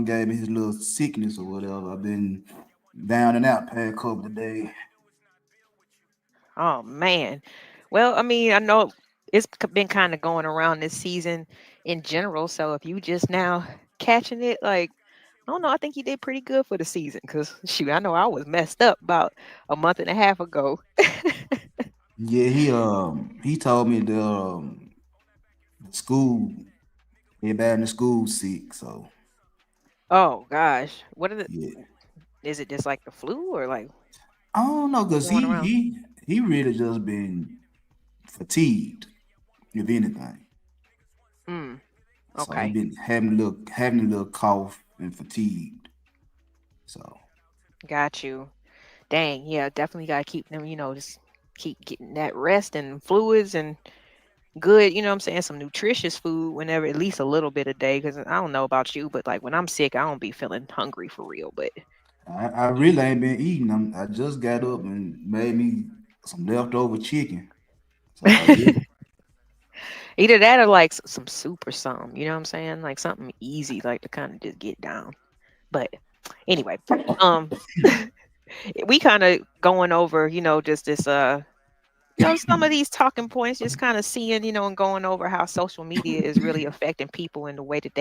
gave me his little sickness or whatever. I've been down and out past couple of days. Oh man. Well, I mean, I know been kind of going around this season in general. So if you just now catching it, like, I don't know, I think you did pretty good for the season. Cause shoot, I know I was messed up about a month and a half ago. Yeah, he told me the school everybody in the school sick, so Oh gosh, what are the? yeah. Is it just like the flu or like I don't know, what's cause going around? he really just been fatigued, if anything. Mm, So he okay, been having a little cough and fatigued. So got you. Dang, yeah, definitely gotta keep them. Just keep getting that rest and fluids and good, what I'm saying, some nutritious food whenever, at least a little bit a day. Because I don't know about you, but like when I'm sick, I don't be feeling hungry for real. But I really ain't been eating. I just got up and made me some leftover chicken. So I really either that or like some soup or something, you know what I'm saying? Like something easy, like to kind of just get down. But anyway, um, we kind of going over, just this, some of these talking points, just kind of seeing, and going over how social media is really affecting people in the way that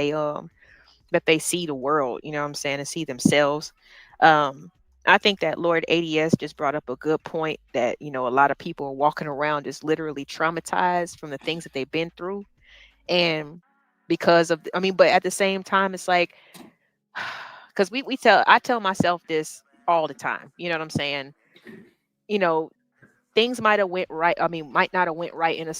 they see the world, you know what I'm saying, and see themselves. Um, I think that Lord ADS just brought up a good point that, a lot of people are walking around just literally traumatized from the things that they've been through. And because of, I mean, but at the same time, it's like, because I tell myself this all the time, you know what I'm saying? You know, things might have went right. I mean, might not have went right in a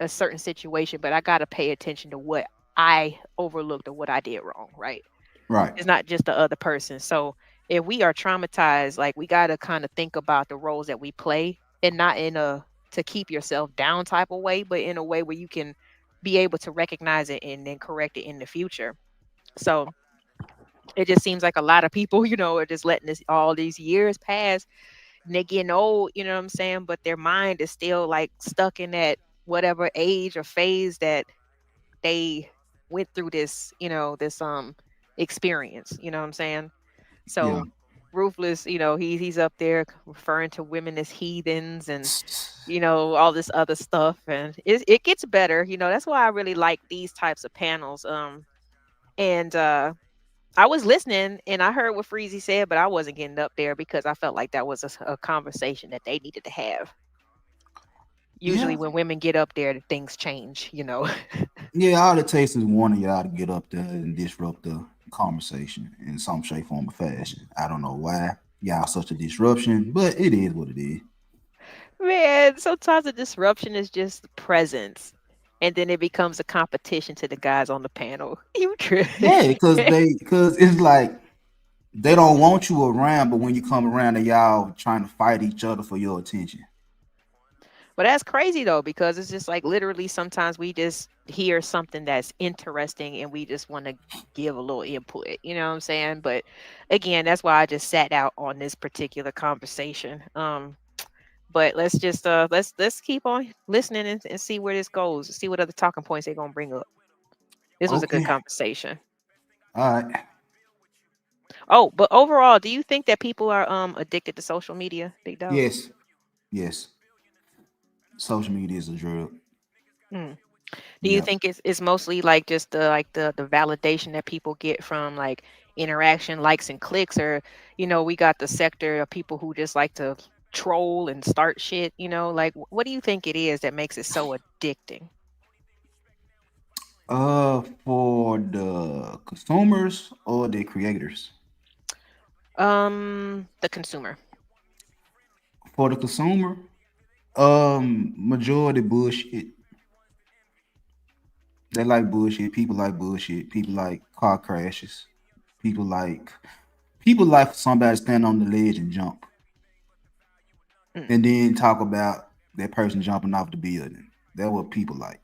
certain situation, but I got to pay attention to what I overlooked or what I did wrong, right? right, It's not just the other person. So if we are traumatized, like we got to kind of think about the roles that we play, and not in a to keep yourself down type of way, but in a way where you can be able to recognize it and then correct it in the future. So it just seems like a lot of people, are just letting this all these years pass and they're getting old, you know what I'm saying? But their mind is still like stuck in that whatever age or phase that they went through this experience, you know what I'm saying? yeah. So Ruthless, he's up there referring to women as heathens and all this other stuff, and it gets better. That's why I really like these types of panels. And I was listening and I heard what Freezy said, but I wasn't getting up there because I felt like that was a conversation that they needed to have. Yeah. Usually, when women get up there, things change. Yeah, all it takes is one of y'all to get up there and disrupt the conversation in some shape, form, or fashion. I don't know why y'all such a disruption, but it is what it is. Man, sometimes the disruption is just presence, and then it becomes a competition to the guys on the panel. You trip. Yeah, because it's like they don't want you around, but when you come around, they y'all trying to fight each other for your attention. But that's crazy though, because it's just like literally sometimes we just hear something that's interesting and we just want to give a little input, you know what I'm saying? But again, that's why I just sat out on this particular conversation. But let's keep on listening and see where this goes, see what other talking points they're gonna bring up. This was a good Okay, conversation. all right. Oh, but overall, do you think that people are addicted to social media, Big Dog? Yes, yes. Social media is a drug. Mm. Do you Yeah. think it's mostly like just the validation that people get from like interaction, likes and clicks, or we got the sector of people who just like to troll and start shit, like what do you think it is that makes it so addicting? For the consumers or the creators? The consumer. For the consumer, majority bullshit. They like bullshit. People like bullshit. People like car crashes. People like people like for somebody to stand on the ledge and jump, Mm. and then talk about that person jumping off the building. That's what people like.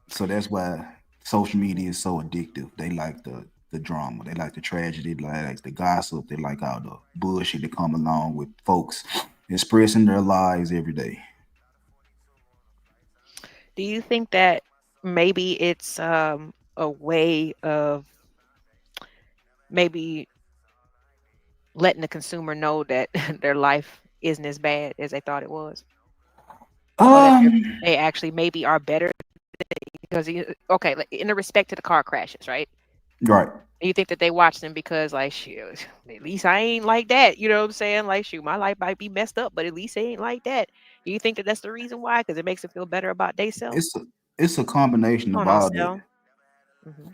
So that's why social media is so addictive. They like the drama. They like the tragedy. They like the gossip. They like all the bullshit that come along with folks expressing their lives every day. Do you think that maybe it's a way of maybe letting the consumer know that their life isn't as bad as they thought it was, or that Um, they actually maybe are better because okay, like in the respect to the car crashes, right? right. You think that they watch them because like shoot, at least I ain't like that. You know what I'm saying? Like shoot, my life might be messed up, but at least it ain't like that. Do you think that that's the reason why? Because it makes them feel better about they self. It's a it's a combination Oh of no, all that. sell. Hmm.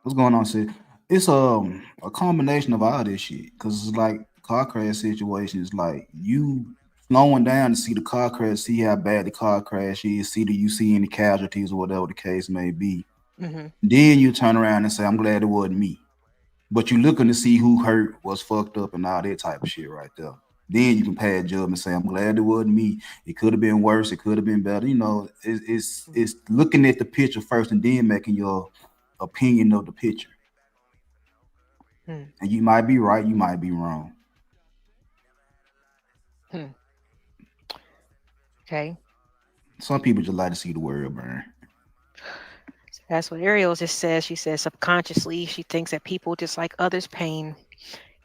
What's going on, sis? It's a combination of all this shit. Cause it's like car crash situations, like you slowing down to see the car crash, see how bad the car crash is, see do you see any casualties or whatever the case may be. Hmm. Then you turn around and say, I'm glad it wasn't me. But you looking to see who hurt, was fucked up, and all that type of shit right there. Then you can pass judgment and say, I'm glad it wasn't me. It could have been worse. It could have been better. You know, it's looking at the picture first and then making your opinion of the picture. Hmm. And you might be right, you might be wrong. Hmm. Okay. Some people just like to see the world burn. That's what Ariel just says. She says subconsciously she thinks that people just like others' pain.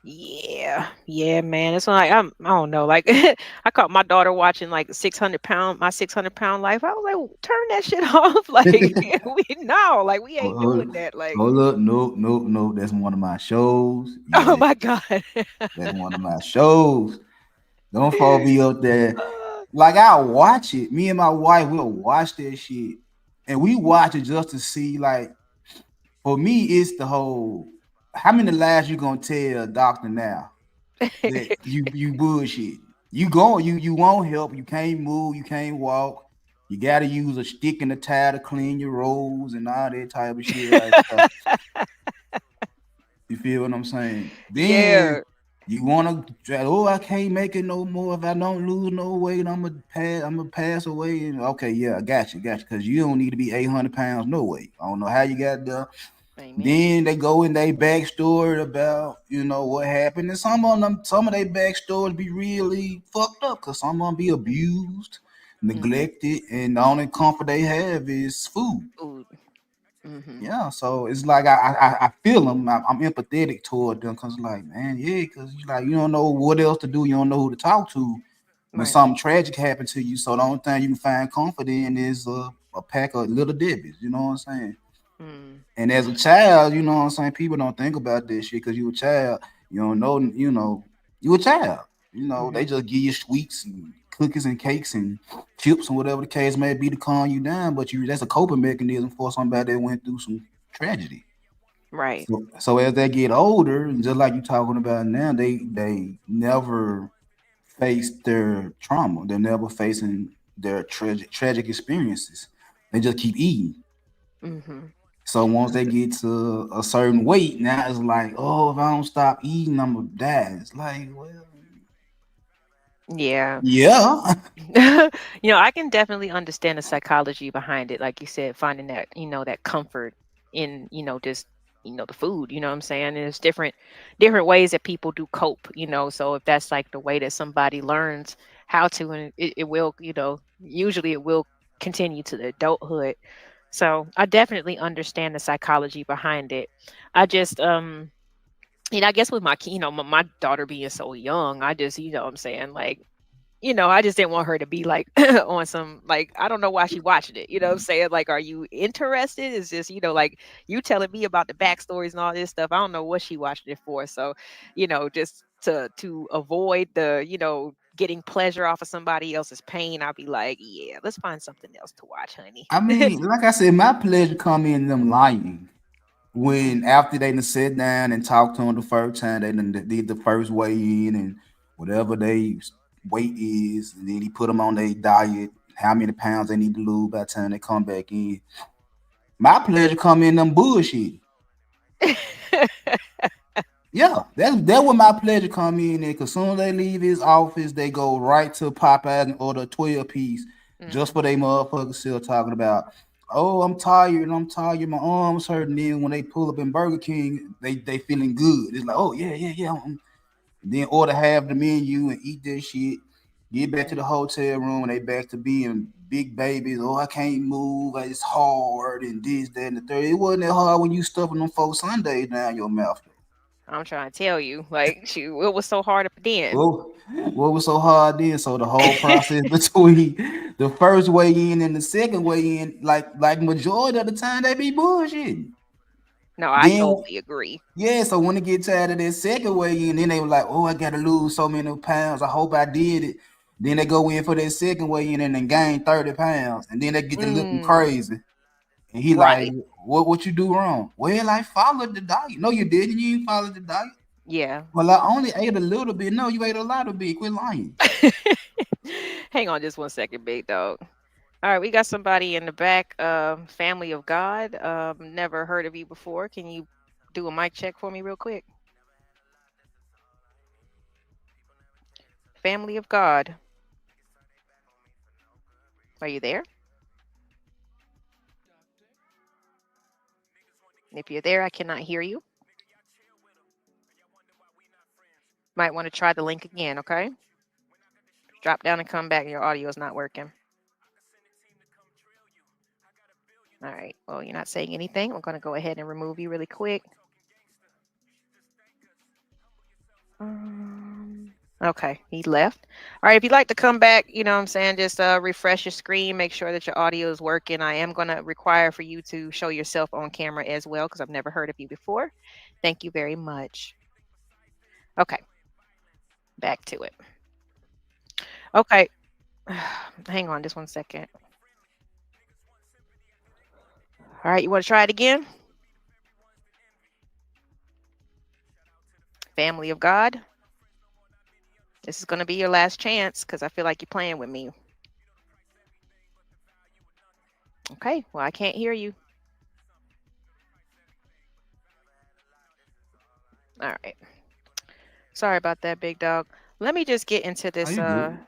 Yeah, yeah, man. It's like I don't know. Like I caught my daughter watching like 600 pound, my 600 pound life. I was like, turn that shit off. Like we no, like we ain't hold, doing that. Like hold up, nope, nope, nope. That's one of my shows. oh Yeah, my god. that's one of my shows. Don't fall me up there. Like I watch it. Me and my wife will watch that shit, and we watch it just to see. Like for me, it's the whole. How many lies you gonna tell a doctor now that you bullshit? You going you won't help. You can't move. You can't walk. You gotta use a stick and a towel to clean your rolls and all that type of shit right there. You feel what I'm saying? Then Yeah. you wanna try, oh, I can't make it no more. If I don't lose no weight, I'm gonna pass away. And okay, yeah, I got you. Cause you don't need to be 800 pounds no way. I don't know how you got there. Amen. Then they go in their backstory about, what happened. And some of their backstories be really fucked up because some of them be abused, Mm-hmm. neglected, and the only comfort they have is food. Food. Mm-hmm. Yeah, so it's like I feel them. I'm empathetic toward them because like, man, yeah, because you like you don't know what else to do. You don't know who to talk to when Right. something tragic happened to you. So the only thing you can find comfort in is a pack of little dibbies. You know what I'm saying? Mm. And as a child, you know what I'm saying, people don't think about this shit because you a child. You don't know, you a child. They Mm-hmm. just give you sweets and cookies and cakes and chips and whatever the case may be to calm you down. But that's a coping mechanism for somebody that went through some tragedy. Right. So as they get older, just like you talking about now, they never face their trauma. They're never facing their tragic experiences. They just keep eating. Mm-hmm. So once they get to a certain weight, now it's like, oh, if I don't stop eating, I'm gonna die. It's like, well, Yeah. yeah. I can definitely understand the psychology behind it. Like you said, finding that, that comfort in, just, the food, you know what I'm saying? And there's different ways that people do cope. So if that's like the way that somebody learns how to, and it will, usually it will continue to the adulthood. So I definitely understand the psychology behind it. I just, I guess with my, my daughter being so young, I just, what I'm saying, like, I just didn't want her to be like on some like I don't know why she watching it. You know what I'm saying? Like, are you interested? It's just, like you telling me about the backstories and all this stuff. I don't know what she watching it for. So, just to avoid the, getting pleasure off of somebody else's pain, I'll be like, yeah, let's find something else to watch, honey. I mean, like I said, my pleasure come in them lying. When after they done sit down and talked to them the first time, they done did the first weigh in and whatever they weight is, and then he put them on their diet, how many pounds they need to lose by the time they come back in. My pleasure come in them bullshit. Yeah, that's where my pleasure come in. Cause soon as they leave his office, they go right to Popeyes and order a 12 piece just Hmm. for they motherfuckers still talking about. Oh, I'm tired. I'm tired. My arms hurting. Then when they pull up in Burger King, they feeling good. It's like, oh yeah, yeah, yeah. And then order half the menu and eat that shit. Get back to the hotel room and they back to being big babies. Oh, I can't move. It's hard and this, that, and the third. It wasn't that hard when you stuffing them folks Sundays down your mouth. I'm trying to tell you, like, shoot, it was so hard up then. Well, what was so hard then? So the whole process between the first weigh in and the second weigh in, like majority of the time they be bullshitting. No, I Then totally agree. yeah, so when they get tired of that second weigh in, then they were like, "Oh, I gotta lose so many pounds. I hope I did it." Then they go in for that second weigh in and then gain 30 pounds, and then they get to looking Mm, crazy. And he like, right. "What you do wrong?" Well, I followed the diet. No, you didn't. You didn't follow the diet. Yeah. Well, I only ate a little bit. No, you ate a lot of bit. Quit lying. Hang on just one second, big dog. All right, we got somebody in the back. Family of God. Never heard of you before. Can you do a mic check for me real quick? Family of God. Are you there? If you're there, I cannot hear you. Might want to try the link again, okay? Drop down and come back. Your audio is not working. All right. Well, you're not saying anything. I'm going to go ahead and remove you really quick. Okay, he left. All right, if you'd like to come back, you know what I'm saying, just refresh your screen, make sure that your audio is working. I am going to require for you to show yourself on camera as well because I've never heard of you before. Thank you very much. Okay, back to it. Okay, hang on just one second. All right, you want to try it again? Family of God, this is going to be your last chance because I feel like you're playing with me. Okay, well, I can't hear you. All right. Sorry about that, big dog. Let me just get into Are this. you good?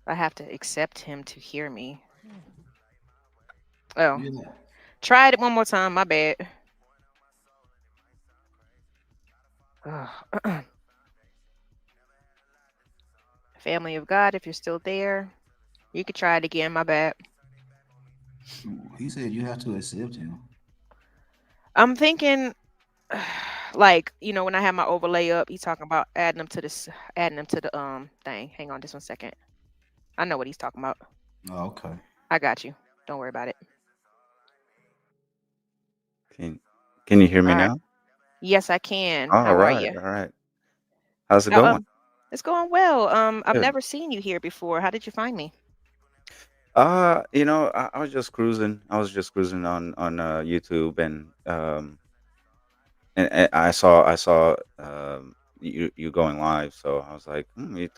I have to accept him to hear me. Oh, Yeah. try it one more time. My bad. Ugh. Family of God, if you're still there, you could try it again. My bad. He said you have to accept him. I'm thinking, like, when I have my overlay up, he's talking about adding them to the thing. Hang on, just one second. I know what he's talking about. Oh, okay. I got you. Don't worry about it. Can can you hear All me right. now? Yes, I can. All How are right, you? all right. How's it How, going? it's going well. I've Good. never seen you here before. How did you find me? I was just cruising. I was just cruising on YouTube and I saw you going live, so I was like, you're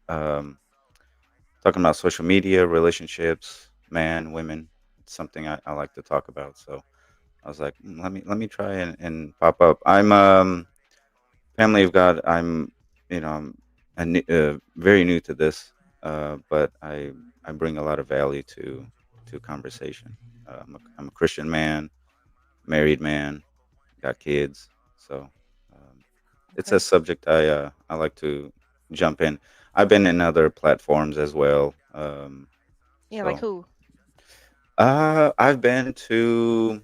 um talking about social media, relationships, man, women. It's something I like to talk about. So I was like, let me try and pop up. I'm Family of God. I'm very new to this, but I bring a lot of value to conversation. I'm a Christian man, married man, got kids, so um, it's a Okay. subject I like to jump in. I've been in other platforms as well. Yeah, like So who? I've been to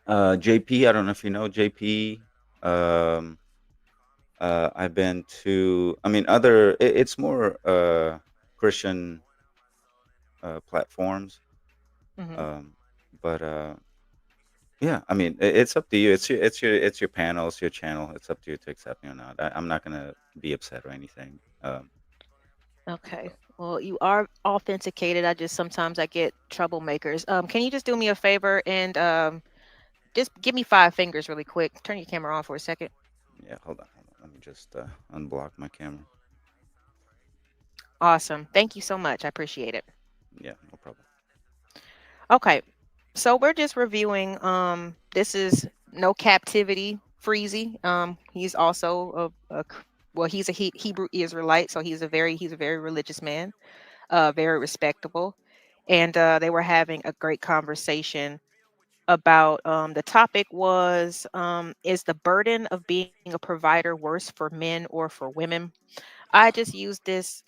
JP. I don't know if you know JP. Um, I've been to, I mean, it's more Christian platforms. Hmm. Um, but yeah, I mean, it's up to you. It's your panel, it's your channel. It's up to you to accept me or not. I'm not gonna be upset or anything. Okay. So Well, you are authenticated. I get troublemakers. Can you just do me a favor and just give me 5 fingers really quick. Turn your camera on for a second. yeah, hold on. Let me just unblock my camera. Awesome. Thank you so much. I appreciate it. Yeah, no problem. Okay. So we're just reviewing. This is no captivity Freezy. He's also well, he's a Hebrew Israelite, so he's a very religious man, very respectable, and they were having a great conversation about the topic was is the burden of being a provider worse for men or for women. I just used this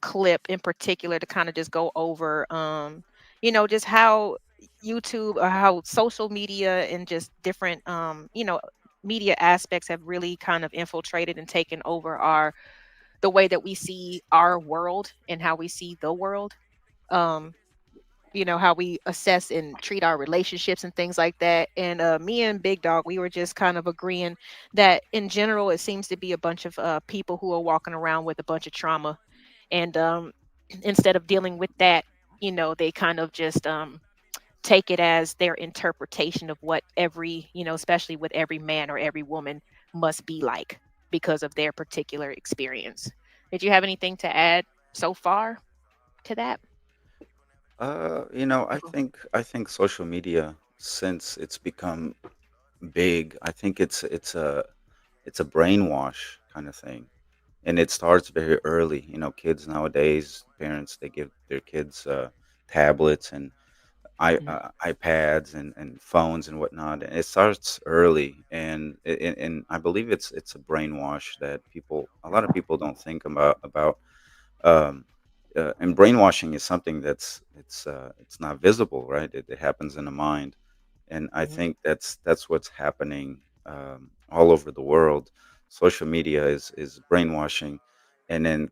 clip in particular to kind of just go over just how YouTube, or how social media and just different media aspects have really kind of infiltrated and taken over our the way that we see our world and how we see the world. Um, how we assess and treat our relationships and things like that. And me and Big Dog, we were just kind of agreeing that in general, it seems to be a bunch of people who are walking around with a bunch of trauma, and instead of dealing with that, they kind of just take it as their interpretation of what every, especially with every man or every woman must be like because of their particular experience. Did you have anything to add so far to that? I think social media, since it's become big, I think it's a brainwash kind of thing, and it starts very early. Kids nowadays, parents, they give their kids tablets and Mhm. iPads and phones and whatnot. And it starts early, and I believe it's a brainwash that a lot of people don't think about. Um, and brainwashing is something it's not visible, right? It happens in the mind, and I Mhm. think that's what's happening all over the world. Social media is brainwashing, and then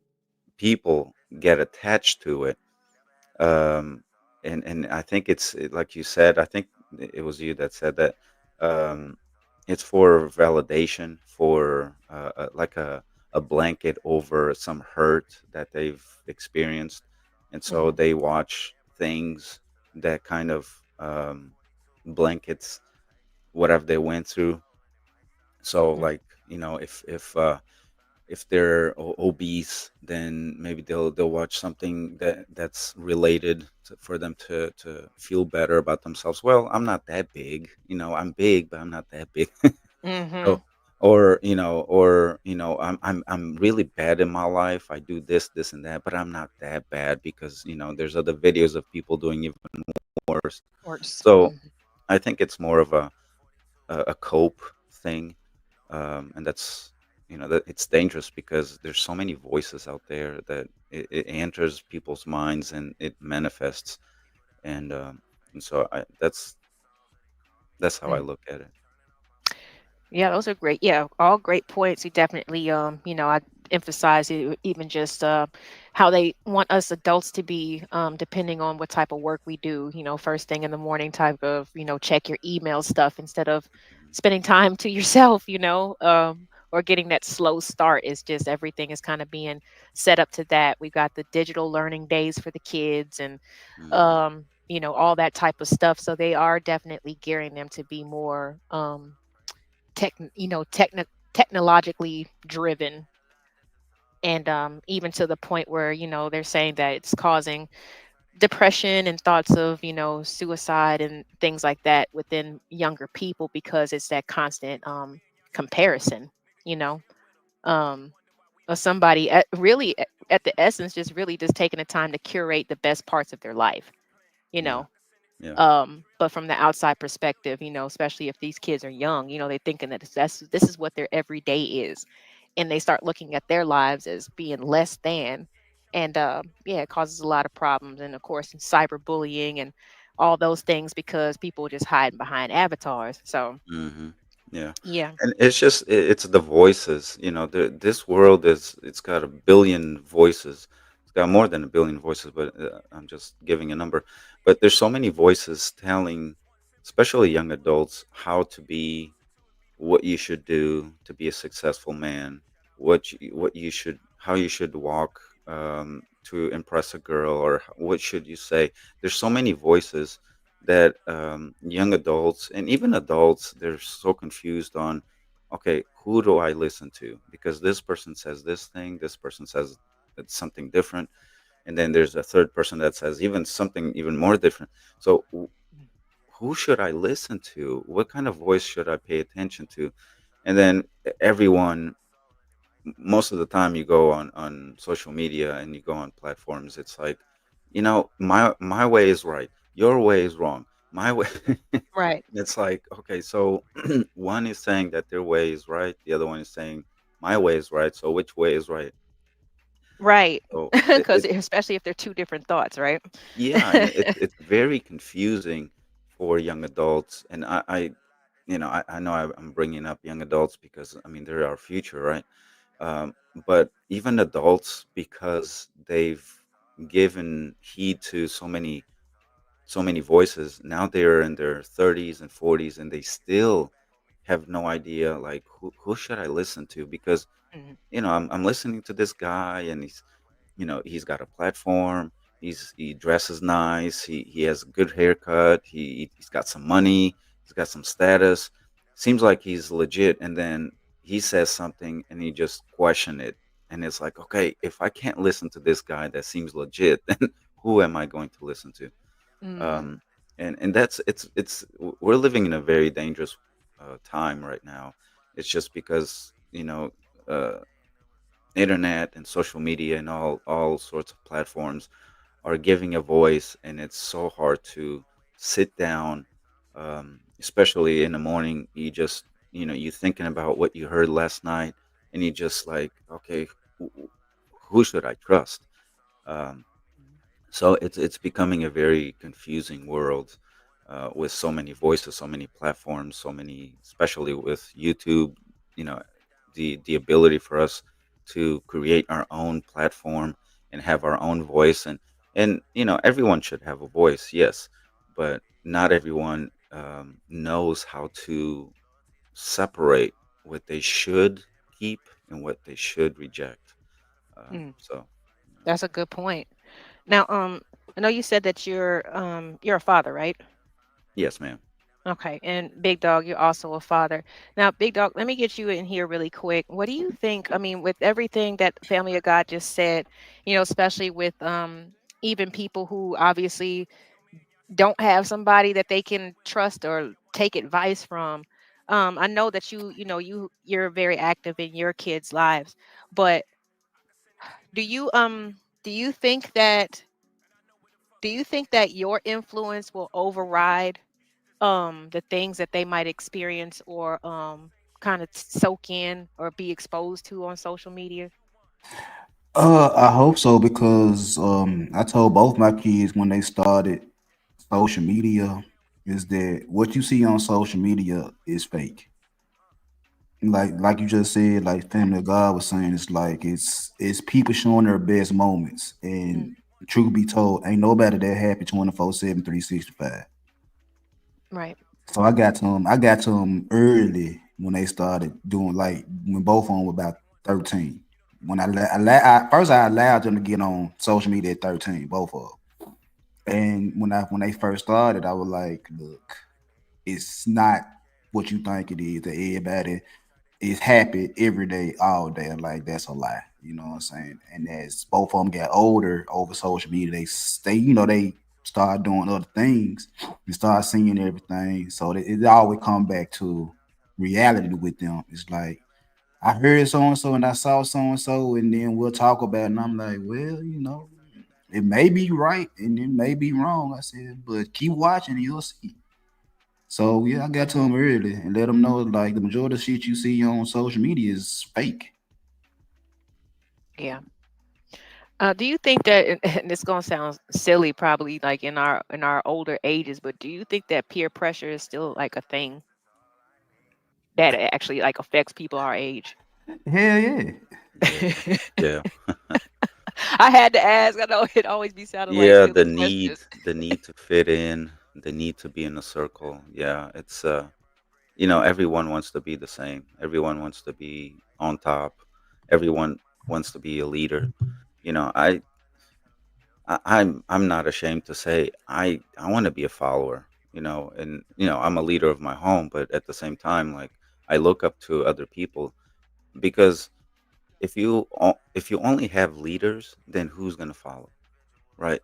people get attached to it. Um, and I think like you said. I think it was you that said that. Um, it's for validation, for like a blanket over some hurt that they've experienced, and so Mhm. they watch things that kind of blankets whatever they went through. So, Mhm. like, if they're obese, then maybe they'll watch something that's related for them to feel better about themselves. Well, I'm not that big, I'm big, but I'm not that big. So, Mhm. or I'm really bad in my life. I do this and that, but I'm not that bad because there's other videos of people doing even worse. Worse. So Mhm. I think it's more of a cope thing, and that's that it's dangerous because there's so many voices out there that it enters people's minds and it manifests, and so that's how I Mhm. look at it. Yeah, those are great. Yeah, all great points. You definitely, I emphasize it, even just how they want us adults to be, depending on what type of work we do. First thing in the morning, type of, check your email stuff instead of Mhm. spending time to yourself. Or getting that slow start is just everything is kind of being set up to that. We've got the digital learning days for the kids and Mhm. all that type of stuff. So they are definitely gearing them to be more tech, technologically driven, and even to the point where they're saying that it's causing depression and thoughts of suicide and things like that within younger people because it's that constant comparison, you know um of somebody at the essence just really just taking the time to curate the best parts of their life, you Yeah, know yeah. but from the outside perspective, especially if these kids are young, they're thinking that this is what their everyday is, and they start looking at their lives as being less than. And yeah, it causes a lot of problems, and of course cyberbullying and all those things because people just hiding behind avatars. So Hmm. Yeah, yeah. and it's just it's the voices. This world it's got a billion voices. It's got more than a billion voices, but I'm just giving a number. But there's so many voices telling, especially young adults, how to be, what you should do to be a successful man, what you should, how you should walk to impress a girl, or what should you say. There's so many voices that young adults and even adults, they're so confused on, okay, who do I listen to? Because this person says this thing, this person says it's something different, and then there's a third person that says even something even more different. So who should I listen to? What kind of voice should I pay attention to? And then everyone, most of the time, you go on social media and you go on platforms. It's like, my way is right, your way is wrong. My way. Right. It's like, okay, so one is saying that their way is right, the other one is saying my way is right. So which way is right? Right. So Because especially if they're two different thoughts, right? yeah, and it's very confusing. for young adults, and I know I'm bringing up young adults because I mean they're our future, right? But even adults, because they've given heed to so many voices, now they're in their 30s and 40s, and they still have no idea like who should I listen to, because Mhm. I'm listening to this guy, and he's got a platform. He dresses nice. He has a good haircut. He's got some money. He's got some status. Seems like he's legit. And then he says something, and he just question it. And it's like, okay, if I can't listen to this guy that seems legit, then who am I going to listen to? Mm, Um, and that's we're living in a very dangerous time right now. It's just because Uh, internet and social media and all sorts of platforms are giving a voice, and it's so hard to sit down, especially in the morning. You just you thinking about what you heard last night, and you just like, okay, who should I trust? um, so it's becoming a very confusing world, with so many voices, so many platforms, so many, especially with YouTube. You know, the ability for us to create our own platform and have our own voice, and everyone should have a voice, yes, but not everyone knows how to separate what they should keep and what they should reject. mm. So, That's a good point. Now, I know you said that you're a father, right? yes, ma'am. Okay, and Big Dog, you're also a father. Now, Big Dog, let me get you in here really quick. What do you think? I mean, with everything that Family of God just said, especially with even people who obviously don't have somebody that they can trust or take advice from. I know that you're very active in your kids' lives, but do you do you think that your influence will override the things that they might experience or kind of soak in or be exposed to on social media? I hope so because I told both my kids when they started social media is that what you see on social media is fake. Like you just said, like Family of God was saying, it's people showing their best moments. And Mm, truth be told, ain't nobody that happy 24/7, 365. right. So I got to them early when they started doing like when both of them were about 13. When first I allowed them to get on social media at 13, both of them. And when they first started, I was like, look, it's not what you think it is. That everybody is happy every day, all day. Like that's a lie. You know what I'm saying? And as both of them got older over social media, they start doing other things and start seeing everything. So it always come back to reality with them. It's like I heard so and so and I saw so and so, and then we'll talk about it. And I'm like, well, it may be right and it may be wrong. I said, but keep watching and you'll see. So yeah, I got to them early and let them know like the majority of shit you see on social media is fake. Yeah. Do you think that, and it's gonna sound silly, probably like in our older ages, but do you think that peer pressure is still like a thing that actually like affects people our age? Hell yeah. Yeah, yeah. I had to ask. I know it always be sounding like Yeah, silly questions. the need to fit in, the need to be in a circle. Yeah, it's everyone wants to be the same. Everyone wants to be on top. Everyone wants to be a leader. You know, I'm not ashamed to say I want to be a follower, and I'm a leader of my home, but at the same time, like, I look up to other people, because if you only have leaders, then who's going to follow? Right.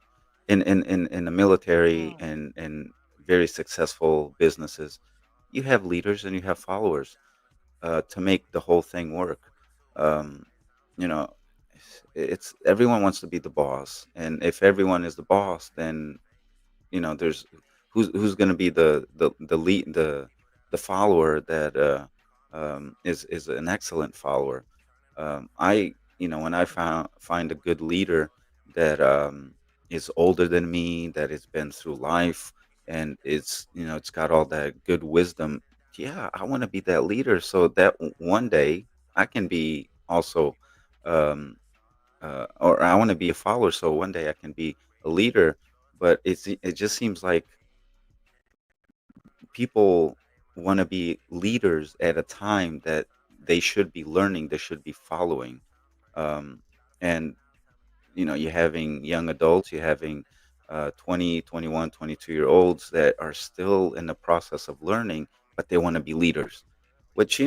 In the military Mm, and very successful businesses, you have leaders and you have followers, to make the whole thing work. Um, you know, it's everyone wants to be the boss, and if everyone is the boss, then there's who's going to be the lead, the follower that is an excellent follower. I when I find a good leader that is older than me, that has been through life, and it's got all that good wisdom. Yeah, I want to be that leader so that one day I can be also, um, or I want to be a follower so one day I can be a leader. But it just seems like people want to be leaders at a time that they should be learning, they should be following. And you're having young adults, you're having 20, 21, 22-year olds that are still in the process of learning, but they want to be leaders, which,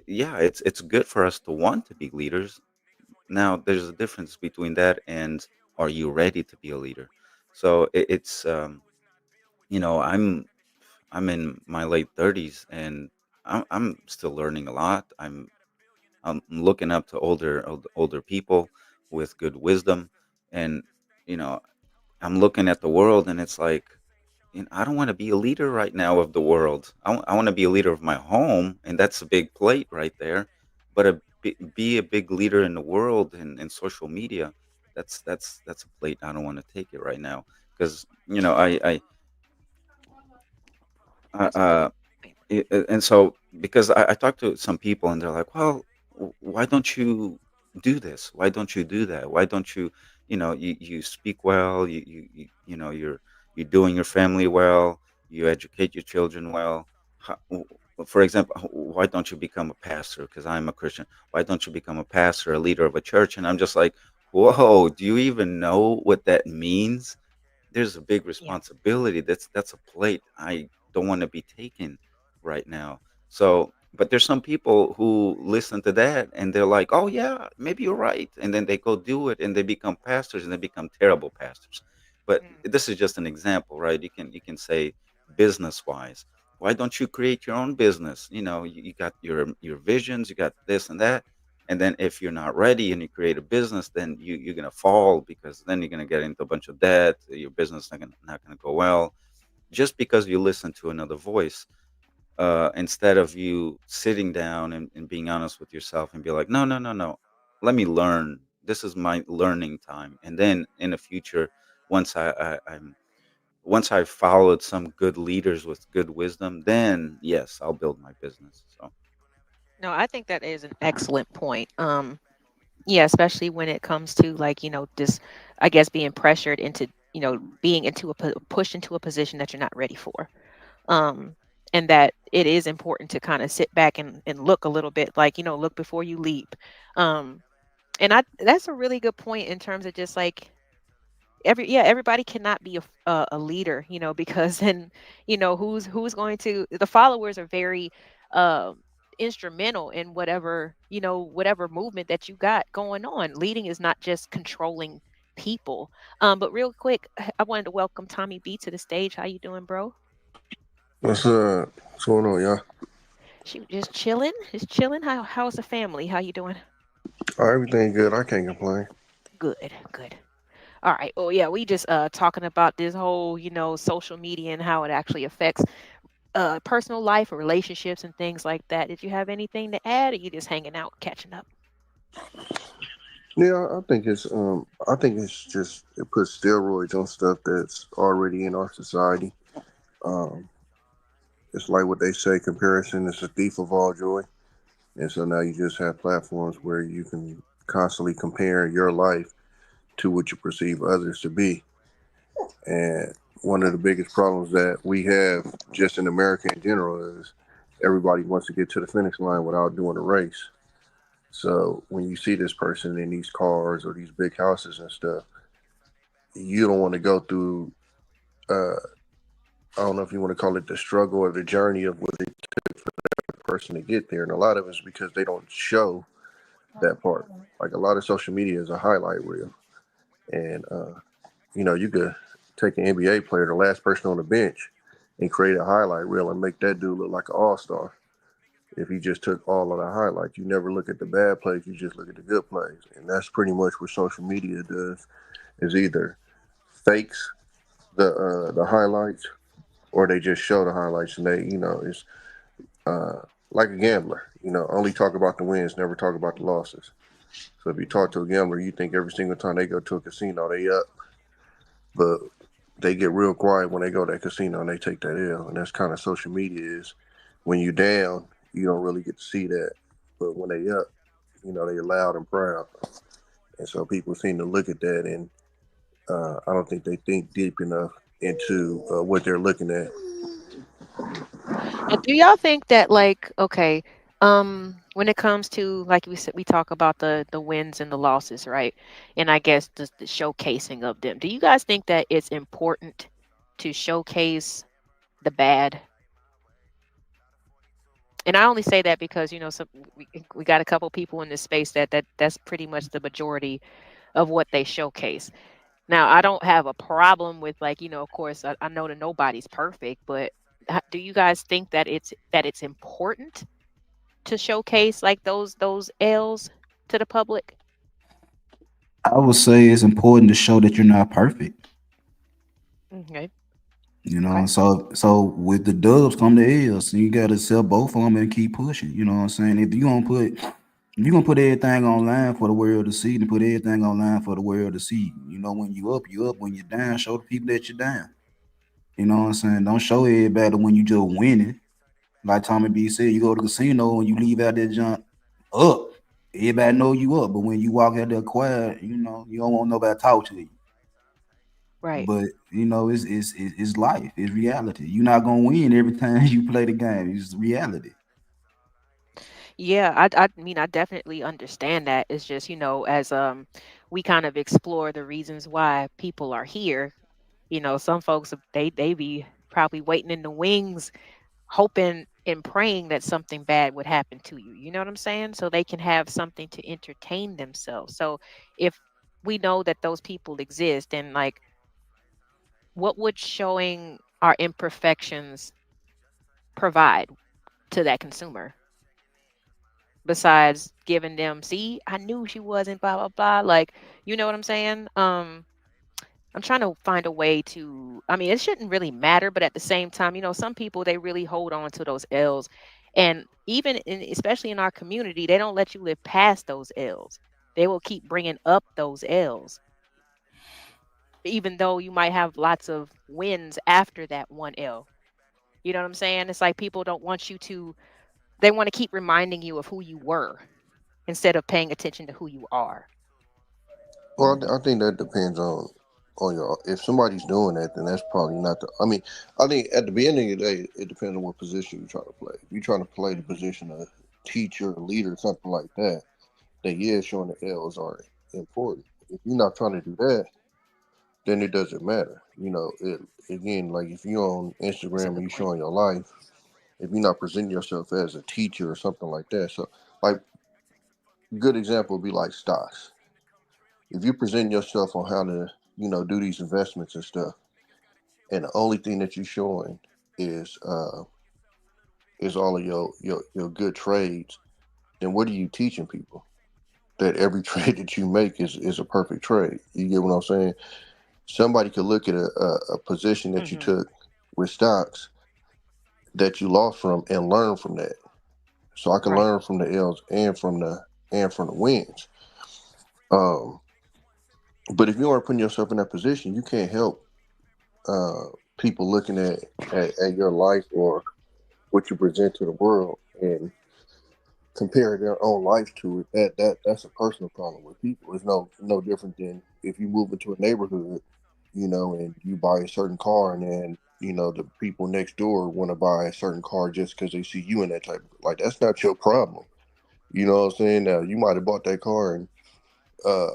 yeah, it's good for us to want to be leaders. Now, there's a difference between that and are you ready to be a leader? So it's, I'm in my late 30s, and I'm still learning a lot. I'm looking up to older people with good wisdom, and you know I'm looking at the world, and it's like, I don't want to be a leader right now of the world. I want to be a leader of my home, and that's a big plate right there. But be a big leader in the world and in social media. That's a plate I don't want to take it right now, because That's a good uh, point. and so, because I talked to some people and they're like, well, why don't you do this? Why don't you do that? Why don't you, you speak well, you're doing your family well, you educate your children well. For example, why don't you become a pastor? Because I'm a Christian. Why don't you become a pastor, a leader of a church? And I'm just like, whoa, do you even know what that means? There's a big Yeah. responsibility. That's a plate I don't want to be taking right now. So, but there's some people who listen to that and they're like, "Oh yeah, maybe you're right," and then they go do it and they become pastors and they become terrible pastors. But Mm. this is just an example, right? You can say business wise. Why don't you create your own business? You got your visions, you got this and that, and then if you're not ready and you create a business, then you're gonna fall, because then you're gonna get into a bunch of debt. Your business not gonna go well, just because you listen to another voice, instead of you sitting down and being honest with yourself and be like, no, no, no, no, let me learn. This is my learning time, and then in the future, once once I've followed some good leaders with good wisdom, then yes, I'll build my business. So No, I think that is an excellent point. Yeah, especially when it comes to like, this, I guess, being pressured into, being into pushed into a position that you're not ready for. Um, and that it is important to kind of sit back and look a little bit, like, look before you leap. Um, and that's a really good point in terms of just like everybody cannot be a leader, because then, who's going to, the followers are very um instrumental in whatever movement that you got going on. Leading is not just controlling people. But real quick, I wanted to welcome Tommy B to the stage. How you doing, bro? What's going on, y'all? She just chilling. How's the family? How you doing? Everything good. I can't complain. Good, good. All right. Oh yeah, we just talking about this whole, social media and how it actually affects personal life or relationships and things like that. Did you have anything to add, or you just hanging out, catching up? Yeah, I think it's just it puts steroids on stuff that's already in our society. Um, it's like what they say: comparison is a thief of all joy. And so now you just have platforms where you can constantly compare your life to what you perceive others to be. And one of the biggest problems that we have just in America in general is everybody wants to get to the finish line without doing a race. So when you see this person in these cars or these big houses and stuff, you don't want to go through. Uh, I don't know if you want to call it the struggle or the journey of what it took for that person to get there, and a lot of it's because they don't show that part. Like a lot of social media is a highlight reel, and you could take an NBA player, the last person on the bench, and create a highlight reel and make that dude look like an all star. If he just took all of the highlights, you never look at the bad plays, you just look at the good plays, and that's pretty much what social media does. Is either fakes the highlights or they just show the highlights and they it's uh, like a gambler. Only talk about the wins, never talk about the losses. So if you talk to a gambler, you think every single time they go to a casino they up, but they get real quiet when they go to that casino and they take that L, and that's kind of social media is. When you down, you don't really get to see that, but when they up, they're loud and proud, and so people seem to look at that, and I don't think they think deep enough into what they're looking at. Now, do y'all think that like okay, when it comes to like we said, we talk about the wins and the losses, right? And I guess the showcasing of them. Do you guys think that it's important to showcase the bad? And I only say that because some we got a couple people in this space that's pretty much the majority of what they showcase. Now, I don't have a problem with like of course I know that nobody's perfect, but do you guys think that it's important to showcase like those L's to the public? I would say it's important to show that you're not perfect. Okay. You know, Okay. so with the dubs come the L's, so you gotta sell both of them and keep pushing. You know what I'm saying? If you gonna put everything online for the world to see, and put everything online for the world to see. You know, when you up, you up. When you're down, show the people that you're down. You know what I'm saying? Don't show everybody when you just winning. Like Tommy B said, you go to the casino and you leave out that junk up. Everybody know you up, but when you walk out there quiet, you don't want nobody to talk to you. Right. But it's life, it's reality. You're not gonna win every time you play the game. It's reality. Yeah, I mean I definitely understand that. It's just, as we kind of explore the reasons why people are here, some folks they be probably waiting in the wings hoping and praying that something bad would happen to you. You know what I'm saying? So they can have something to entertain themselves. So if we know that those people exist, and like what would showing our imperfections provide to that consumer besides giving them, see, I knew she wasn't blah blah blah, like, you know what I'm saying? I'm trying to find a way to, I mean, it shouldn't really matter, but at the same time, some people they really hold on to those L's. And even especially in our community, they don't let you live past those L's. They will keep bringing up those L's, even though you might have lots of wins after that one L. You know what I'm saying? It's like people don't want you to, they want to keep reminding you of who you were instead of paying attention to who you are. Well, I think that depends on your. If somebody's doing that, then that's probably not the. I mean, I think at the beginning of the day, it depends on what position you're trying to play. If you're trying to play the Hmm. position of teacher, leader, something like that, then yeah, showing the L's are important. If you're not trying to do that, then it doesn't matter. Again, like if you're on That's a Instagram and good you point. showing your life, if you're not presenting yourself as a teacher or something like that, so like good example would be like stocks. If you present yourself on how to, do these investments and stuff, and the only thing that you're showing is all of your good trades, then what are you teaching people? That every trade that you make is a perfect trade. You get what I'm saying? Somebody could look at a position that you Hmm. took with stocks that you lost from and learn from that. So I can Right. learn from the L's and from the wins. Um, but if you aren't putting yourself in that position, you can't help uh, people looking at your life or what you present to the world and compare their own life to it. That's a personal problem with people. It's no different than if you move into a neighborhood, and you buy a certain car, and then the people next door want to buy a certain car just because they see you in that type of, like, that's not your problem. You know what I'm saying? Now you might have bought that car and uh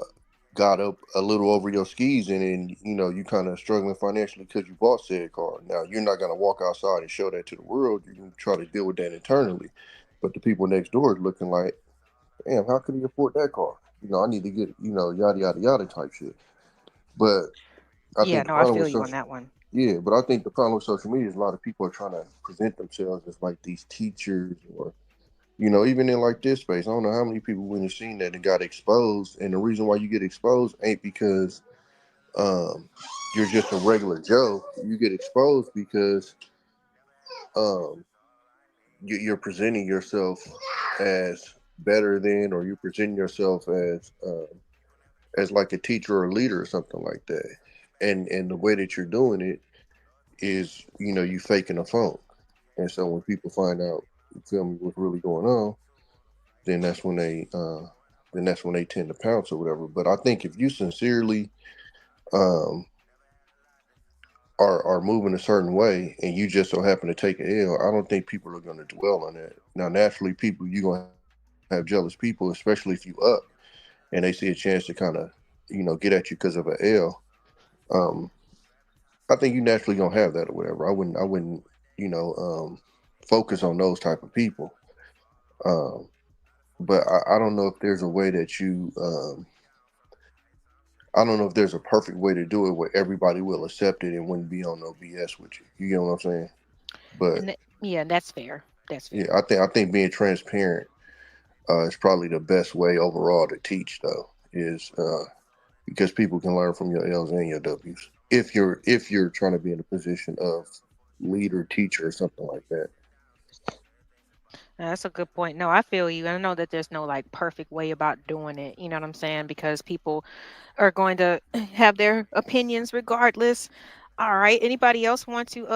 got up a little over your skis, and then you kind of struggling financially because you bought said car. Now you're not gonna walk outside and show that to the world. You can try to deal with that internally, but the people next door is looking like, damn, how could he afford that car? I need to get yada yada yada type shit. But I Yeah, think the no, I problem feel with you on social that one. yeah, but I think the problem with social media is a lot of people are trying to present themselves as like these teachers, or even in like this space. I don't know how many people went and seen that and got exposed. And the reason why you get exposed ain't because um, you're just a regular Joe. You get exposed because um, you're presenting yourself as better than, or you're presenting yourself as like a teacher or a leader or something like that. and the way that you're doing it is, you faking a phone. And so when people find out, you feel me, what's really going on, then that's when they tend to pounce or whatever. But I think if you sincerely um are moving a certain way and you just so happen to take an L, I don't think people are going to dwell on that. Now, naturally, people you're gonna have jealous people, especially if you up and they see a chance to kind of get at you because of an L. Um, I think you naturally gonna have that or whatever. I wouldn't you know focus on those type of people. Um, but I don't know if there's a way that I don't know if there's a perfect way to do it where everybody will accept it and wouldn't be on no BS with you. You get what I'm saying? But Yeah, that's fair. That's yeah, fair. I think being transparent is probably the best way overall to teach though. Is because people can learn from your L's and your W's. If you're trying to be in a position of leader, teacher, or something like that. That's a good point. No, I feel you. And I know that there's no like perfect way about doing it. You know what I'm saying? Because people are going to have their opinions regardless. All right. Anybody else want to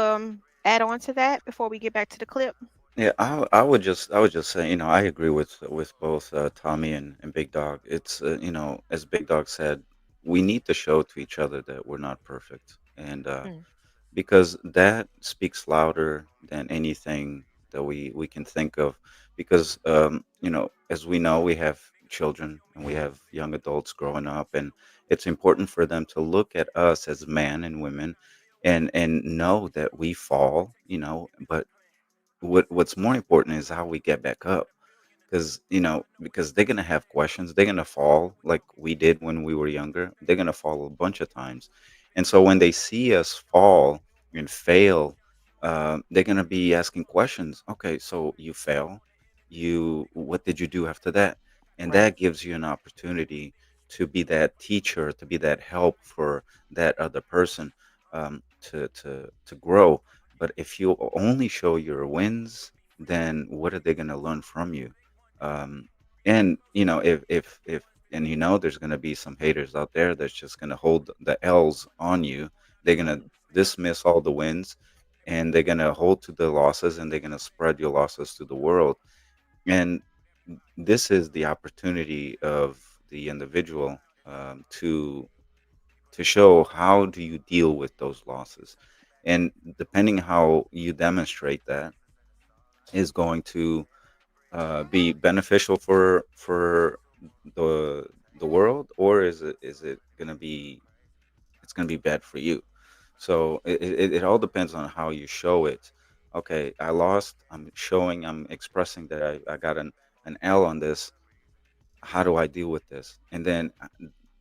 add on to that before we get back to the clip? Yeah, I would just say, I agree with both Tommy and Big Dog. It's as Big Dog said, we need to show to each other that we're not perfect, and Mm, because that speaks louder than anything that we can think of. Because as we know, we have children and we have young adults growing up, and it's important for them to look at us as men and women, and know that we fall, but what's more important is how we get back up, because they're gonna have questions. They're gonna fall like we did when we were younger. They're gonna fall a bunch of times, and so when they see us fall and fail, they're gonna be asking questions. Okay, so you fail. What did you do after that? And right. that gives you an opportunity to be that teacher, to be that help for that other person, to grow. But if you only show your wins, then what are they gonna learn from you? um, and if and there's going to be some haters out there that's just going to hold the L's on you. They're going to dismiss all the wins, and they're going to hold to the losses, and they're going to spread your losses to the world. And this is the opportunity of the individual, to show how do you deal with those losses. And depending how you demonstrate that is going to be beneficial for the the world, or is it gonna be it's gonna be bad for you. So it all depends on how you show it. Okay, I lost. I'm expressing that I got an L on this. How do I deal with this? And then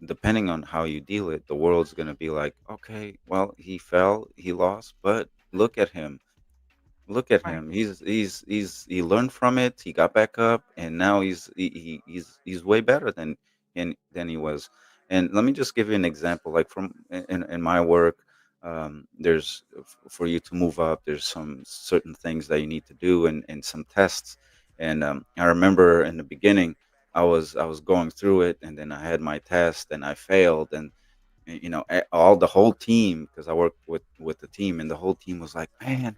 depending on how you deal it, the world's gonna be like, okay, well, he fell, he lost, but look at him. Look at Right. him. He learned from it. He got back up, and now he's way better than he was. And let me just give you an example. Like from in my work, there's for you to move up. There's some certain things that you need to do, and some tests. And I remember in the beginning, I was going through it, and then I had my test, and I failed, and all the whole team, because I worked with the team, and the whole team was like, man,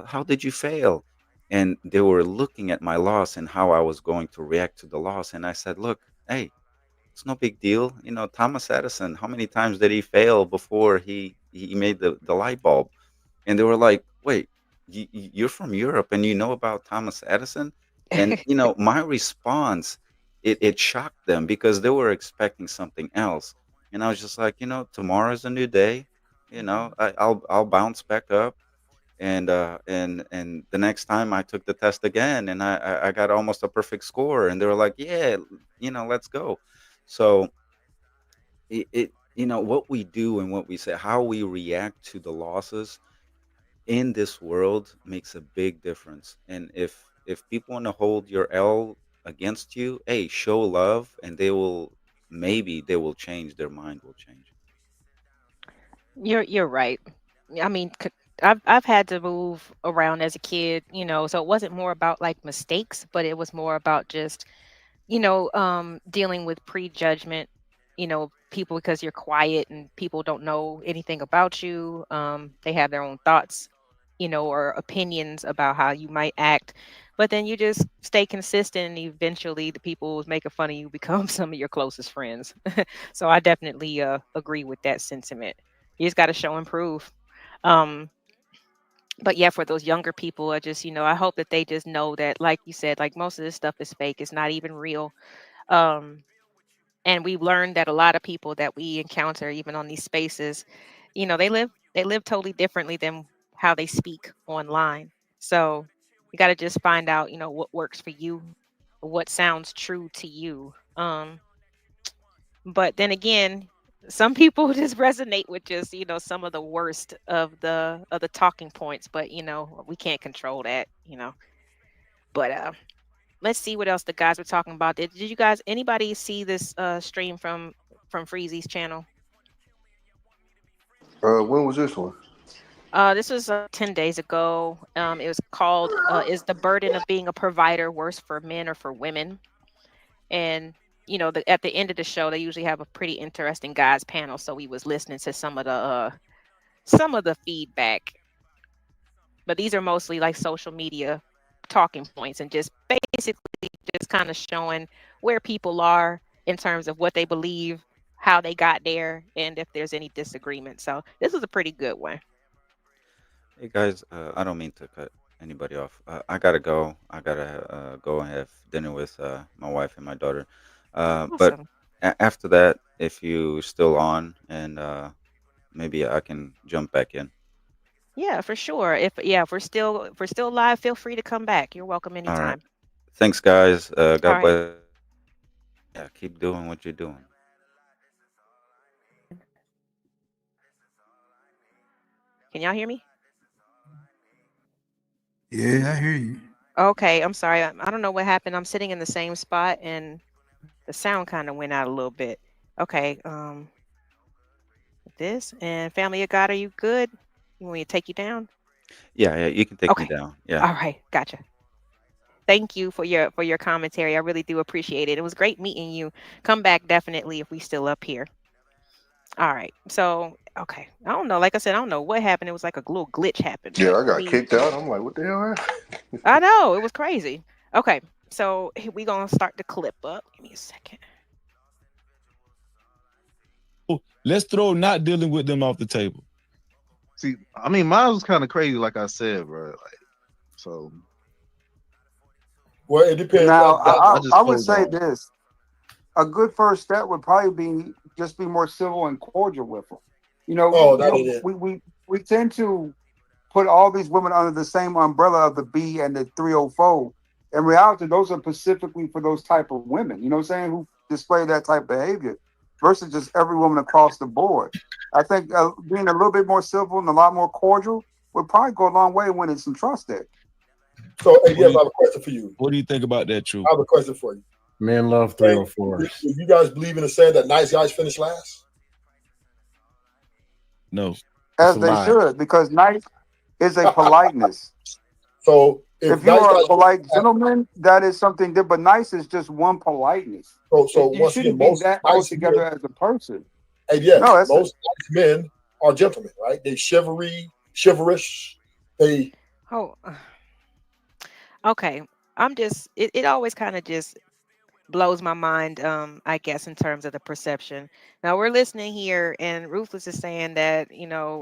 how did you fail? And they were looking at my loss and how I was going to react to the loss. And I said, look, hey, it's no big deal. Thomas Edison, how many times did he fail before he made the light bulb? And they were like, "Wait, you're from Europe and you know about Thomas Edison?" And my response, it shocked them because they were expecting something else. And I was just like, tomorrow's a new day. Mhm. I'll bounce back up. And the next time I took the test again, and I got almost a perfect score, and they were like, "Yeah, let's go." So what we do and what we say, how we react to the losses in this world makes a big difference. And if people want to hold your L against you, hey, show love, and they will change. Their mind will change. You're right. I mean, I've had to move around as a kid, so it wasn't more about like mistakes, but it was more about just dealing with prejudgment, you know, people because you're quiet and people don't know anything about you. They have their own thoughts, or opinions about how you might act. But then you just stay consistent, and eventually the people who's making fun of you become some of your closest friends. So I definitely agree with that sentiment. You just got to show and prove. Um, but yeah, for those younger people, I just, I hope that they just know that, like you said, like most of this stuff is fake. It's not even real. Um, and we've learned that a lot of people that we encounter even on these spaces, they live totally differently than how they speak online. So you got to just find out, what works for you, what sounds true to you. But then again, some people just resonate with just, some of the worst of the talking points, but we can't control that. But let's see what else the guys were talking about. Did you guys, anybody see this stream from Freezy's channel? When was this one? This was 10 days ago. It was called "Is the Burden of Being a Provider Worse for Men or for Women?" And at the end of the show, they usually have a pretty interesting guys panel. So we was listening to some of the feedback, but these are mostly like social media talking points and just basically just kind of showing where people are in terms of what they believe, how they got there, and if there's any disagreement. So this was a pretty good one. Hey guys, I don't mean to cut anybody off. I gotta go. I gotta go and have dinner with my wife and my daughter. But Awesome. after that, if you still on, and maybe I can jump back in. Yeah, for sure. If we're still live, feel free to come back. You're welcome All right. anytime. Thanks, guys. All God right. bless you, and yeah, keep doing what you're doing. Can y'all hear me? Yeah, I hear you. Okay, I'm sorry. I don't know what happened. I'm sitting in the same spot and the sound kind of went out a little bit. Okay, this and family of God, are you good? You want me to take you down? Yeah, yeah, you can take me Okay. down. Yeah. All right, gotcha. Thank you for your commentary. I really do appreciate it. It was great meeting you. Come back definitely if we still up here. All right. So, okay. I don't know. Like I said, I don't know what happened. It was like a little glitch happened, Yeah, but I let got me kicked out. I'm like, what the hell happened? I know, it was crazy. Okay. So, we going to start the clip up. Give me a second. Let's throw not dealing with them off the table. See, I mean, mine was kind of crazy, like I said, bro. Like, so Well, it depends. Now, I just I would closed say off. this: a good first step would probably be just be more civil and cordial with them. Oh, that ain't it. We tend to put all these women under the same umbrella of the B and the 304. In reality, those are specifically for those type of women. You know what I'm saying? Who display that type of behavior versus just every woman across the board. I think being a little bit more civil and a lot more cordial would probably go a long way winning some trust there. So, hey, yes, I have a question for you. What do you think about that, True? I have a question for you. Men love Hey, 304s. do you guys believe in the saying that nice guys finish last? No. It's As a they lie. should, because nice is a politeness. So, if If you nice are a guys finish polite last, gentleman, that is something different. But nice is just one politeness. so You once again, shouldn't be most that nice altogether men, as a person. and No, yes, that's it. most nice men are gentlemen, right? They chivalrous. They Oh, okay. It always kind of just blows my mind, I guess, in terms of the perception. Now we're listening here, and Ruthless is saying that,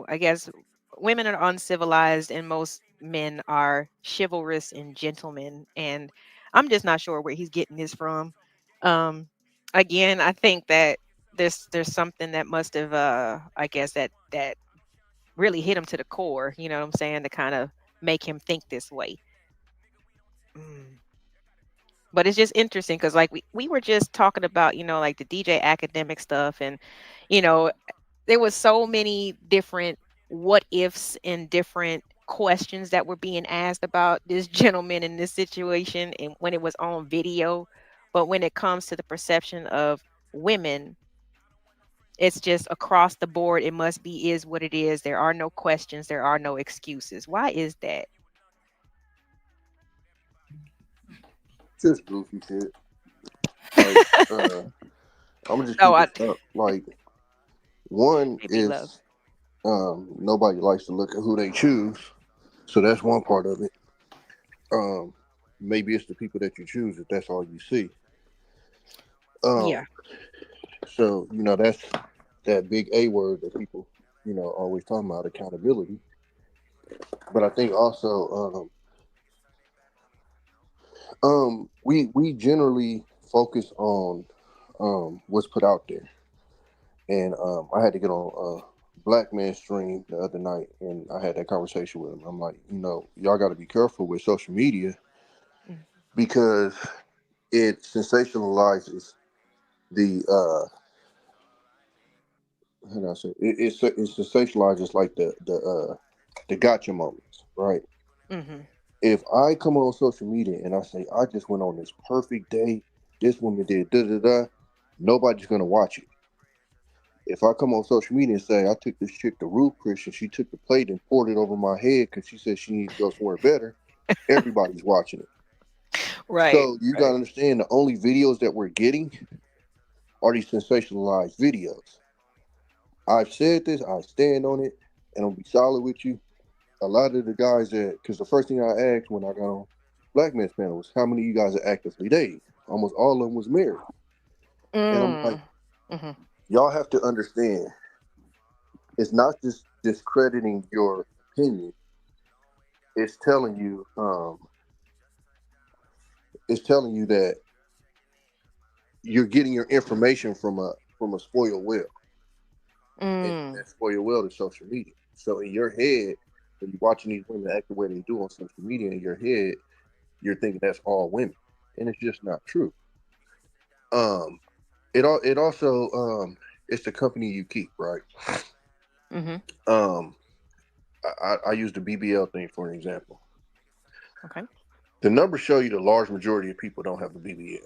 I guess women are uncivilized and most men are chivalrous and gentlemen. And I'm just not sure where he's getting this from. Um, Again, I think that there's something that must have I guess that really hit him to the core, you know what I'm saying, to kind of make him think this way. Mm. But it's just interesting because like we were just talking about, like the DJ academic stuff, and you know there was so many different what ifs and different questions that were being asked about this gentleman in this situation and when it was on video. But when it comes to the perception of women, it's just across the board. It must be is what it is. There are no questions, there are no excuses. Why is that? Just goofy shit. Like, I'm gonna just No, keep I it up. Like one maybe love. is nobody likes to look at who they choose, so that's one part of it. Um, maybe it's the people that you choose if that's all you see. Yeah. Um, so that's that big A word that people always talking about, accountability. But I think also we generally focus on what's put out there. And I had to get on Black Man Stream the other night, and I had that conversation with him. I'm like, y'all got to be careful with social media Mm. because it sensationalizes the how do I say it sensationalizes like the gotcha moments, right? Mm-hmm. If I come on social media and I say I just went on this perfect date, this woman did da da da, nobody's gonna watch it. If I come on social media and say I took this chick to Ruth Chris and she took the plate and poured it over my head because she said she needed to go somewhere better, everybody's watching it. Right. So you gotta Right. understand the only videos that we're getting are these sensationalized videos. I've said this, I stand on it, and I'll be solid with you. A lot of the guys because the first thing I asked when I got on Black Men's Panel was how many of you guys are actively dating? Almost all of them was married. And I'm like, Mm. Mm-hmm. y'all have to understand, it's not just discrediting your opinion. It's telling you, that you're getting your information from a spoiled whale, and Mm. that spoiled whale is social media. So in your head, when you're watching these women act the way they do on social media, in your head, you're thinking that's all women, and it's just not true. Um, it also it's the company you keep, right? Mm-hmm. Um, I use the BBL thing for an example. Okay. The numbers show you the large majority of people don't have a BBL.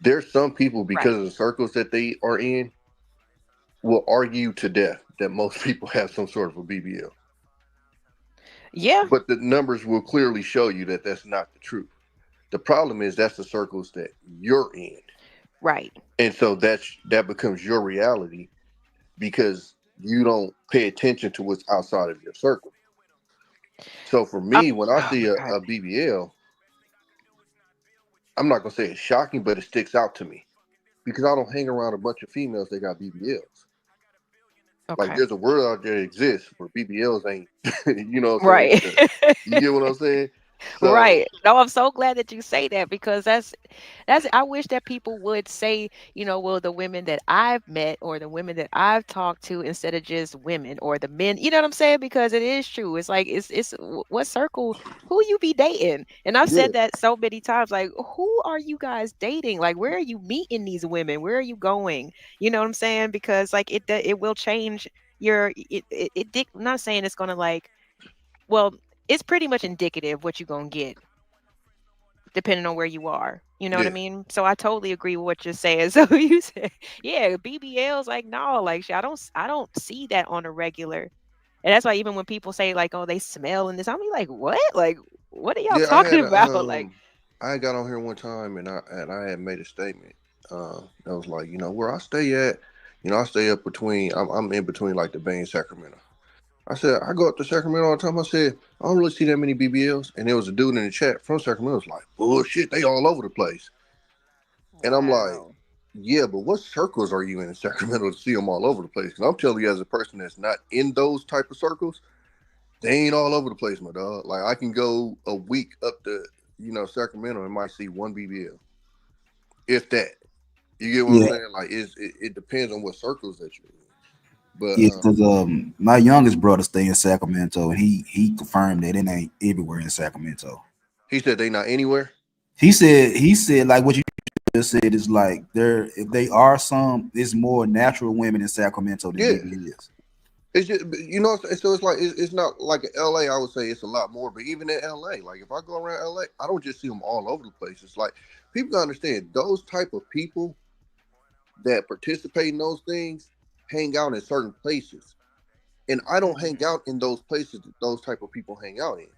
There's some people because Right. of the circles that they are in will argue to death that most people have some sort of a BBL. Yeah. But the numbers will clearly show you that that's not the truth. The problem is that's the circles that you're in. Right. And so that becomes your reality because you don't pay attention to what's outside of your circle. So for Um, me, when I oh see my a, God. a BBL, I'm not gonna say it's shocking, but it sticks out to me because I don't hang around a bunch of females that got BBLs. Like Okay. there's a world out there that exists where BBLs ain't, what I'm saying? Right. You get what I'm saying? So Right. No, I'm so glad that you say that because that's I wish that people would say, well, the women that I've met or the women that I've talked to instead of just women or the men, you know what I'm saying? Because it is true. It's like what circle, who you be dating? And I've yeah, said that so many times, like, who are you guys dating? Like, where are you meeting these women? Where are you going? You know what I'm saying? Because like it will change I'm not saying it's gonna like well, it's pretty much indicative what you're gonna get depending on where you are. You know what I yeah, mean? So I totally agree with what you're saying. So you said, yeah, BBL's like no, like I don't see that on a regular. And that's why even when people say like, oh, they smell and this, I'm like, what? Like, what are y'all yeah. talking about? Like, I got on here one time and I had made a statement. That was like, where I stay at, I stay up between. I'm in between like the Bay and Sacramento. I said I go up to Sacramento all the time. I said I don't really see that many BBLs. And there was a dude in the chat from Sacramento was like, bullshit, they all over the place. And I'm like, wow. yeah, but what circles are you in Sacramento to see them all over the place? Because I'm telling you, as a person that's not in those type of circles, they ain't all over the place, my dog. Like I can go a week up to Sacramento and might see one BBL, if that. You get what I'm Yeah, saying? Like it depends on what circles that you're in. But yeah. Because my youngest brother stay in Sacramento, and he confirmed that it ain't everywhere in Sacramento. he said they not anywhere. He said like what you just said is like there if they are some, it's more natural women in Sacramento than Yeah, BBS. it's just so it's like it's not like in LA. I would say it's a lot more, but even in LA, like if I go around LA, I don't just see them all over the place. It's like people gotta understand those type of people that participate in those things hang out in certain places, and I don't hang Mhm. out in those places that those type of people hang out in.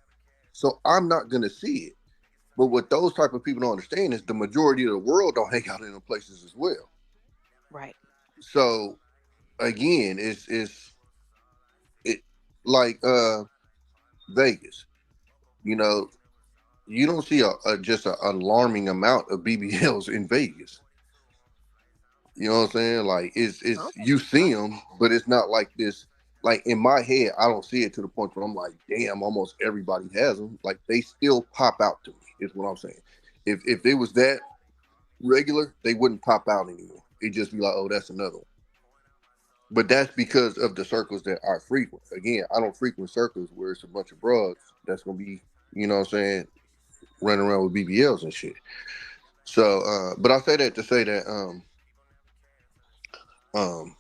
So I'm not gonna see it. But what those type of people don't understand is the majority of the world don't hang out in them places as well. Right. So again, it like Vegas. You know, you don't see a just an alarming amount of BBLs in Vegas. You know what I'm saying? Like it's Okay. you see them, but it's not like this. Like in my head, I don't see it to the point where I'm like, damn, almost everybody has them. Like they still pop out to me. Is what I'm saying. If it was that regular, they wouldn't pop out anymore. It'd just be like, oh, that's another one. But that's because of the circles that I frequent. Again, I don't frequent circles where it's a bunch of broads that's gonna be, you know what I'm saying, running around with BBLs and shit. So, but I say that to say that um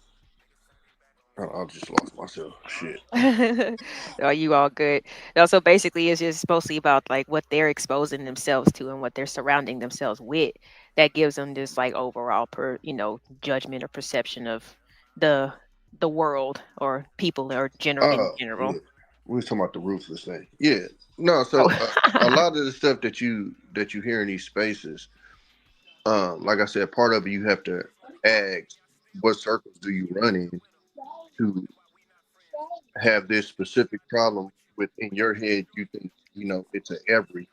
I just lost myself. Shit. Are you all good? Also, basically, it's just mostly about like what they're exposing themselves to and what they're surrounding themselves with. That gives them this like overall judgment or perception of the the world or people or in Yeah. general. We was talking about the ruthless thing. Yeah. No, Oh. so a lot of the stuff that you hear in these spaces, like I said, part of it you have to ask what circles do you run in to have this specific problem within your head. You think it's a every,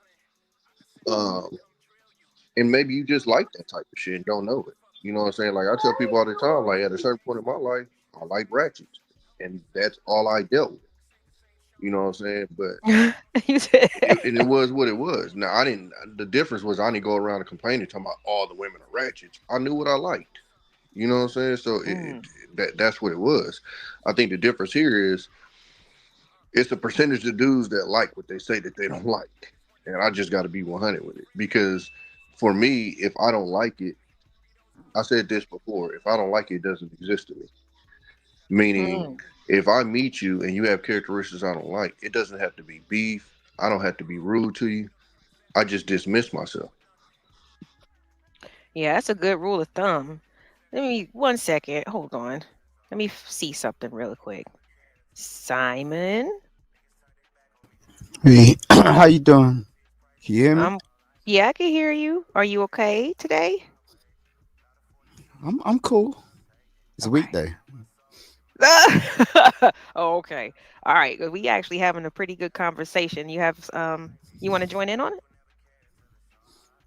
um, and maybe you just like that type of shit and don't know it. You know what I'm saying? Like I tell people all the time, like at a certain point in my life, I like ratchets, and that's all I dealt with. You know what I'm saying? But You said- it was what it was. Now I didn't. The difference was I didn't go around and complaining talking about all the women are ratchets. I knew what I liked. You know what I'm saying? So Mm. that's what it was. I think the difference here is it's a percentage of dudes that like what they say that they don't like, and I just got to be 100 with it because for me, if I don't like it, I said this before. If I don't like it, it doesn't exist to me. Meaning, Mm. if I meet you and you have characteristics I don't like, it doesn't have to be beef. I don't have to be rude to you. I just dismiss myself. Yeah, that's a good rule of thumb. Let me 1 second. Hold on. Let me see something real quick. Simon, Hey, how you doing? Can you hear me? I'm yeah, I can hear you. Are you okay today? I'm cool. It's a Okay. weekday. Oh, okay. All right. We actually having a pretty good conversation. You want to join in on it?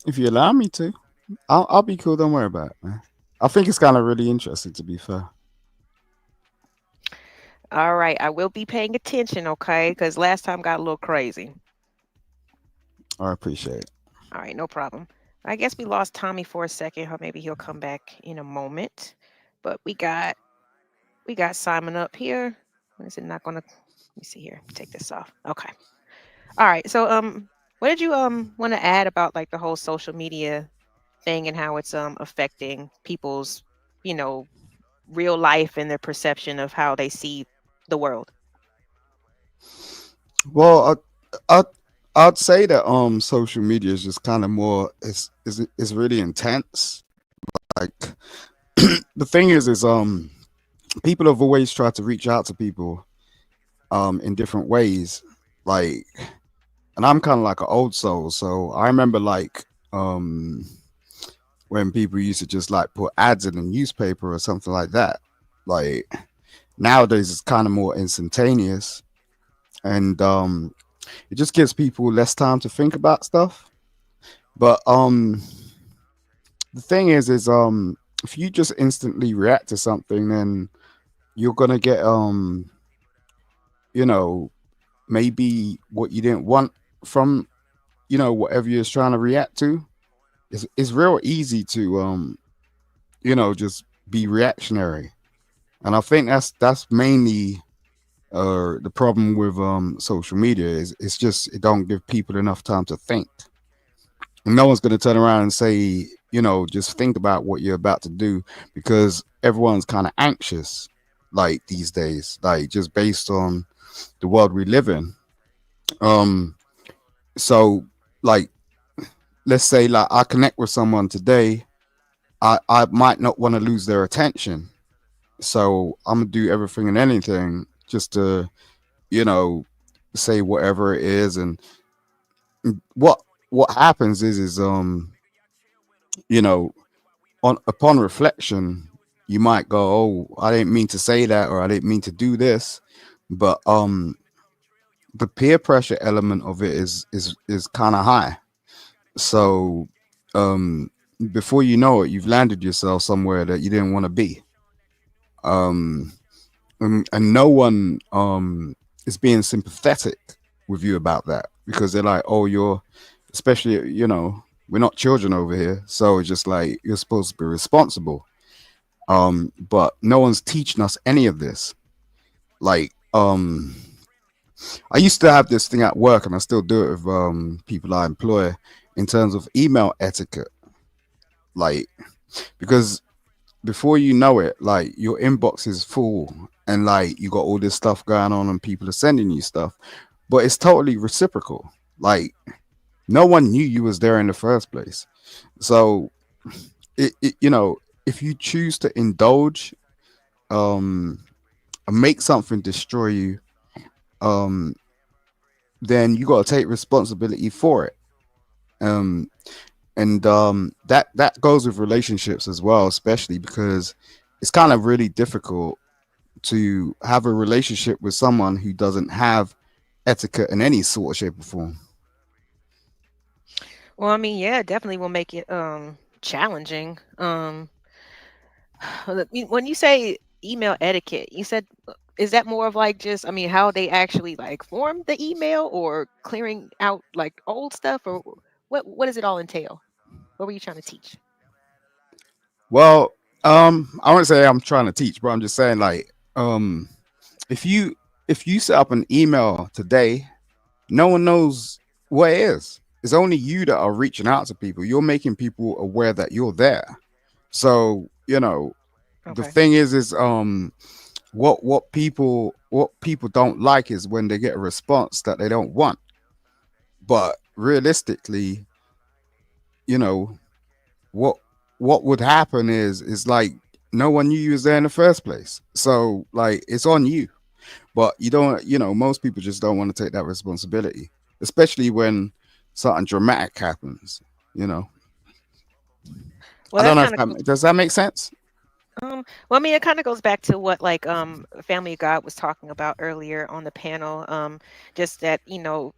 If you allow me to, I'll be cool. Don't worry about it, man. I think it's kind of really interesting, to be fair. All right. I will be paying attention, okay? Because last time got a little crazy. I appreciate it. All right, no problem. I guess we lost Tommy for a second. Or maybe he'll come back in a moment. But we got Simon up here. When is it not gonna? Let me see here. Take this off. Okay. All right. So what did you want to add about like the whole social media thing and how it's affecting people's you know real life and their perception of how they see the world? Well, I I'd say that social media is just kind of more is really intense. Like the thing is people have always tried to reach out to people in different ways. Like, and I'm kind of like an old soul, so I remember like when people used to just like put ads in the newspaper or something like that. Like nowadays, it's kind of more instantaneous, and it just gives people less time to think about stuff. But the thing is if you just instantly react to something, then you're gonna get you know, maybe what you didn't want from whatever you're trying to react to. It's real easy to just be reactionary, and I think that's mainly the problem with social media is it's just it don't give people enough time to think. And no one's going to turn around and say, just think about what you're about to do, because everyone's kind of anxious like these days, like just based on the world we live in. um so like, let's say like I connect with someone today, I might not want to lose their attention, so I'm gonna do everything and anything just to you know say whatever it is. And what what happens is you know, on upon reflection, you might go, "Oh, I didn't mean to say that, or I didn't mean to do this," but the peer pressure element of it is kind of high. So um, before you know it, you've landed yourself somewhere that you didn't want to be. Um, and no one is being sympathetic with you about that because they're like, "Oh, you're," especially we're not children over here, so it's just like you're supposed to be responsible. But no one's teaching us any of this. Like, I used to have this thing at work, and I still do it with people I employ in terms of email etiquette. Like, because before you know it, like your inbox is full, and like you got all this stuff going on, and people are sending you stuff, but it's totally reciprocal. Like, no one knew you was there in the first place. So, if you choose to indulge, um, and make something destroy you, um, then you got to take responsibility for it. Um, and that goes with relationships as well, especially because it's kind of really difficult to have a relationship with someone who doesn't have etiquette in any sort of shape or form. Well, I mean, yeah, it definitely will make it challenging. When you say email etiquette, you said is that more of like just, I mean, how they actually like form the email or clearing out like old stuff, or what does it all entail? What were you trying to teach? Well, I wouldn't say I'm trying to teach, but I'm just saying like, if you set up an email today, no one knows what it is. It's only you that are reaching out to people. You're making people aware that you're there. So, the Okay. thing is what people don't like is when they get a response that they don't want. But realistically, you know, what what would happen is like no one knew you was there in the first place. So like it's on you. But you don't, most people just don't want to take that responsibility, especially when something dramatic happens, you know. I Well, don't that know if kind of that does that make sense? well, I mean, it kind of goes back to what like Family God was talking about earlier on the panel. Just that,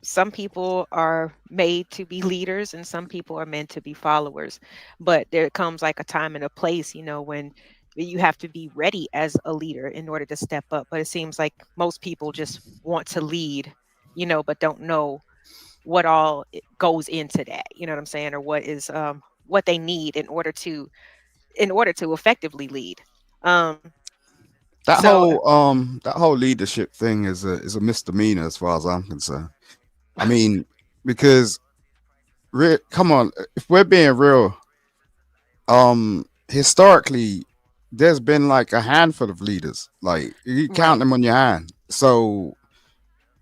some people are made to be leaders and some people are meant to be followers. But there comes like a time and a place, when you have to be ready as a leader in order to step up. But it seems like most people just want to lead, but don't know what all goes into that. You know what I'm saying? Or what they need in order to effectively lead. Um, so That whole leadership thing is a misdemeanor as far as I'm concerned. I mean, because come on, if we're being real, historically there's been like a handful of leaders. Like you count right. them on your hand. So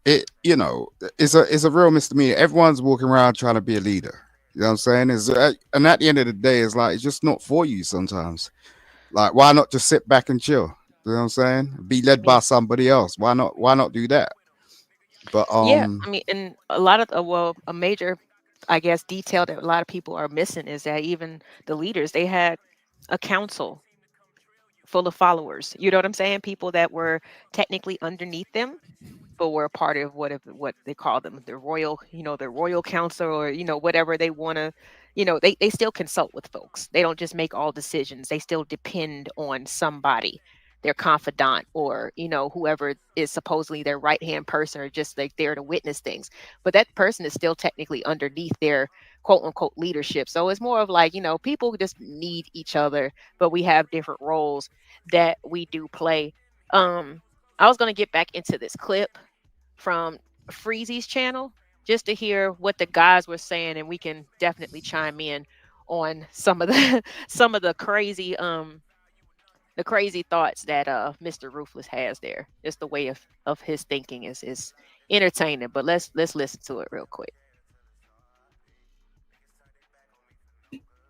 it it's a real misdemeanor. Everyone's walking around trying to be a leader. You know what I'm saying? And at the end of the day, it's like it's just not for you sometimes. Like, why not just sit back and chill? You know what I'm saying? Be led by Yeah. somebody else. Why not do that? But Yeah. I mean, and a lot of well, a major, I guess, detail that a lot of people are missing is that even the leaders, they had a council full of followers. You know what I'm saying? People that were technically underneath them, but were a part of what they call them, the royal, the royal council, or whatever they want to, they still consult with folks. They don't just make all decisions. They still depend on somebody, their confidant, or whoever is supposedly their right hand person, or just like there to witness things. But that person is still technically underneath their quote unquote leadership. So it's more of like, people just need each other, but we have different roles that we do play. I was going to get back into this clip from Freezy's channel just to hear what the guys were saying, and we can definitely chime in on some of the some of the crazy thoughts that Mr. Ruthless has there. Just the way of his thinking is entertaining. But let's listen to it real quick.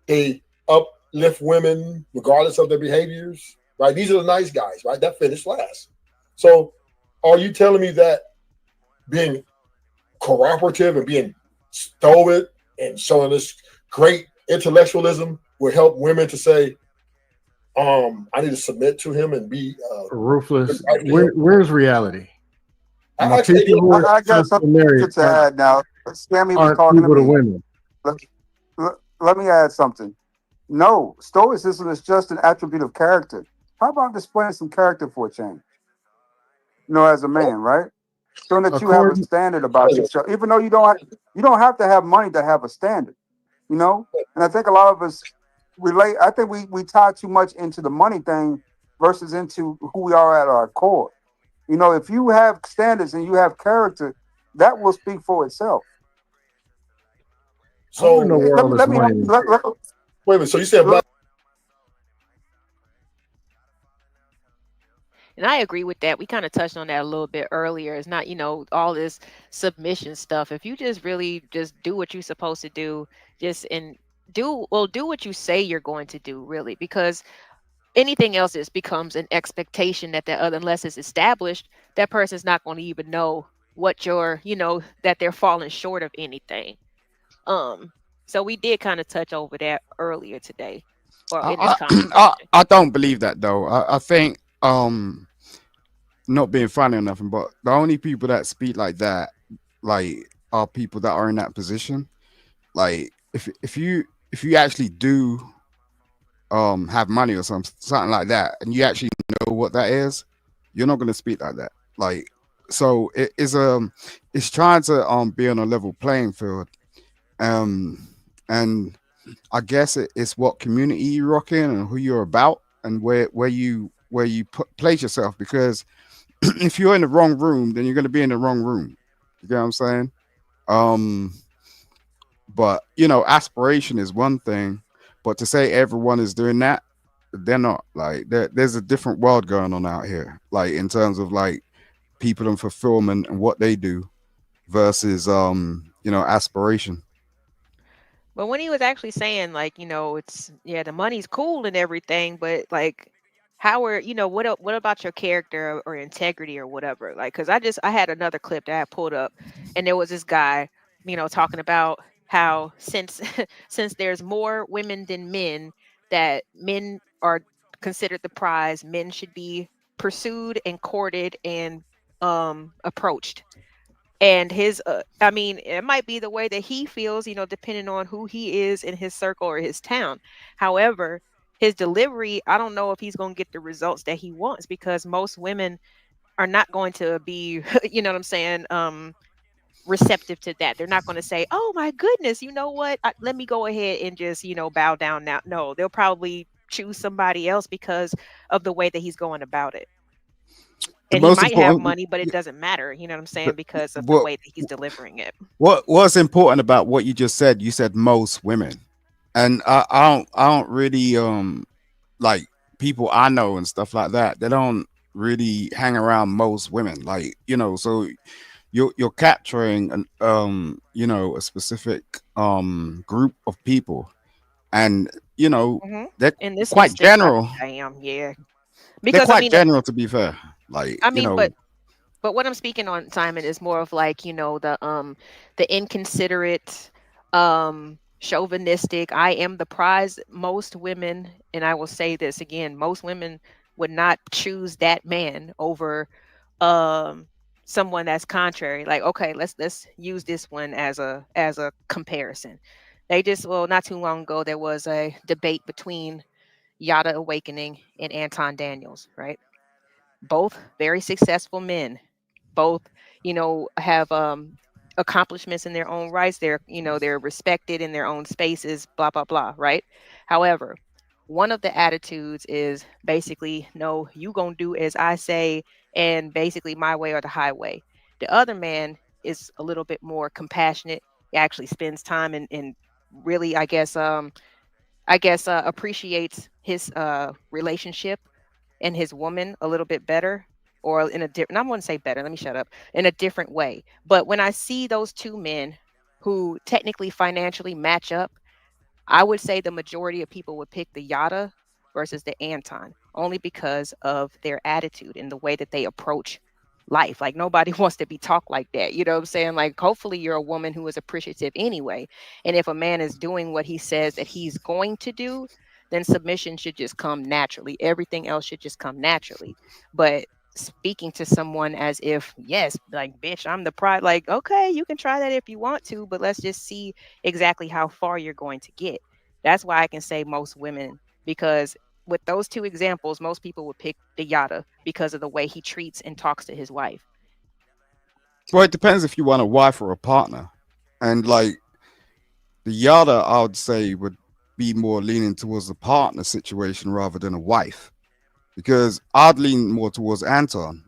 They uplift women regardless of their behaviors, right? These are the nice guys, right? That finished last. So, are you telling me that being cooperative and being stoic and showing this great intellectualism will help women to say, I need to submit to him and be Ruthless. right for him. Where's reality? And the I actually, people who are I got successful something married to add now. Sammy was aren't talking to people to me. women. Let, let me add something. No, stoicism is just an attribute of character. How about displaying some character for a change? As a man, right? Showing that you have a According, standard about yourself, even though you don't have to have money to have a standard. You know, and I think a lot of us relate. I think we tie too much into the money thing versus into who we are at our core. If you have standards and you have character, that will speak for itself. I want to so know where Let all me this let me money. wait a minute. So you said black? And I agree with that. We kind of touched on that a little bit earlier. It's not, all this submission stuff. If you just really just do what you're supposed to do, just and do what you say you're going to do, really, because anything else is becomes an expectation that other, unless it's established, that person's not going to even know what that they're falling short of anything. Um, so we did kind of touch over that earlier today or in this I, conversation. I don't believe that though. I think not being funny or nothing, but the only people that speak like that, like, are people that are in that position. Like, if you actually do have money or something like that, and you actually know what that is, you're not gonna speak like that. Like, so it's trying to be on a level playing field. Um and I guess it's what community you rock in and who you're about and where you place yourself, because if you're in the wrong room, then you're going to be in the wrong room. You get what I'm saying? Um, but aspiration is one thing, but to say everyone is doing that, they're not. Like, there's a different world going on out here. Like, in terms of like people and fulfillment and what they do versus aspiration. But when he was actually saying, like, it's, yeah, the money's cool and everything, but like, how are, what about your character or integrity or whatever? Like, because I had another clip that I pulled up, and there was this guy, talking about how since since there's more women than men, that men are considered the prize, men should be pursued and courted and approached. And I mean, it might be the way that he feels, depending on who he is in his circle or his town. However, his delivery, I don't know if he's going to get the results that he wants, because most women are not going to be you know what I'm saying, receptive to that. They're not going to say, oh my goodness, you know what, let me go ahead and just bow down now. No, they'll probably choose somebody else because of the way that he's going about it. The And he most might have important, money, but it doesn't matter, you know what I'm the, saying, because of the what way that he's delivering it. what's important about what you just said? You said most women, and I don't really like people I know and stuff like that. They don't really hang around most women, like, so you're capturing a specific group of people, and Hmm. they're In this quite instance, general. I am, yeah. They're Because quite general, to be fair. Like, I mean, but what I'm speaking on, Simon, is more of like, the inconsiderate, chauvinistic, I am the prize. Most women, and I will say this again, most women would not choose that man over um someone that's contrary. Like, okay, let's use this one as a comparison. They just, well, not too long ago there was a debate between Yada Awakening and Anton Daniels, right? Both very successful men, both have accomplishments in their own rights. They're respected in their own spaces, blah blah blah, right? However, one of the attitudes is basically, no, you gonna do as I say, and basically my way or the highway. The other man is a little bit more compassionate. He actually spends time and really, appreciates his relationship and his woman a little bit better, or in a different, I wouldn't say better, let me shut up, in a different way. But when I see those two men who technically financially match up, I would say the majority of people would pick the Yada versus the Anton, only because of their attitude and the way that they approach life. Like nobody wants to be talked like that. You know what I'm saying? Like hopefully you're a woman who is appreciative anyway. And if a man is doing what he says that he's going to do, then submission should just come naturally. Everything else should just come naturally. But speaking to someone as if, yes, like bitch, I'm the pride, like, okay, you can try that if you want to, but let's just see exactly how far you're going to get. That's why I can say most women, because with those two examples, most people would pick the Yada because of the way he treats and talks to his wife. Well, it depends if you want a wife or a partner. And like the Yada, I would say would be more leaning towards the partner situation rather than a wife. Because I'd lean more towards Anton.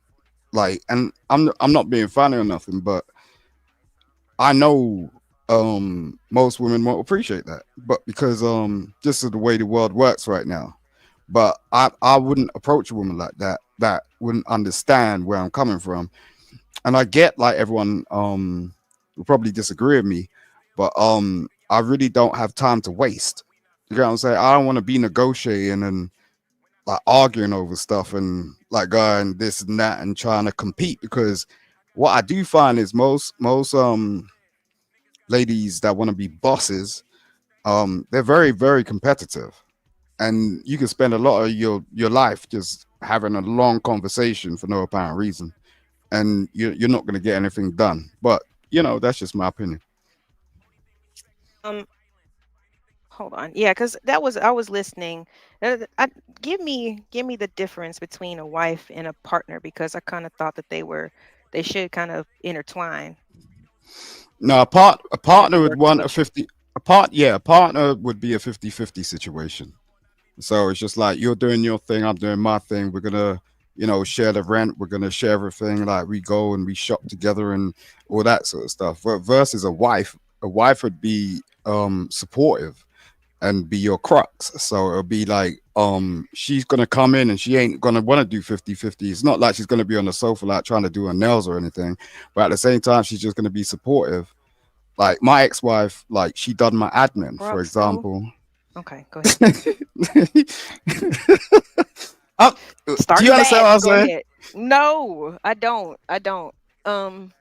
Like, and I'm not being funny or nothing, but I know most women won't appreciate that. But because just of the way the world works right now. But I wouldn't approach a woman like that that wouldn't understand where I'm coming from. And I get like everyone will probably disagree with me, but I really don't have time to waste. You know what I'm saying? I don't want to be negotiating and like arguing over stuff and like going this and that and trying to compete, because what I do find is most ladies that want to be bosses, they're very, very competitive. And you can spend a lot of your life just having a long conversation for no apparent reason, and you're not going to get anything done. But that's just my opinion. Um, hold on, yeah, because that was I was listening. Give me the difference between a wife and a partner because I kind of thought that they should kind of intertwine. No, a Or maybe partner would they're too want much. a partner would be a 50-50 situation. So it's just like you're doing your thing, I'm doing my thing. We're gonna, share the rent. We're gonna share everything. Like we go and we shop together and all that sort of stuff. Versus a wife would be supportive and be your crux. So it'll be like she's gonna come in and she ain't gonna want to do 50-50. It's not like she's gonna be on the sofa like trying to do her nails or anything. But at the same time, she's just gonna be supportive. Like my ex-wife, like she done my admin, for Crux though. example. Okay, go ahead. Uh, do you Starting understand bad, what I'm but go saying? ahead. No, I don't. I don't. Um,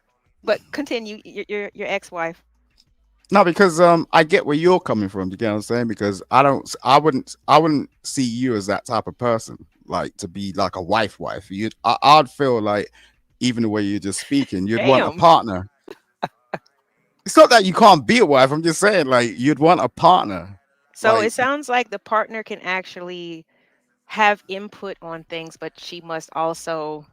but continue. Your ex-wife. No, because I get where you're coming from. You get what I'm saying? Because I wouldn't see you as that type of person, like to be like a wife. I'd feel like even the way you're just speaking, you'd want a Damn. partner. It's not that you can't be a wife. I'm just saying, like you'd want a partner. So Like it sounds like the partner can actually have input on things, but she must also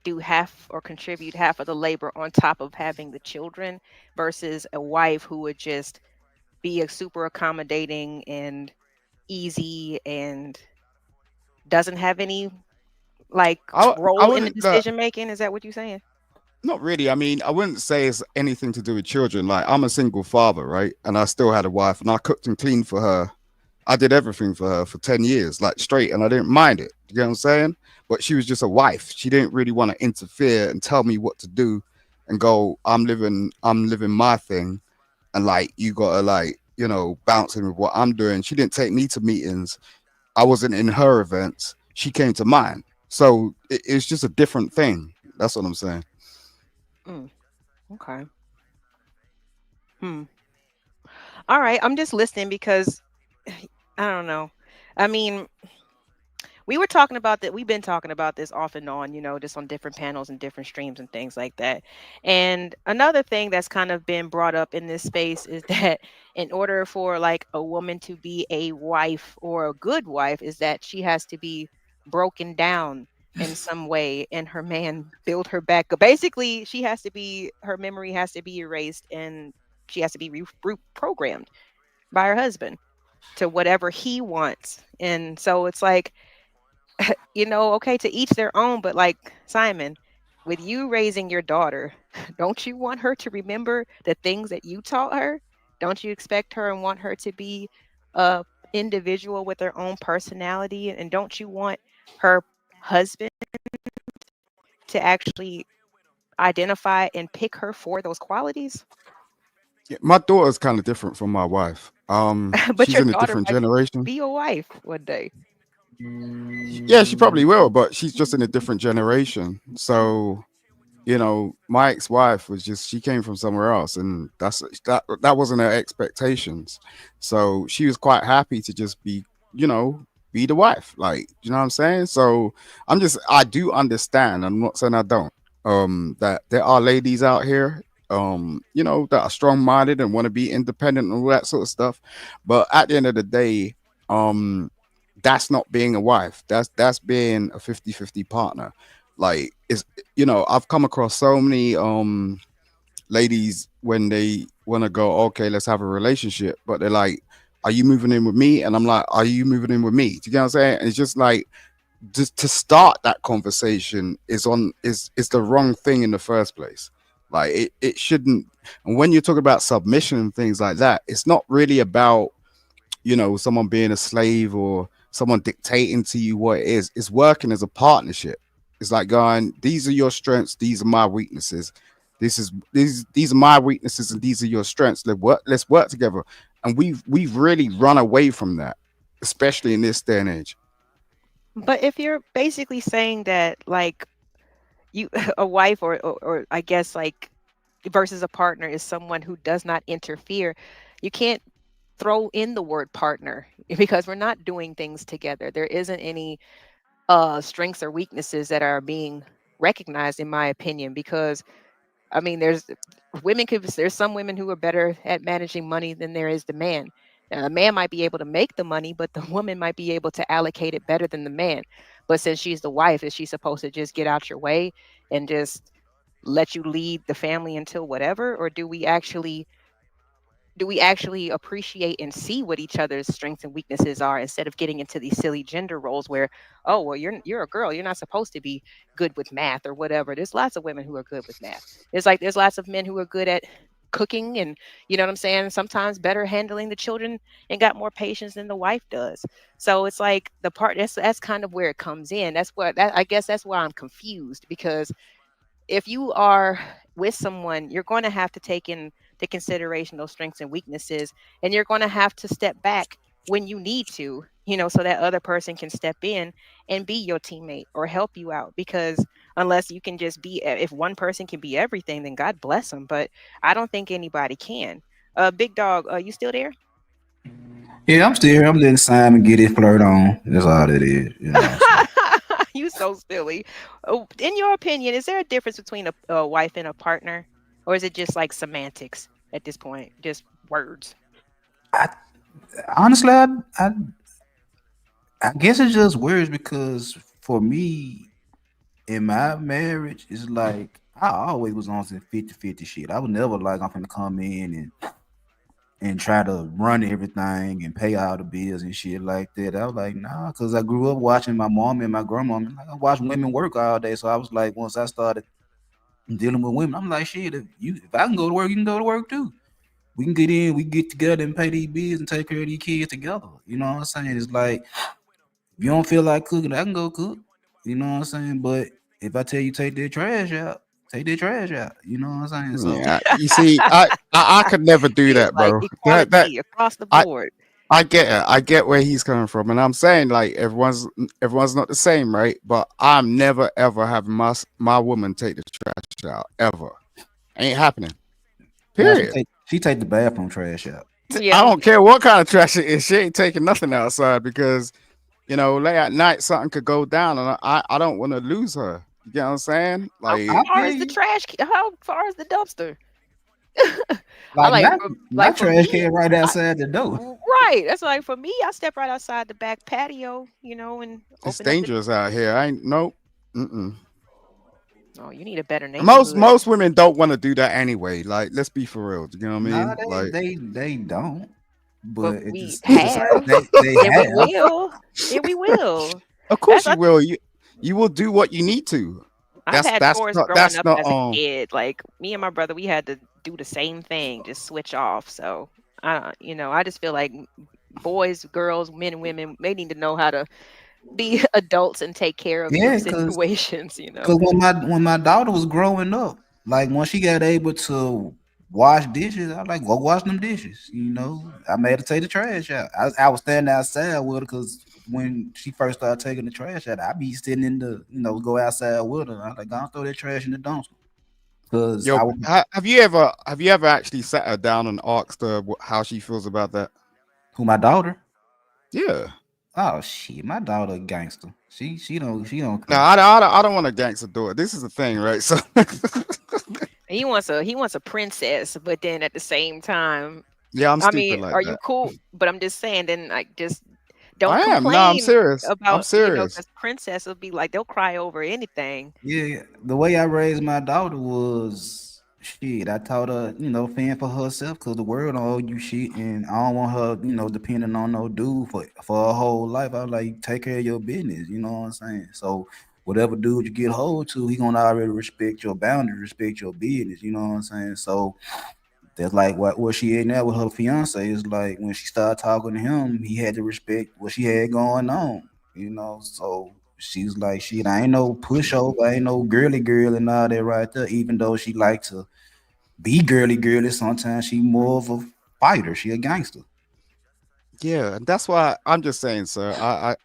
do half or contribute half of the labor on top of having the children versus a wife who would just be a super accommodating and easy and doesn't have any like I role in the wouldn't. decision making. Is that what you're saying? Not really. I mean, I wouldn't say it's anything to do with children. Like I'm a single father, right? And I still had a wife, and I cooked and cleaned for her. I did everything for her for 10 years, like straight, and I didn't mind it. You get what I'm saying? But she was just a wife. She didn't really want to interfere and tell me what to do and go, I'm living my thing. And like, you gotta like, bounce in with what I'm doing. She didn't take me to meetings. I wasn't in her events. She came to mine. So it's just a different thing. That's what I'm saying. Mm, okay. Hmm. All right. I'm just listening because I don't know. I mean, we were talking about that. We've been talking about this off and on, just on different panels and different streams and things like that. And another thing that's kind of been brought up in this space is that in order for like a woman to be a wife or a good wife, is that she has to be broken down in some way and her man build her back up. Basically, her memory has to be erased and she has to be reprogrammed by her husband to whatever he wants. And so it's like, okay, to each their own, but like Simon, with you raising your daughter, don't you want her to remember the things that you taught her? Don't you expect her and want her to be a individual with their own personality? And don't you want her husband to actually identify and pick her for those qualities? Yeah, my daughter's kind of different from my wife. But She's your in a daughter different might generation. be your wife one day. Yeah, she probably will, but she's just in a different generation. So my ex-wife was just she came from somewhere else, and that wasn't her expectations. So she was quite happy to just you know, be the wife. Like, you know what I'm saying? So I do understand. I'm not saying I don't. That there are ladies out here, that are strong-minded and want to be independent and all that sort of stuff. But at the end of the day, um, that's not being a wife. That's being a 50-50 partner. Like, I've come across so many ladies when they want to go, okay, let's have a relationship, but they're like, are you moving in with me? And I'm like, are you moving in with me? Do you get what I'm saying? And it's just like, just to start that conversation is the wrong thing in the first place. Like, it shouldn't. And when you're talking about submission and things like that, it's not really about, someone being a slave or someone dictating to you what it is. It's working as a partnership. It's like going, these are your strengths, these are my weaknesses. These are my weaknesses and these are your strengths. Let's work together. And we've really run away from that, especially in this day and age. But if you're basically saying that, like, you a wife or I guess like versus a partner is someone who does not interfere, you can't throw in the word partner because we're not doing things together. There isn't any strengths or weaknesses that are being recognized, in my opinion, because I mean, there's some women who are better at managing money than there is the man. Now, the man might be able to make the money, but the woman might be able to allocate it better than the man. But since she's the wife, is she supposed to just get out your way and just let you lead the family until whatever? Or do we actually appreciate and see what each other's strengths and weaknesses are instead of getting into these silly gender roles where, oh well, you're a girl, you're not supposed to be good with math or whatever. There's lots of women who are good with math. There's lots of men who are good at cooking, and you know what I'm saying, sometimes better handling the children and got more patience than the wife does. So it's like the part that's kind of where it comes in. I guess that's why I'm confused, because if you are with someone, you're going to have to take into consideration those strengths and weaknesses, and you're going to have to step back when you need to, so that other person can step in and be your teammate or help you out. Because unless you can just be, if one person can be everything, then God bless them. But I don't think anybody can. Big dog, you still there? Yeah, I'm still here. I'm letting Simon get his flirt on. That's all it is, So You so silly. In your opinion, is there a difference between a wife and a partner, or is it just like semantics at this point, just words? I honestly, I guess it's just words because for me, in my marriage, it's like I always was on some 50-50 shit. I was never like I'm gonna come in and try to run everything and pay all the bills and shit like that. I was like, nah, because I grew up watching my mom and my grandma. And like, I watched women work all day. So I was like, once I started dealing with women, I'm like, shit, if I can go to work, you can go to work too. We can get in, we get together and pay these bills and take care of these kids together. You know what I'm saying? It's like, if you don't feel like cooking, I can go cook. You know what I'm saying? But if I tell you take that trash out, take that trash out. You know what I'm saying? So Yeah, you see, I could never do It's that, like bro. That equality across the I board. I get it. I get where he's coming from, and I'm saying like everyone's not the same, right? But I'm never ever having my woman take the trash out ever. Ain't happening. now Period. she take the bathroom trash out. I Yeah. don't care what kind of trash it is. She ain't taking nothing outside because late at night something could go down, and I don't want to lose her. You get what I'm saying? How I Like, far is feel the you. trash? How far is the dumpster? I Like like my for trash me. can right outside the door. Right. That's like for me. I step right outside the back patio, and it's open up the. dangerous out here. I ain't nope. Mm-mm. Oh, you need a better Most neighborhood. most women don't want to do that anyway. Like, let's be for real. You know what I Nah, mean? Like, they don't. But But we at the same have, they and we have. will, and we will. of course That's you will. You will do what you need to. I've That's had that's chores not growing that's up not as a kid. Like me and my brother, we had to do the same thing, just switch off. So I just feel like boys, girls, men, and women, they need to know how to be adults and take care of Yeah, situations. cause when my daughter was growing up, like when she got able to wash dishes, I was like, go wash them dishes. I made her take the trash out. I was standing outside with her because when she first started taking the trash out, I'd be sitting in go outside with her. I was like, go and throw that trash in the dumpster. Cause Yo, have you ever actually sat her down and asked her how she feels about that? who my daughter? Yeah. Oh shit, my daughter a gangster. She don't No, care. I don't want a gangster daughter. This is the thing, right? So He wants a princess, but then at the same time, yeah, I'm I stupid mean, like are you that. cool? But I'm just saying, then like just don't I am. No, I'm complain serious. I'm about, serious. because princess will be like they'll cry over anything. Yeah, the way I raised my daughter was shit. I taught her, fend for herself because the world don't owe you shit, and I don't want her, depending on no dude for her whole life. I was like, take care of your business. You know what I'm saying? So whatever dude you get hold to, he gonna already respect your boundaries, respect your business. You know what I'm saying? So that's like what where she at now with her fiance is like when she started talking to him, he had to respect what she had going on. So she's like, shit, I ain't no pushover, I ain't no girly girl and all that right there. Even though she like to be girly girly, sometimes she more of a fighter. She a gangster. Yeah, and that's why I'm just saying, sir.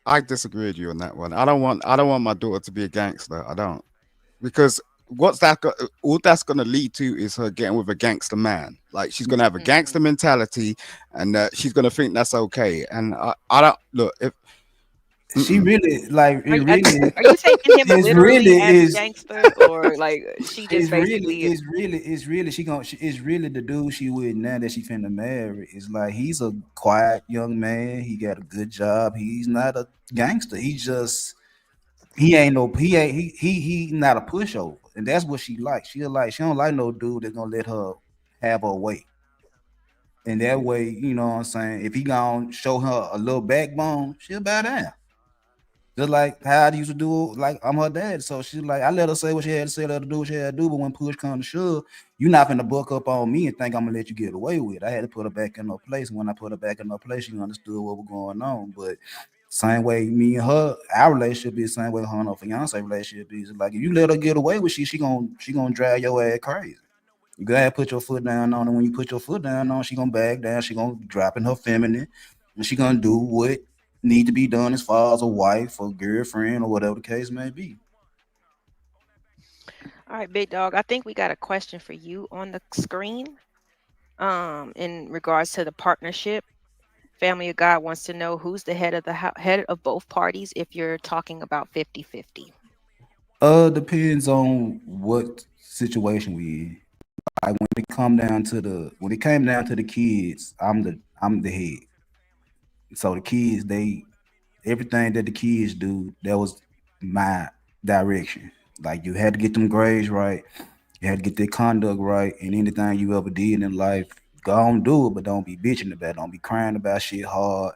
I disagree with you on that one. I don't want my daughter to be a gangster. I don't, because all that's gonna lead to is her getting with a gangster man. Like she's gonna have a gangster Mhm. mentality, and she's gonna think that's okay. And I don't look if She mm-mm. really like it. Really, Are you taking him it's really literally as a is. gangster, or like she just It's really, basically? it's really, it's really. It's really the dude she with now that she finna marry. It's like he's a quiet young man. He got a good job. He's not a gangster. He ain't no he not a pushover, and that's what she likes. She don't like no dude that's gonna let her have her way. And that way, you know what I'm saying. If he gonna show her a little backbone, she'll bow down. Just like how I used to do, like I'm her dad. So she's like, I let her say what she had to say, let her do what she had to do. But when push comes to shove, you not finna buck up on me and think I'm gonna let you get away with it. I had to put her back in her place. And when I put her back in her place, she understood what was going on. But same way, me and her, our relationship is the same way her and her fiance relationship is. Like if you let her get away with shit, she gonna drive your ass crazy. You gotta put your foot down on her. When you put your foot down on her, she gonna back down. She gonna drop in her feminine, and she gonna do what need to be done as far as a wife or girlfriend or whatever the case may be. All right, big dog. I think we got a question for you on the screen. In regards to the partnership, Family of God wants to know who's the head of head of both parties if you're talking about 50-50. Depends on what situation we in. Like when it came down to the kids, I'm the head. So the kids, everything that the kids do, that was my direction. Like you had to get them grades right, you had to get their conduct right, and anything you ever did in life, go on do it, but don't be bitching about it. Don't be crying about shit hard.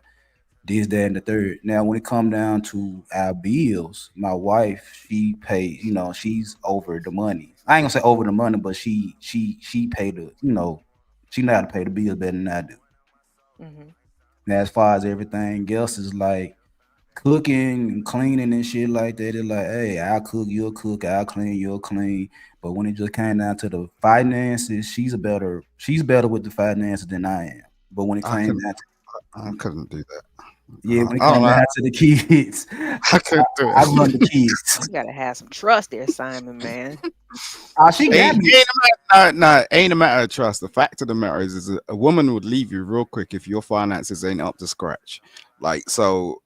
This, that, and the third. Now, when it come down to our bills, my wife, she pays. She's over the money. I ain't gonna say over the money, but she pay the. She know how to pay the bills better than I do. Hmm. Now, as far as everything else is like cooking and cleaning and shit like that, it's like, hey, I'll cook, you'll cook, I'll clean, you'll clean. But when it just came down to the finances, she's better with the finances than I am. But when it I came couldn't down I couldn't do that. Yeah, when it I don't comes know. down to the kids, I couldn't do I run the it. kids. You gotta have some trust there, Simon, man. She got Ain't me. ain't a matter, no, ain't a matter of trust. The fact of the matter is a woman would leave you real quick if your finances ain't up to scratch. Like so,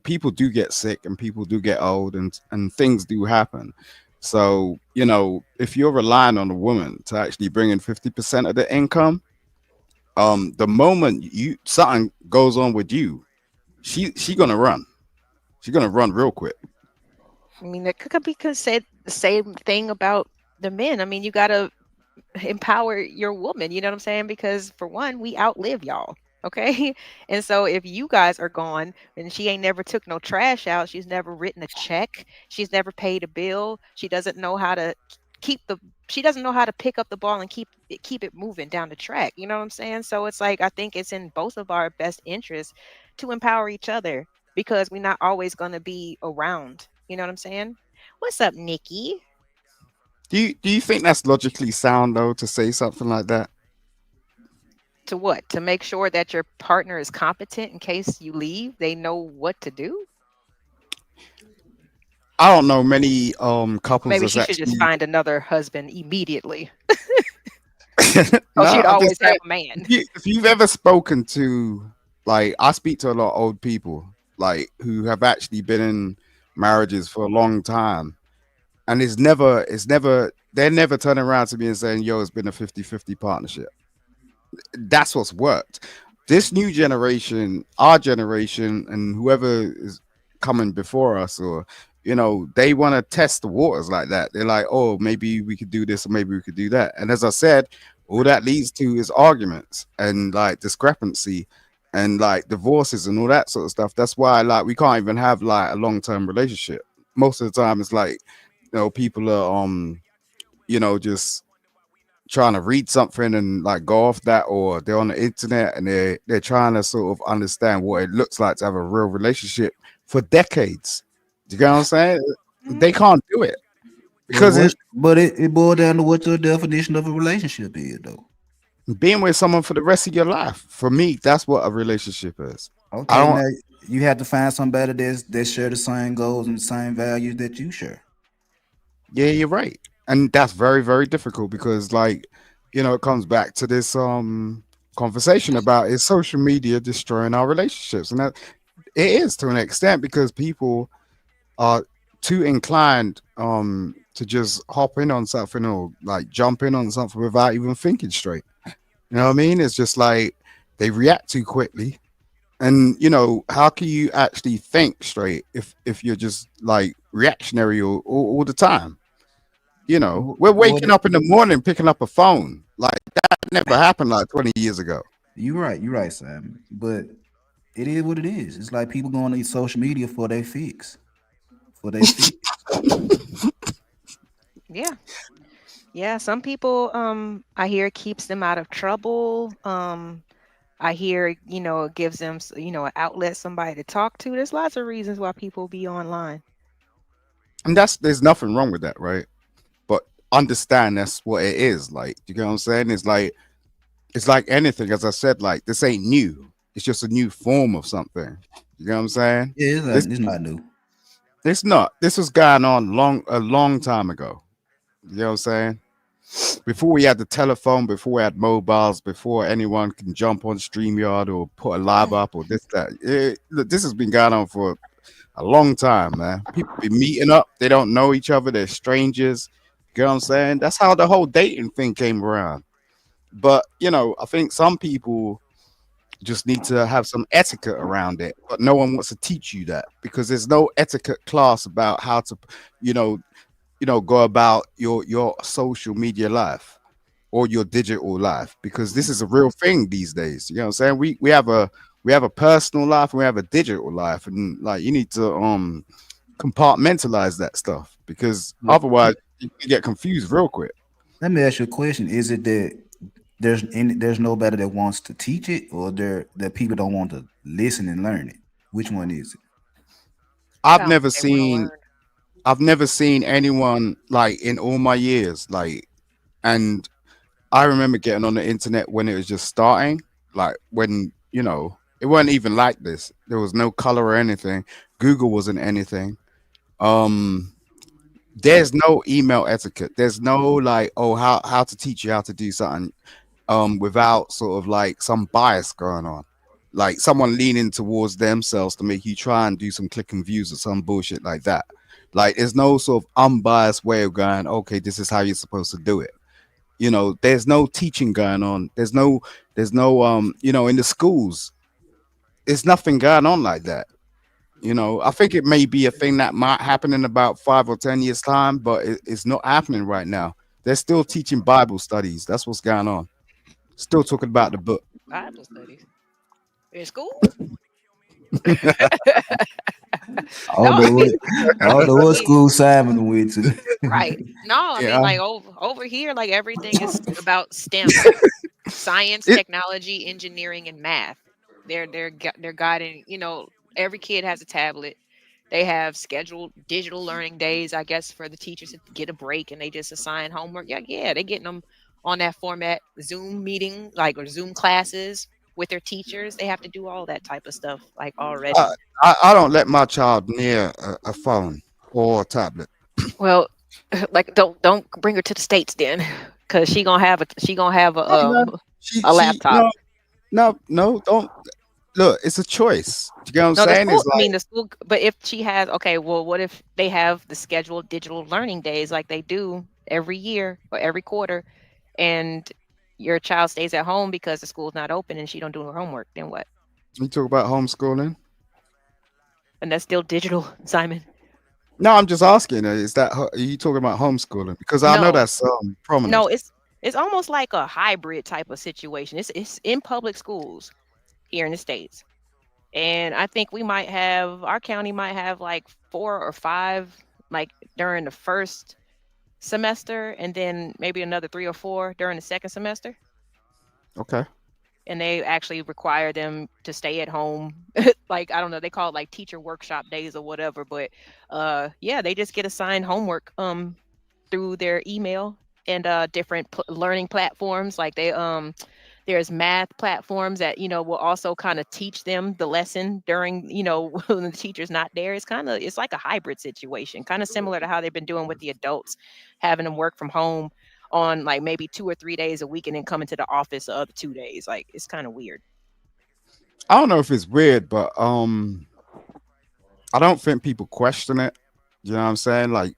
people do get sick and people do get old and things do happen. So, if you're relying on a woman to actually bring in 50% of the income, the moment you something goes on with you, she gonna run. She's gonna run real quick. I mean, it could be said the same thing about the men. I mean, you gotta empower your woman, you know what I'm saying? Because for one, we outlive y'all. Okay. And so if you guys are gone and she ain't never took no trash out, she's never written a check, she's never paid a bill, keep the she doesn't know how to pick up the ball and keep it moving down the track. You know what I'm saying? So it's like I think it's in both of our best interests to empower each other because we're not always gonna be around. You know what I'm saying? What's up, Nikki? Do you think that's logically sound though to say something like that? To what? To make sure that your partner is competent in case you leave, they know what to do? I don't know many couples Maybe that's she should just actually find another husband immediately. Oh, no. she'd I'm just always have saying a man. if you've ever spoken to, like, I speak to a lot of old people like who have actually been in marriages for a long time, and it's never they're never turning around to me and saying, yo, it's been a 50-50 partnership. That's what's worked. This new generation, our generation, and whoever is coming before us, or they want to test the waters like that. They're like, oh, maybe we could do this, or maybe we could do that. And as I said, all that leads to is arguments and like discrepancy and like divorces and all that sort of stuff. That's why like we can't even have like a long term relationship. Most of the time, it's like people are just trying to read something and like go off that, or they're on the internet and they're trying to sort of understand what it looks like to have a real relationship for decades. Do you get what I'm saying? Mhm. They can't do it But because it's it boiled down to what your definition of a relationship is, though. being with someone for the rest of your life. For me, that's what a relationship is. I Okay, don't. now you have to find somebody that share the same goals and the same values that you share. Yeah, you're right, and that's very very difficult because like it comes back to this conversation about is social media destroying our relationships, and that it is to an extent because people are too inclined to just hop in on something or like jump in on something without even thinking straight. You know what I mean? It's just like they react too quickly. And how can you actually think straight if you're just like reactionary all the time? We're Well, waking up in the morning picking up a phone. Like that never happened like 20 years ago. you're right, Simon. But it is what it is. It's like people going to social media for their fix. Yeah. Yeah, some people I hear it keeps them out of trouble. I hear, it gives them, an outlet, somebody to talk to. There's lots of reasons why people be online. And there's nothing wrong with that, right? But understand that's what it is. Like, you get what I'm saying? It's like anything, as I said, like this ain't new. It's just a new form of something. You know what I'm saying? Yeah, This it's not new. it's not. This was going on a long time ago. You know what I'm saying? Before we had the telephone, before we had mobiles, before anyone can jump on StreamYard or put a live up or this, that. Look, this has been going on for a long time, man. People be meeting up. They don't know each other. They're strangers. You know what I'm saying? That's how the whole dating thing came around. But, I think some people just need to have some etiquette around it, but no one wants to teach you that because there's no etiquette class about how to, you know, go about your social media life or your digital life because this is a real thing these days. You know what I'm saying? We have a personal life and we have a digital life, and like you need to compartmentalize that stuff because Look, otherwise you can get confused real quick. Let me ask you a question. Is it that there's nobody that wants to teach it, or that people don't want to listen and learn it? Which one is it? I've I don't never think they want to seen learn. I've never seen anyone like in all my years like, and I remember getting on the internet when it was just starting, like when it wasn't even like this. There was no color or anything. Google wasn't anything. Um, there's no email etiquette. There's no like, oh, how to teach you how to do something without sort of like some bias going on. Like someone leaning towards themselves to make you try and do some click and views or some bullshit like that. Like there's no sort of unbiased way of going, okay, this is how you're supposed to do it. There's no teaching going on. There's no in the schools, there's nothing going on like that. I think it may be a thing that might happen in about 5 or 10 years time, but it's not happening right now. They're still teaching Bible studies. That's what's going on. Still talking about the book. Bible studies in school. I No, don't know I what mean, I don't know what yeah, school Simon went to. right. No, I mean Yeah. like over here, like everything is about STEM: science, It technology, engineering, and math. They're guiding. Every kid has a tablet. They have scheduled digital learning days, I guess, for the teachers to get a break and they just assign homework. Yeah, yeah, they're getting them on that format, Zoom meeting, like or Zoom classes with their teachers. They have to do all that type of stuff like I, already. I don't let my child near a phone. or tablet. Well, like don't bring her to the states then, because she gonna have No, no, a she laptop. no, no, no. Don't look. It's a choice. You get what I'm No, the saying? school. It's I like mean, the school. But if she has, okay, well, what if they have the scheduled digital learning days like they do every year or every quarter, and your child stays at home because the school's not open and she don't do her homework? Then what? you talk about homeschooling. And that's still digital, Simon. No, I'm just asking. Is that are you talking about homeschooling? Because I know No, that's prominent. no, it's almost like a hybrid type of situation. It's in public schools here in the states, and I think we might have our county might have like 4 or 5 like during the first semester, and then maybe another 3 or 4 during the second semester. Okay. And they actually require them to stay at home. Like, I don't know, they call it like teacher workshop days or whatever, but yeah, they just get assigned homework through their email and different learning platforms. Like there's math platforms that will also kind of teach them the lesson during when the teacher's not there. It's like a hybrid situation, kind of similar to how they've been doing with the adults, having them work from home on like maybe 2 or 3 days a week and then coming to the office the other 2 days. Like, it's kind of weird. I don't know if it's weird, but I don't think people question it. You know what I'm saying? Like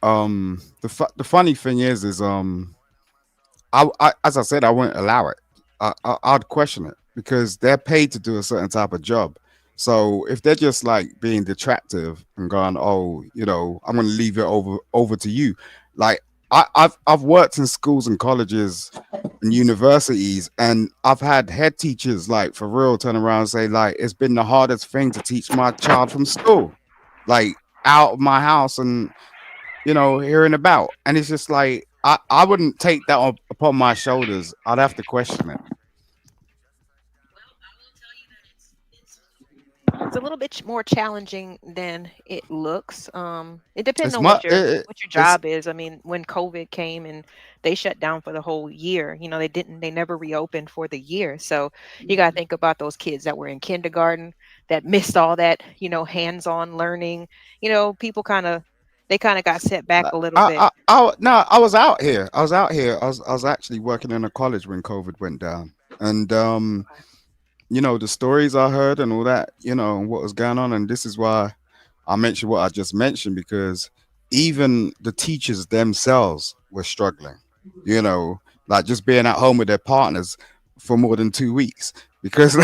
the funny thing is I as I said I wouldn't allow it. I'd question it because they're paid to do a certain type of job. So if they're just like being detractive and going, oh, I'm going to leave it over to you. Like I've worked in schools and colleges and universities, and I've had head teachers like for real turn around and say like it's been the hardest thing to teach my child from school, like out of my house and hearing about. And it's just like I wouldn't take that upon my shoulders. I'd have to question it. It's a little bit more challenging than it looks. It depends It's on much. what your It's job is. I mean, when COVID came and they shut down for the whole year, they never reopened for the year. So you got to think about those kids that were in kindergarten that missed all that, hands-on learning. People they kind of got set back a little bit. no, I was out here. I was actually working in a college when COVID went down, and the stories I heard and all that, and what was going on, and this is why I mentioned what I just mentioned because even the teachers themselves were struggling, like just being at home with their partners for more than 2 weeks because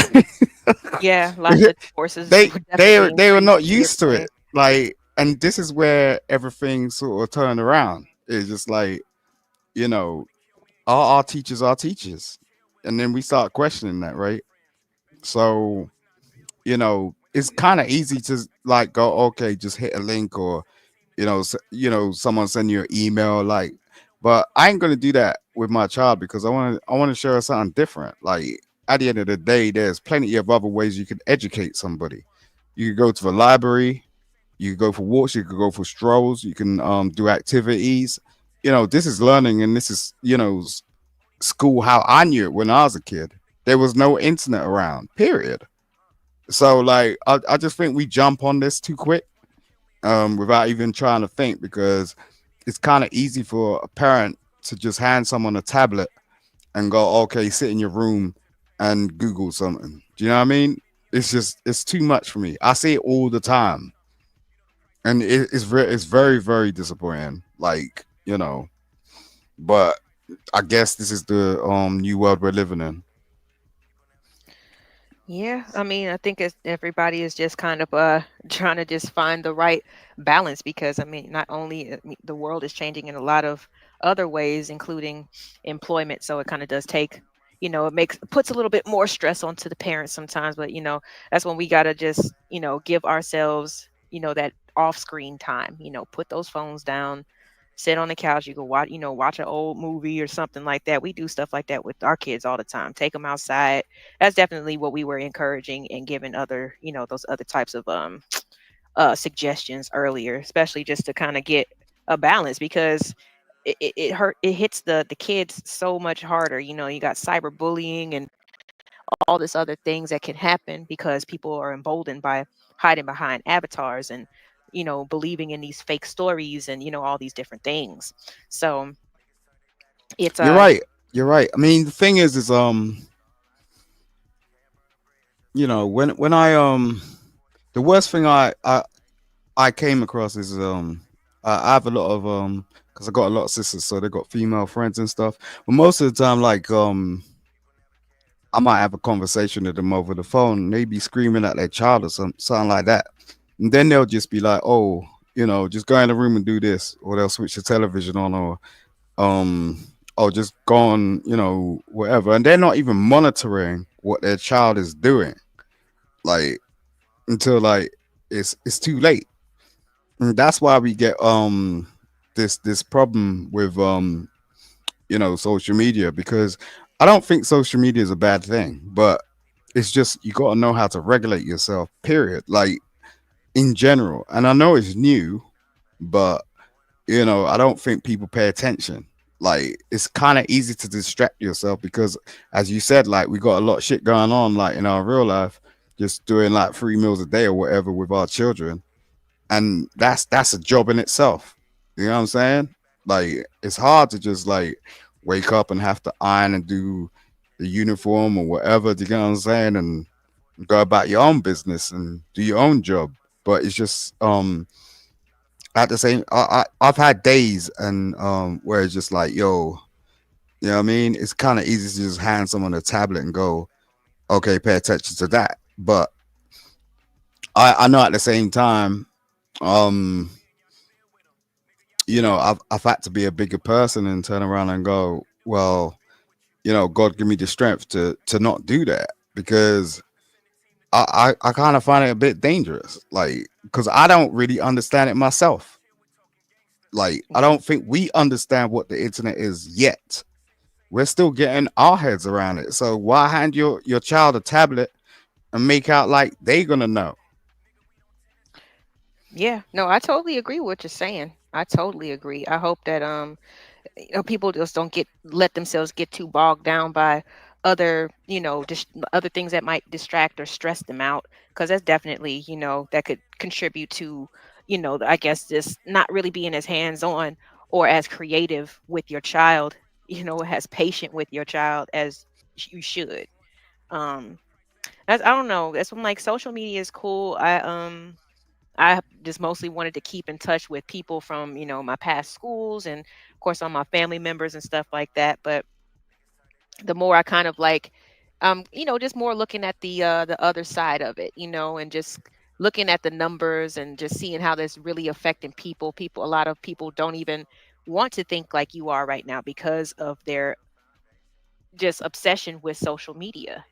Yeah, lots of courses they were they definitely they were increased not in their used to pay. it. Like, and this is where everything sort of turned around. It's just like, you know, our teachers are teachers, and then we start questioning that, right? So it's kind of easy to like go, okay, just hit a link or someone send you an email, like, but I ain't gonna do that with my child because I want to show her something different. Like at the end of the day, there's plenty of other ways you can educate somebody. You could go to the library, you could go for walks, you could go for strolls, you can do activities. This is learning, and this is school how I knew it when I was a kid. There was no internet around, period. So like I just think we jump on this too quick without even trying to think because it's kind of easy for a parent to just hand someone a tablet and go, okay, sit in your room and Google something. Do you know what I mean? It's too much for me. I see it all the time, and it's very very disappointing. Like but I guess this is the new world we're living in. Yeah, I mean, I think everybody is just kind of trying to just find the right balance because I mean, not only the world is changing in a lot of other ways, including employment. So it kind of does take, puts a little bit more stress onto the parents sometimes. But that's when we gotta just give ourselves that off-screen time. Put those phones down, sit on the couch. You can watch an old movie or something like that. We do stuff like that with our kids all the time. Take them outside. That's definitely what we were encouraging and giving other, those other types of suggestions earlier, especially just to kind of get a balance because it hits the kids so much harder. You got cyberbullying and all this other things that can happen because people are emboldened by hiding behind avatars and believing in these fake stories and all these different things. So it's You're right. You're right. I mean, the thing is when the worst thing I came across is I have a lot of because I got a lot of sisters, so they got female friends and stuff. But most of the time, like I might have a conversation with them over the phone, and they be screaming at their child or something like that, and then they'll just be like, "Oh, just go in the room and do this," or they'll switch the television on, um, or just go on, whatever, and they're not even monitoring what their child is doing, like until like it's too late. And that's why we get this problem with social media, because I don't think social media is a bad thing, but it's just you got to know how to regulate yourself, period, like in general. And I know it's new, but I don't think people pay attention. Like it's kind of easy to distract yourself because, as you said, like we got a lot of shit going on, like in our real life, just doing like 3 meals a day or whatever with our children, and that's a job in itself. You know what I'm saying? Like it's hard to just like wake up and have to iron and do the uniform or whatever. Do you know what I'm saying? And go about your own business and do your own job. But it's just at the same, I've had days and where it's just like, yo, you know what I mean? It's kind of easy to just hand someone a tablet and go, okay, pay attention to that. But I know at the same time, um, I've had to be a bigger person and turn around and go, well, God give me the strength to not do that, because I kind of find it a bit dangerous, like because I don't really understand it myself. Like I yeah. don't think we understand what the internet is yet. We're still getting our heads around it. So why hand your child a tablet and make out like they gonna know? Yeah, no, I totally agree with what you're saying. I totally agree. I hope that people just don't get let themselves get too bogged down by other things that might distract or stress them out, because that's definitely that could contribute to I guess just not really being as hands on or as creative with your child, as patient with your child as you should. um I don't know, that's when like social media is cool. I just mostly wanted to keep in touch with people from, my past schools and of course all my family members and stuff like that. But the more I kind of like, just more looking at the other side of it, and just looking at the numbers and just seeing how this really affecting people. A lot of people don't even want to think like you are right now because of their just obsession with social media.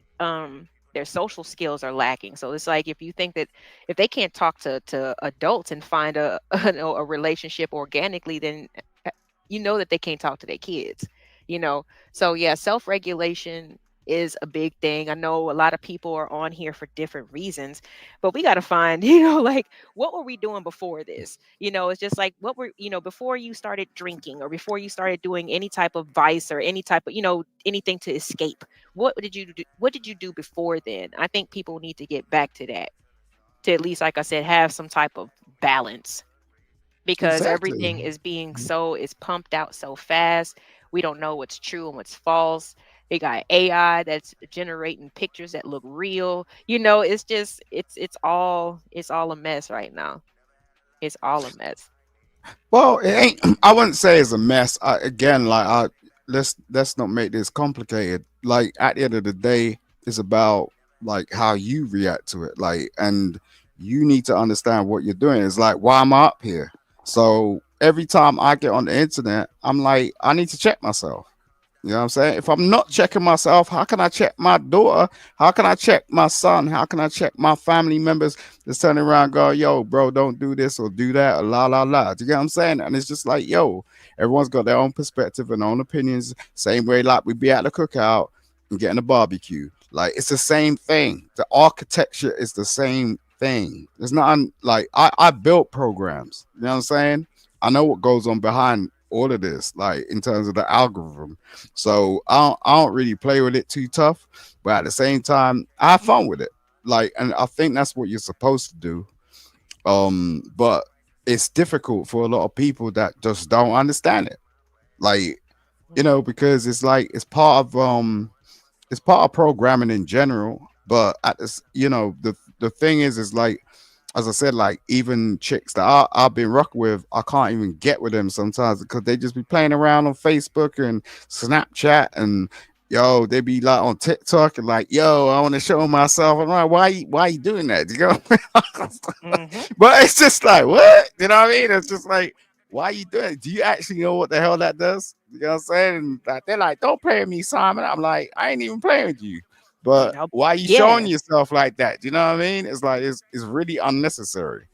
Their social skills are lacking. So it's like if you think that if they can't talk to adults and find a a relationship organically, then uh, that they can't talk to their kids. You know, so yeah, self regulation is a big thing. I know a lot of people are on here for different reasons, but we got to find, like what were we doing before this? It's just like what were, before you started drinking or before you started doing any type of vice or any type of, anything to escape. What did you do before then? I think people need to get back to that, to at least, like I said, have some type of balance, because Exactly. everything is being so is pumped out so fast. We don't know what's true and what's false. They got AI that's generating pictures that look real. It's just it's all a mess right now. It's all a mess. Well, it ain't. I wouldn't say it's a mess. Again, like let's not make this complicated. Like at the end of the day, it's about like how you react to it. Like, and you need to understand what you're doing. It's like, why am I up here? So every time I get on the internet, I'm like, I need to check myself. You know what I'm saying? If I'm not checking myself, how can I check my daughter? How can I check my son? How can I check my family members that's turning around and go, yo, bro, don't do this or do that or la la la. Do you get what I'm saying? And it's just like, yo, everyone's got their own perspective and own opinions. Same way like we be at the cookout and getting a barbecue. Like it's the same thing. The architecture is the same thing. It's not like I built programs. You know what I'm saying? I know what goes on behind all of this, like in terms of the algorithm. So I don't really play with it too tough, but at the same time, I have fun with it. Like, and I think that's what you're supposed to do. But it's difficult for a lot of people that just don't understand it. Like, because it's like it's part of programming in general. But at this, the thing is like, as I said, like even chicks that I've been rocking with, I can't even get with them sometimes because they just be playing around on Facebook and Snapchat and they be like on TikTok and like, I want to show myself. I'm like, why you doing that? You know? Mm-hmm. But it's just like, what? You know what I mean? It's just like, why you doing it? Do you actually know what the hell that does? You know what I'm saying? And like, they're like, don't play with me, Simon. I'm like, I ain't even playing with you. But Nope. why you showing Yeah. yourself like that? Do you know what I mean? It's like it's really unnecessary.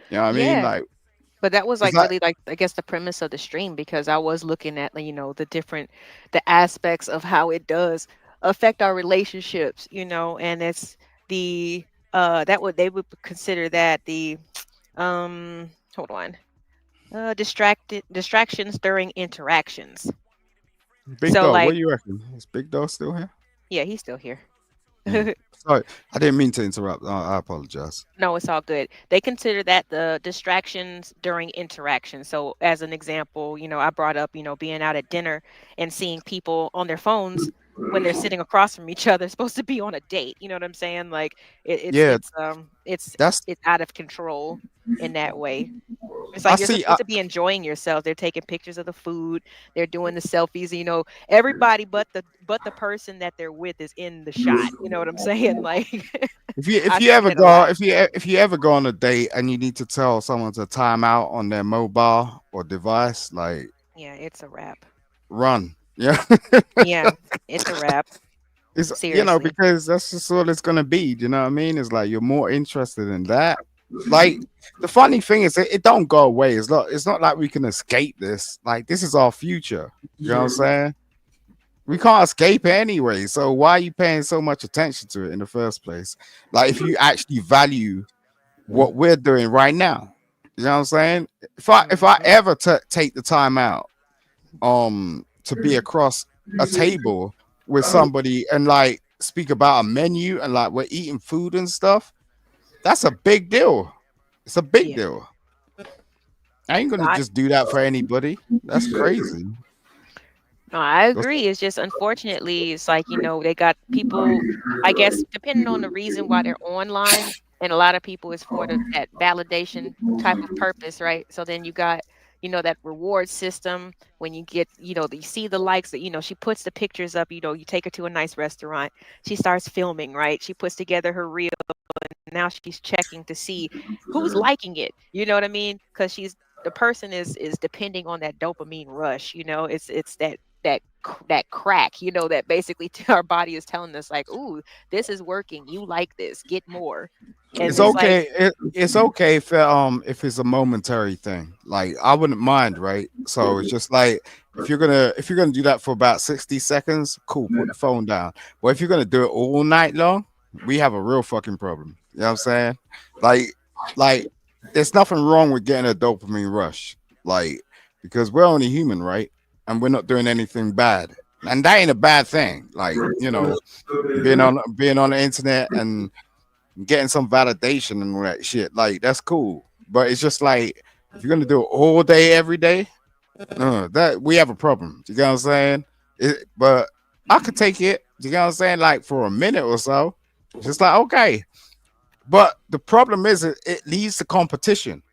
You know what I mean? Yeah. Like But that was it's like like really like I guess the premise of the stream because I was looking at the different the aspects of how it does affect our relationships, and it's the that would they would consider that the hold on. Distractions during interactions. Big So Dog, what like, do you reckon? Is Big Dog still here? yeah, he's still here. Mm. Sorry, I didn't mean to interrupt. I apologize. No, it's all good. They consider that the distractions during interaction. So, as an example, I brought up, being out at dinner and seeing people on their phones when they're sitting across from each other, supposed to be on a date. You know what I'm saying? Like Yeah, that's it's out of control in that way. It's I like you're see. supposed to be enjoying yourself. They're taking pictures of the food. They're doing the selfies. Everybody but the person that they're with is in the shot. You know what I'm saying? Like, If you I if you seen ever it a go lot. if you ever go on a date and you need to tell someone to time out on their mobile or device, like Yeah, it's a wrap. run. Yeah. Yeah, it's a wrap. It's Seriously. because that's just what it's gonna be. Do you know what I mean? It's like you're more interested in that. Like the funny thing is it don't go away. It's not like we can escape this. Like this is our future. You know what I'm saying? We can't escape it anyway. So why are you paying so much attention to it in the first place? Like if you actually value what we're doing right now. You know what I'm saying? If I Hmm. ever take the time out to be across a table with somebody and like speak about a menu and like we're eating food and stuff, that's a big deal. It's a big Yeah. deal. I ain't No, gonna just do that for anybody. That's crazy. no, I That's- agree. It's just unfortunately, it's like, they got people, I guess, depending on the reason why they're online, and a lot of people is for that validation type of purpose, right? So then you got, that reward system when you get, you see the likes that, she puts the pictures up, you take her to a nice restaurant, she starts filming, right? She puts together her reel, and now she's checking to see who's liking it. You know what I mean? Because the person is depending on that dopamine rush. It's that crack. That basically our body is telling us like, ooh, this is working. You like this. Get more. And It's it's like, okay. It's okay if it's a momentary thing. Like I wouldn't mind, right? So it's just like if you're gonna do that for about 60 seconds, cool, put the phone down. But if you're gonna do it all night long, we have a real fucking problem. You know what I'm saying? Like like there's nothing wrong with getting a dopamine rush. Like because we're only human, right? And we're not doing anything bad. And that ain't a bad thing. Like, being on the internet and getting some validation and all that shit. Like that's cool, but it's just like if you're gonna do it all day, every day, that we have a problem. You know what I'm saying? But I could take it. You know what I'm saying? Like for a minute or so, just like okay. But the problem is it leads to competition.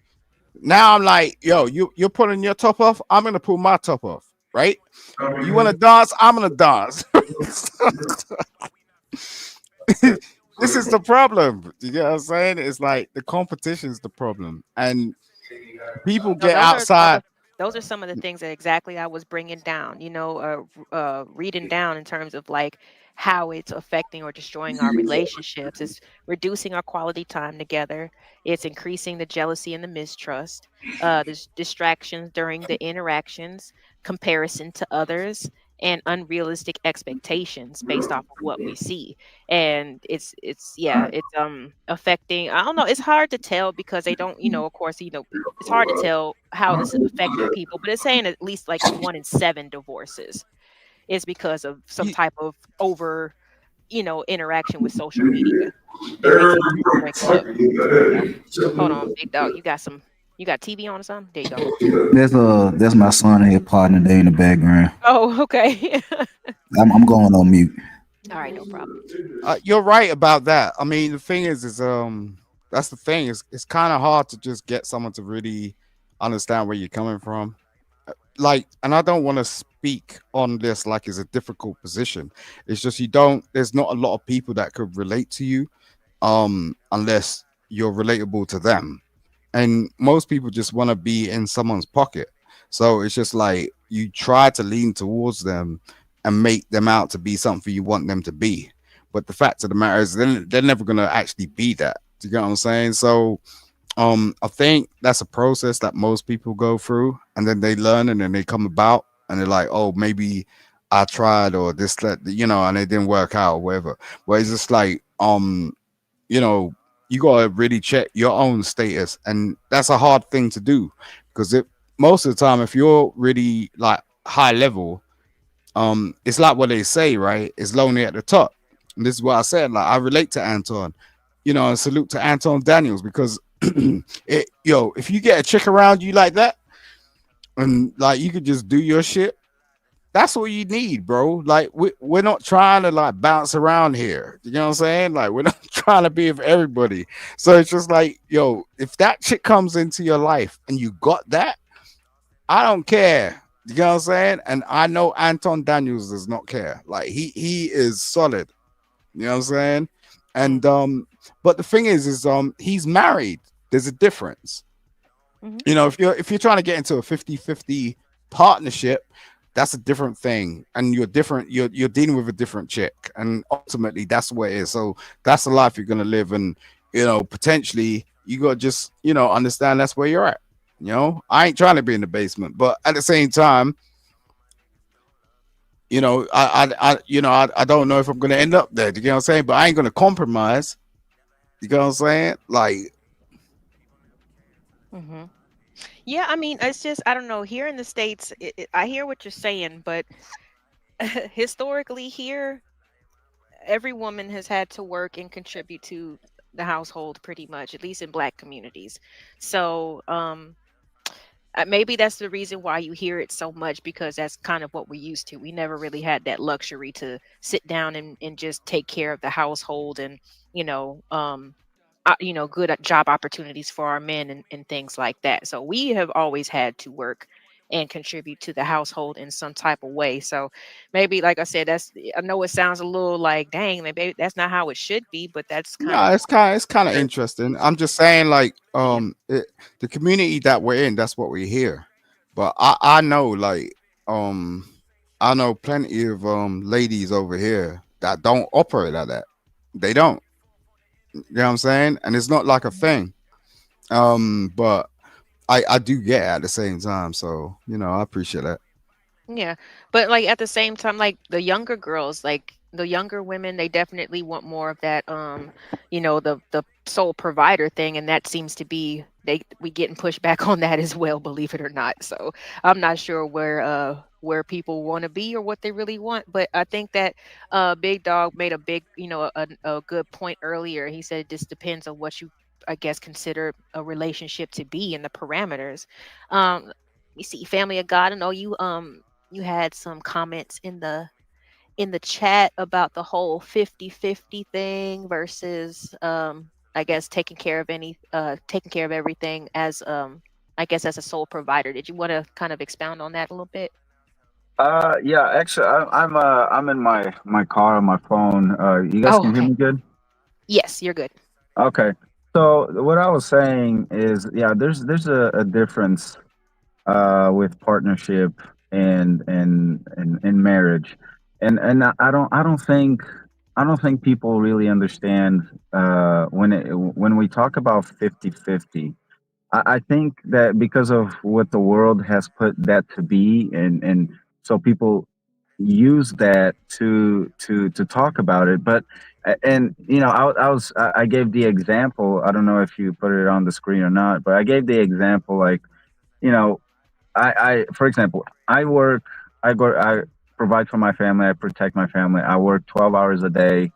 Now I'm like, yo, you're pulling your top off. I'm gonna pull my top off. Right? You want to dance? I'm gonna dance. This is the problem. You get what I'm saying? It's like the competition is the problem, and people no, get those are outside. some of the things that exactly I was bringing down, reading down in terms of like how it's affecting or destroying our relationships. It's reducing our quality time together. It's increasing the jealousy and the mistrust. There's distractions during the interactions, comparison to others, and unrealistic expectations based off of what we see. And it's yeah, it's affecting. I don't know. It's hard to tell because they don't, of course, it's hard to tell how this is affecting people, but it's saying at least like 1 in 7 divorces is because of some You, type of over. interaction with social media. It makes it easy to bring them up. So hold on, big dog. You got TV on or something? There you go. That's my son and his partner. They in the background. Oh, okay. I'm going on mute. All right, no problem. You're right about that. I mean, the thing is that's the thing. It's kind of hard to just get someone to really understand where you're coming from. Like, and I don't want to speak on this like it's a difficult position. It's just you don't. There's not a lot of people that could relate to you, unless you're relatable to them. And most people just want to be in someone's pocket. So it's just like you try to lean towards them and make them out to be something you want them to be. But the fact of the matter is, they're never going to actually be that. Do you get what I'm saying? So I think that's a process that most people go through, and then they learn, and then they come about, and they're like, oh, maybe I tried, or this, that, and it didn't work out, or whatever. But it's just like, you know, you gotta really check your own status, and that's a hard thing to do because most of the time, if you're really like high level, it's like what they say, right? It's lonely at the top. And this is what I said. Like, I relate to Anton, and salute to Anton Daniels because if you get a chick around you like that, and like you could just do your shit, that's what you need, bro. Like we're not trying to like bounce around here. You know what I'm saying? Like we're not trying to be with everybody. So it's just like, if that chick comes into your life and you got that, I don't care. You know what I'm saying? And I know Anton Daniels does not care. Like he is solid. You know what I'm saying? And but the thing is he's married. There's a difference. Hmm. If you're trying to get into a 50-50 partnership, that's a different thing, and you're dealing with a different chick, and ultimately that's what it is. So that's the life you're gonna live, and potentially you gotta just understand that's where you're at. I ain't trying to be in the basement, but at the same time, I don't know if I'm gonna end up there. You know what I'm saying? But I ain't gonna compromise. You know what I'm saying? Like, Hmm. Yeah, I mean, it's just I don't know. Here in the States, I hear what you're saying, but historically here, every woman has had to work and contribute to the household pretty much, at least in Black communities. So, maybe that's the reason why you hear it so much because that's kind of what we used to. We never really had that luxury to sit down and just take care of the household and, you know, um, good job opportunities for our men and things like that. So we have always had to work and contribute to the household in some type of way. So maybe, like I said, I know it sounds a little like, dang, maybe that's not how it should be, but that's kind no, of it's kind of where, interesting. I'm just saying, like, yeah. the community that we're in, that's what we hear. But I know, like, I know plenty of ladies over here that don't operate like that. They don't. You know what I'm saying? And it's not like a Mhm. thing. But I do get it at the same time. So I appreciate that. Yeah, but like at the same time, like the younger girls, like the younger women, they definitely want more of that, the sole provider thing, and that seems to be we getting pushed back on that as well, believe it or not. So I'm not sure where people want to be or what they really want, but I think that Big Dog made a big, a good point earlier. He said it just depends on what you, I guess, consider a relationship to be and the parameters. Let me see, Family of God. I know you had some comments in the chat about the whole 50-50 thing versus I guess taking care of everything as I guess as a sole provider. Did you want to kind of expound on that a little bit? Yeah, actually, I'm in my car on my phone. You guys Oh, can hear okay. me good? Yes, you're good. Okay. So what I was saying is, yeah, there's a difference with partnership and marriage, and I don't think people really understand when we talk about 50-50. I think that because of what the world has put that to be, and so people use that to talk about it. But and I gave the example. I don't know if you put it on the screen or not, but I gave the example like, you know I for example, I work, I provide for my family, I protect my family, I work 12 hours a day,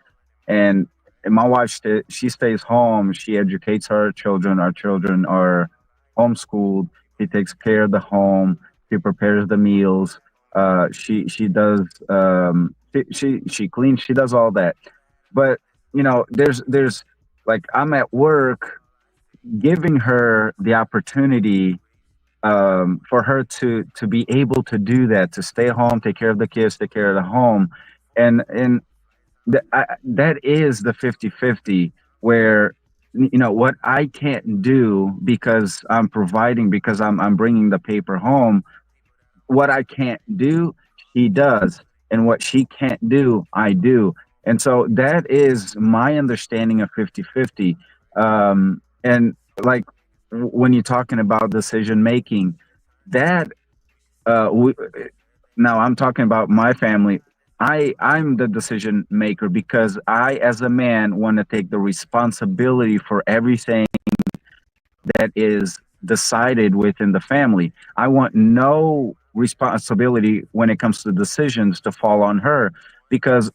and my wife, she stays home. She educates her children. Our children are homeschooled. She takes care of the home. She prepares the meals. She does she cleans. She does all that. But there's like, I'm at work giving her the opportunity, for her to be able to do that, to stay home, take care of the kids, take care of the home, and that is the 50-50, where what I can't do because I'm providing, because I'm bringing the paper home. What I can't do, she does, and what she can't do, I do. And so that is my understanding of 50-50. And like, when you're talking about decision making, that we, now I'm talking about my family. I'm the decision maker because I, as a man, want to take the responsibility for everything that is decided within the family. I want no responsibility when it comes to decisions to fall on her, because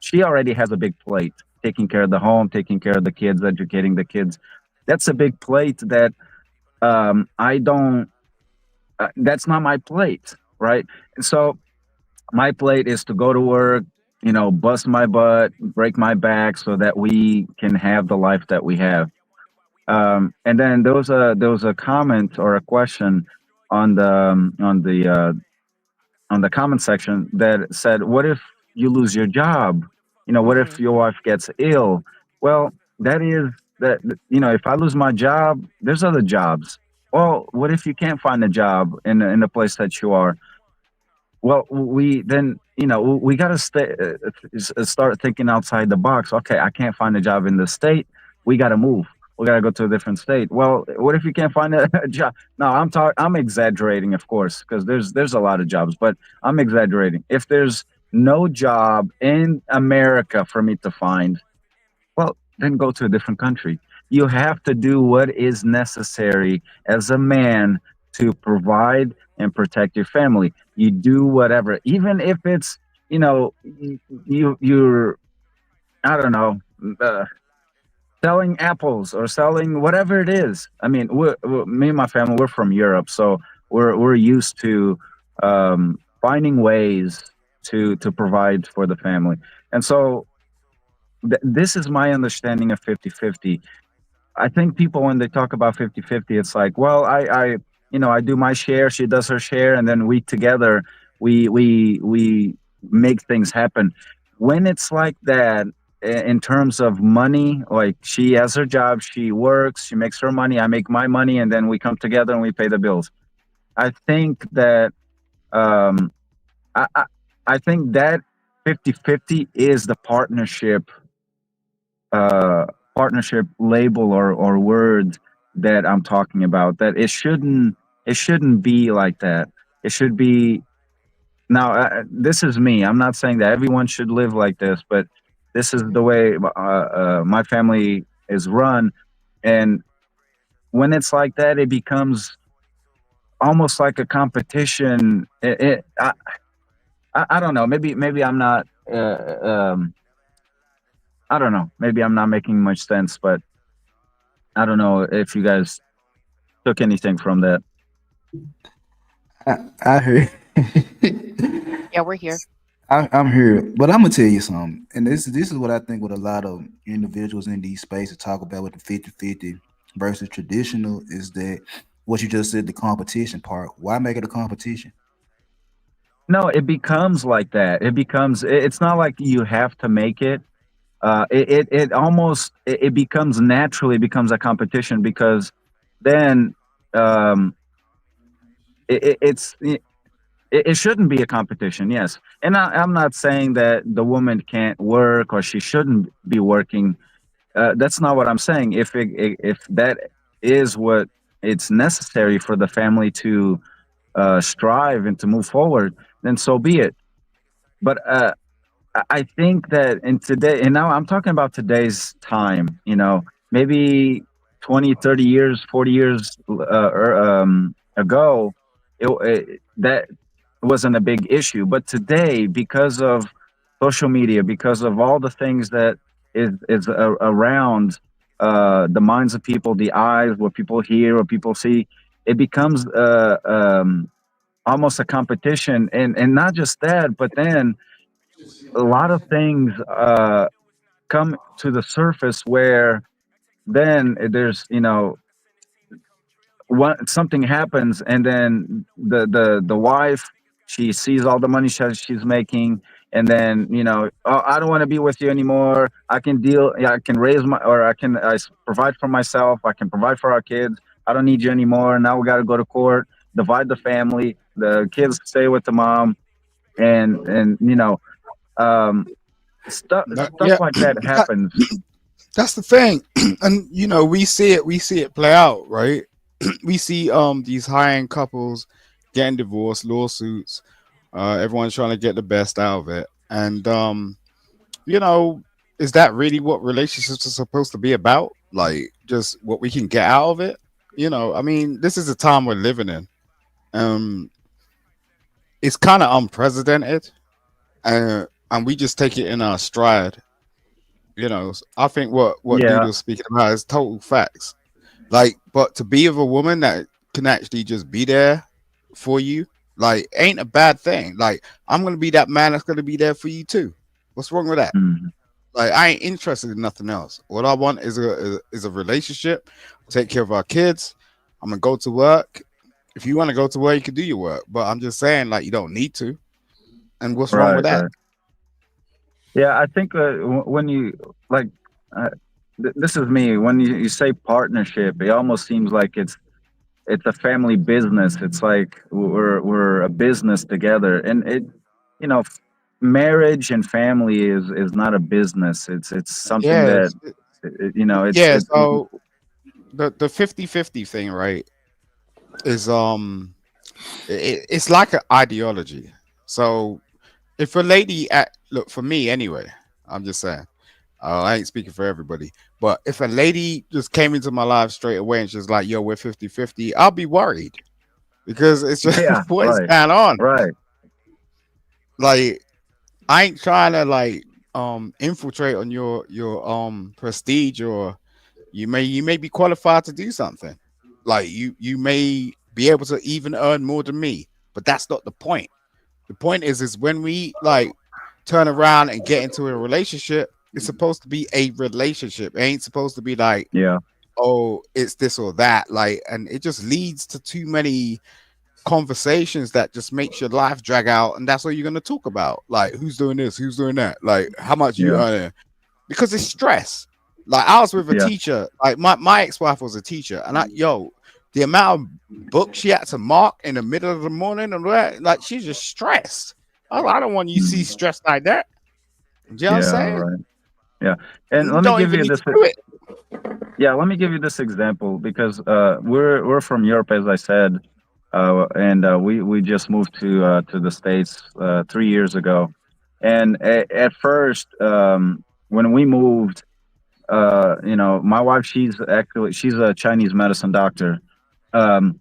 she already has a big plate, taking care of the home, taking care of the kids, educating the kids. That's a big plate that I don't. That's not my plate, right? So my plate is to go to work, bust my butt, break my back, so that we can have the life that we have. And then there was a comment or a question on the comment section that said, "What if you lose your job? What if Mm. your wife gets ill?" Well, that is that. If I lose my job, there's other jobs. Well, what if you can't find a job in the place that you are? Well, we then, we got to start thinking outside the box. Okay, I can't find a job in the state. We got to move. We got to go to a different state. Well, what if you can't find a job? No, I'm exaggerating, of course, because there's a lot of jobs, but I'm exaggerating. If there's no job in America for me to find, well, then go to a different country. You have to do what is necessary as a man to provide and protect your family. You do whatever, even if it's, you're, I don't know, uh, selling apples or selling whatever it is. I mean, me and my family, we're from Europe, so we're used to finding ways to provide for the family. And so this is my understanding of 50-50. I think people, when they talk about 50-50, it's like, well, I do my share, she does her share, and then we together, we make things happen. When it's like that, in terms of money, like, she has her job, she works, she makes her money, I make my money, and then we come together and we pay the bills. I think that, um, I, I, I think that 50-50 is the uh, partnership label or word that I'm talking about. That it shouldn't be like that. It should be. Now, this is me. I'm not saying that everyone should live like this, but this is the Mhm. way my family is run. And when it's like that, it becomes almost like a competition. I don't know. Maybe I'm not. I don't know. Maybe I'm not making much sense, but I don't know if you guys took anything from that. I heard. Yeah, we're here. I'm here, but I'm gonna tell you something, and this is what I think. What a lot of individuals in these spaces talk about with the 50-50 versus traditional is that what you just said, the competition part. Why make it a competition? No, it becomes like that. It's not like you have to make it. It almost, it becomes naturally becomes a competition, because then, um, it shouldn't be a competition. Yes, and I'm not saying that the woman can't work or she shouldn't be working. That's not what I'm saying. If that is what it's necessary for the family to strive and to move forward, then so be it. But I think that in today, and now I'm talking about today's time, maybe 20, 30 years, 40 years ago, that wasn't a big issue. But today, because of social media, because of all the things that around the minds of people, the eyes, what people hear, what people see. It becomes almost a competition, and not just that, but then a lot of things come to the surface where then there's, what something happens, and then the wife, she sees all the money she's making, and then, oh, I don't want to be with you anymore. I can deal, yeah, I can raise my, or provide for myself, I can provide for our kids. I don't need you anymore. Now we got to go to court, divide the family, the kids stay with the mom, and um stuff Yeah, like that that, happens. that's the thing, and we see it play out, right? We see these high end couples getting divorced, lawsuits. Everyone's trying to get the best out of it, and you know, is that really what relationships are supposed to be about? Like just what we can get out of it? I mean, this is the time we're living in. Um, it's kind of unprecedented, and we just take it in our stride. I think what dude Yeah. was speaking about is total facts. Like, but to be with a woman that can actually just be there for you, like, ain't a bad thing. Like, I'm gonna be that man that's gonna be there for you too. What's wrong with that? Mhm. Like, I ain't interested in nothing else. What I want is a relationship. Take care of our kids. I'm gonna go to work. If you want to go to work, you can do your work. But I'm just saying, like, you don't need to. And what's wrong Right, with that? right. Yeah, I think when you like, uh, this is me. When you say partnership, it almost seems like it's a family business. It's like we're a business together, and you know, f- marriage and family is not a business. It's something that Yes. it's Yeah. it. So the 50-50 thing, right, is it's like an ideology. So if a lady look for me anyway, I'm just saying, I ain't speaking for everybody, but if a lady just came into my life straight away and she's like, yo, we're 50-50, I'll be worried because it's just Yeah, what is right, going on. right. Like, I ain't trying to like infiltrate on your prestige, or you may be qualified to do something. Like, you may be able to even earn more than me, but that's not the point. The point is when we like turn around and get into a relationship, it's supposed to be a relationship. It ain't supposed to be like, Yeah, oh, it's this or that. Like, and it just leads to too many conversations that just makes your life drag out, and that's all you're gonna talk about. Like, who's doing this, who's doing that, like how much you yeah, earning, because it's stress. Like, I was with a yeah, teacher, like my ex-wife was a teacher, and the amount of books she had to mark in the middle of the morning and that, like, she's just stressed. I don't want you to see mhm, stress like that. Do you know what I'm yeah. saying? Right. Yeah, and You let me don't give even you need this. to do it. Yeah, let me give you this example because we're from Europe, as I said, and we just moved to the States 3 years ago, and at first, when we moved, my wife, she's a Chinese medicine doctor, um,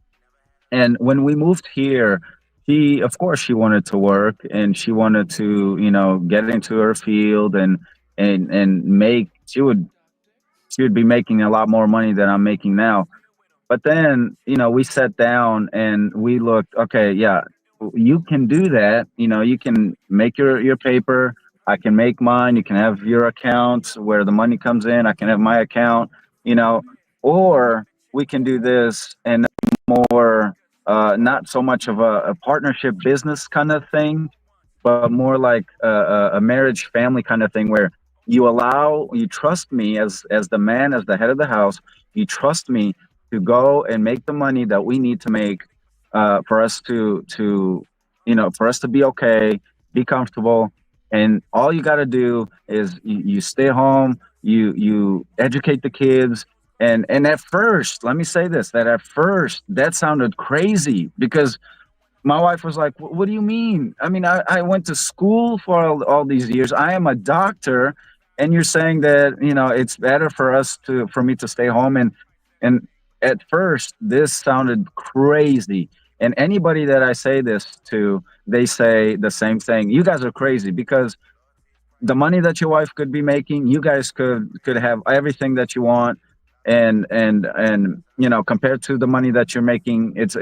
and when we moved here, she, of course, she wanted to work, and she wanted to, get into her field, and make, she would be making a lot more money than I'm making now. But then, we sat down and we looked, okay, yeah, you can do that. You can make your paper. I can make mine. You can have your account where the money comes in. I can have my account, you know, or we can do this and more, not so much of a partnership business kind of thing, but more like a marriage family kind of thing where you trust me as the man, as the head of the house. You trust me to go and make the money that we need to make, for us for us to be okay, be comfortable. And all you got to do is you stay home, you educate the kids. And at first, let me say this, that at first that sounded crazy because my wife was like, What do you mean? I mean, I went to school for all these years. I am a doctor, and you're saying that it's better for me to stay home." And at first, this sounded crazy. And anybody that I say this to, they say the same thing. You guys are crazy because the money that your wife could be making, you guys could have everything that you want. And you know, compared to the money that you're making, it's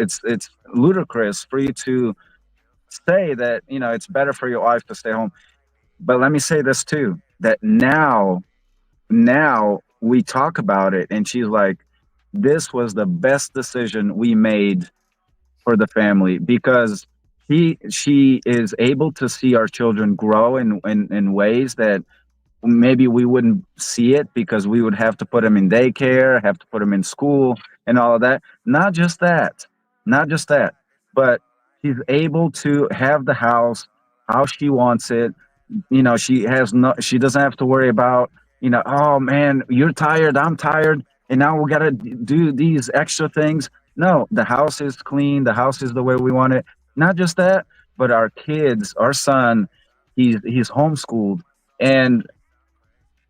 ludicrous for you to say that, you know, it's better for your wife to stay home. But let me say this too, that now we talk about it and she's like, this was the best decision we made for the family, because she is able to see our children grow in ways that maybe we wouldn't see it, because we would have to put them in daycare, have to put them in school and all of that. Not just that, but she's able to have the house how she wants it. You know, she doesn't have to worry about, you know, oh man, you're tired, I'm tired, and now we got to do these extra things. No, the house is clean, the house is the way we want it. Not just that, but our kids, our son, he's homeschooled. And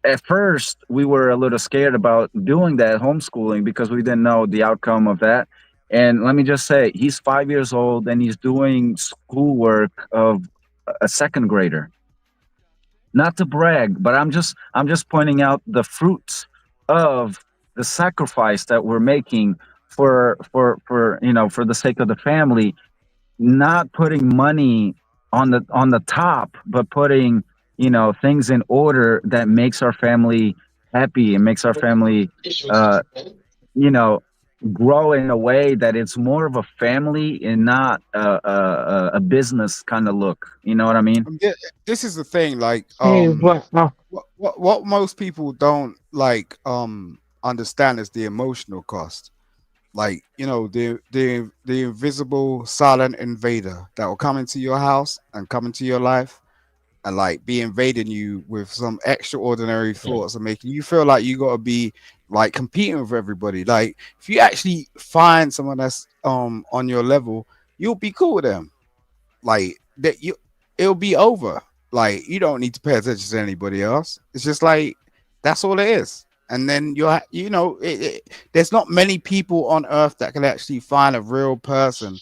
at first we were a little scared about doing that homeschooling because we didn't know the outcome of that. And let me just say, he's 5 years old and he's doing schoolwork of a second grader. Not to brag, but I'm just pointing out the fruits of the sacrifice that we're making for you know, for the sake of the family, not putting money on the top, but putting, you know, things in order that makes our family happy and makes our family, uh, you know, grow in a way that it's more of a family and not a business kind of look. You know what I mean? Yeah, this is the thing. Like, Hey, what? No. what most people don't like understand is the emotional cost. Like, you know, the invisible silent invader that will come into your house and come into your life and like be invading you with some extraordinary thoughts and making you feel like you got to be like competing with everybody. Like, if you actually find someone that's on your level, you'll be cool with them. Like that, it'll be over. Like, you don't need to pay attention to anybody else. It's just like that's all it is. And then you know, there's not many people on earth that can actually find a real person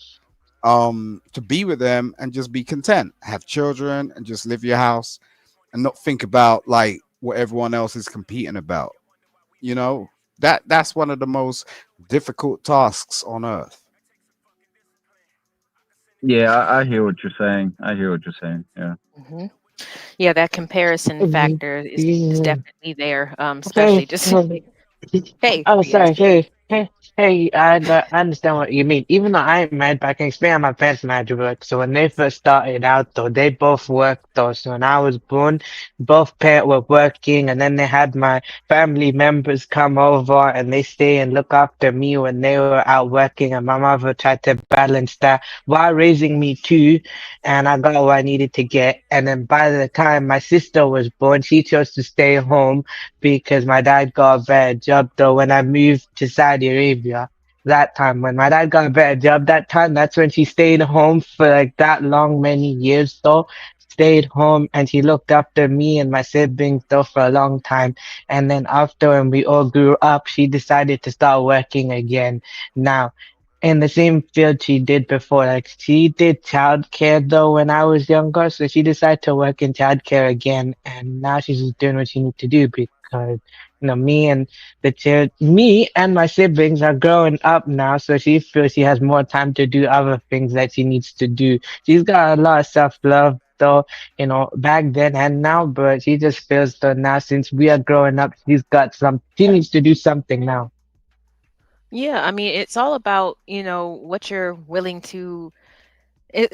to be with them and just be content, have children, and just live your house and not think about like what everyone else is competing about. You know, that's one of the most difficult tasks on earth. Yeah, I hear what you're saying. I hear what you're saying. Yeah. Hmm. Yeah, that comparison Mhm. factor is Yeah. definitely there. Okay. Especially just hey, Oh, yes. sorry. Hey. I understand what you mean. Even though I'm married, but I can explain how my parents marriage work. So when they first started out, though, they both worked, though. So when I was born, both parents were working, and then they had my family members come over and they stay and look after me when they were out working, and my mother tried to balance that while raising me too. And I got what I needed to get. And then by the time my sister was born, she chose to stay home because my dad got a better job though when I moved to Saudi Arabia. That time when my dad got a better job, that time that's when she stayed home for like that long, many years though. Stayed home and she looked after me and my siblings though for a long time. And then after when we all grew up, she decided to start working again. Now, in the same field she did before. Like she did childcare though when I was younger, so she decided to work in childcare again, and now she's just doing what she needs to do because me and my siblings are growing up now, so she feels she has more time to do other things that she needs to do. She's got a lot of self love though, back then and now, but she just feels that now since we are growing up, she needs to do something now. Yeah, I mean, it's all about, what you're willing to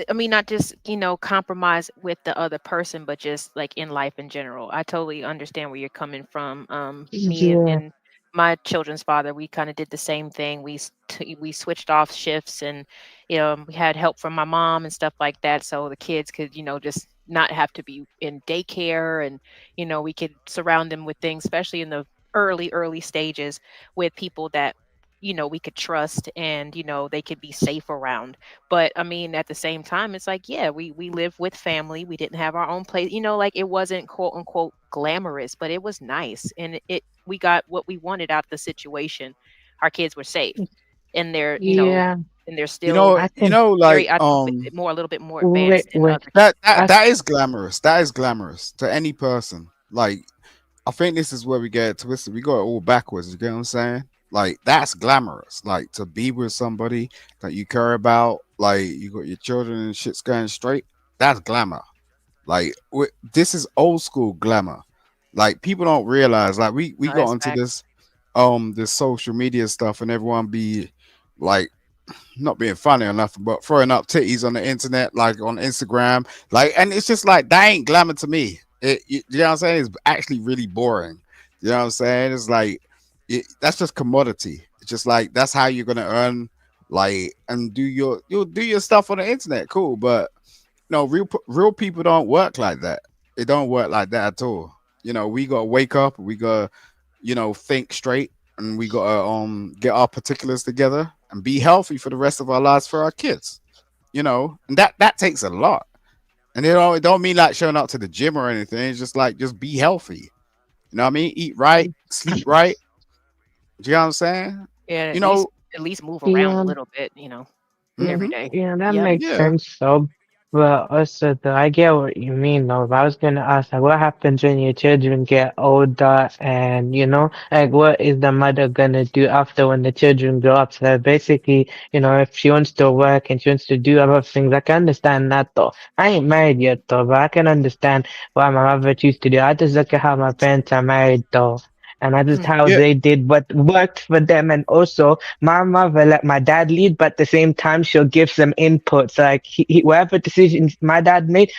I mean, not just, compromise with the other person, but just like in life in general. I totally understand where you're coming from. Me and, Yeah. and my children's father, we kind of did the same thing. We switched off shifts, and we had help from my mom and stuff like that, so the kids could, just not have to be in daycare, and we could surround them with things, especially in the early stages, with people that we could trust, and they could be safe around. But I mean, at the same time, it's like, yeah, we live with family. We didn't have our own place. Like it wasn't quote unquote glamorous, but it was nice, and we got what we wanted out of the situation. Our kids were safe, and they're Yeah. and they're You still know, I you think know, very, like I think, more a little bit more wait, advanced than wait. other. I that is glamorous. That is glamorous to any person. Like I think this is where we get it twisted. We got it all backwards. You get what I'm saying? Like that's glamorous. Like to be with somebody that you care about. Like you got your children and shit's going straight. That's glamour. Like this is old school glamour. Like people don't realize. Like we No, got that's onto facts. this social media stuff and everyone be like not being funny or nothing, but throwing up titties on the internet, like on Instagram, like, and it's just like that ain't glamour to me. You know what I'm saying? It's actually really boring. You know what I'm saying? It's like that's just commodity. It's just like that's how you're gonna earn, like, and you'll do your stuff on the internet, cool. But no, real people don't work like that. It don't work like that at all. You know, we gotta wake up, we gotta, think straight, and we gotta get our particulars together and be healthy for the rest of our lives for our kids. And that takes a lot. And it don't mean like showing up to the gym or anything. It's just like just be healthy. You know what I mean? Eat right, sleep right. Do you know what I'm saying? Yeah, You know, at least move around a yeah, little bit, every hmm day. yeah, that Yep. makes yeah. sense. So, but also, though, I get what you mean, though. But I was gonna ask, like, what happens when your children get older, and like, what is the mother gonna do after when the children grow up? So basically, if she wants to work and she wants to do other things, I can understand that, though. I ain't married yet, though, but I can understand what my mother used to do. I just look at how my parents are married, though. And I just how Yeah. they did what worked for them, and also my mother let my dad lead, but at the same time, she'll give some inputs. Like whatever decisions my dad made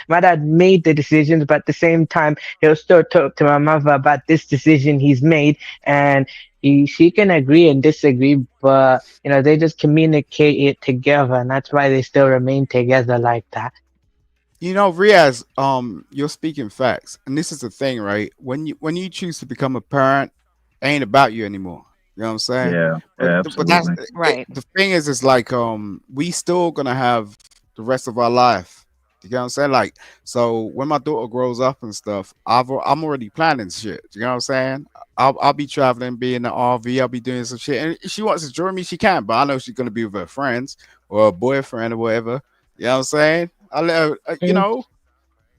the decisions, but at the same time, he'll still talk to my mother about this decision he's made, and she can agree and disagree, but they just communicate it together, and that's why they still remain together like that. Riaz, you're speaking facts, and this is the thing, right? When you choose to become a parent, it ain't about you anymore. You know what I'm saying? Yeah, yeah, But that's absolutely. Right. the thing is like we still gonna have the rest of our life. You know what I'm saying? Like, so when my daughter grows up and stuff, I'm already planning shit. You know what I'm saying? I'll be traveling, be in the RV, I'll be doing some shit. And if she wants to join me, she can, but I know she's gonna be with her friends or a boyfriend or whatever. You know what I'm saying? I let her, Mm,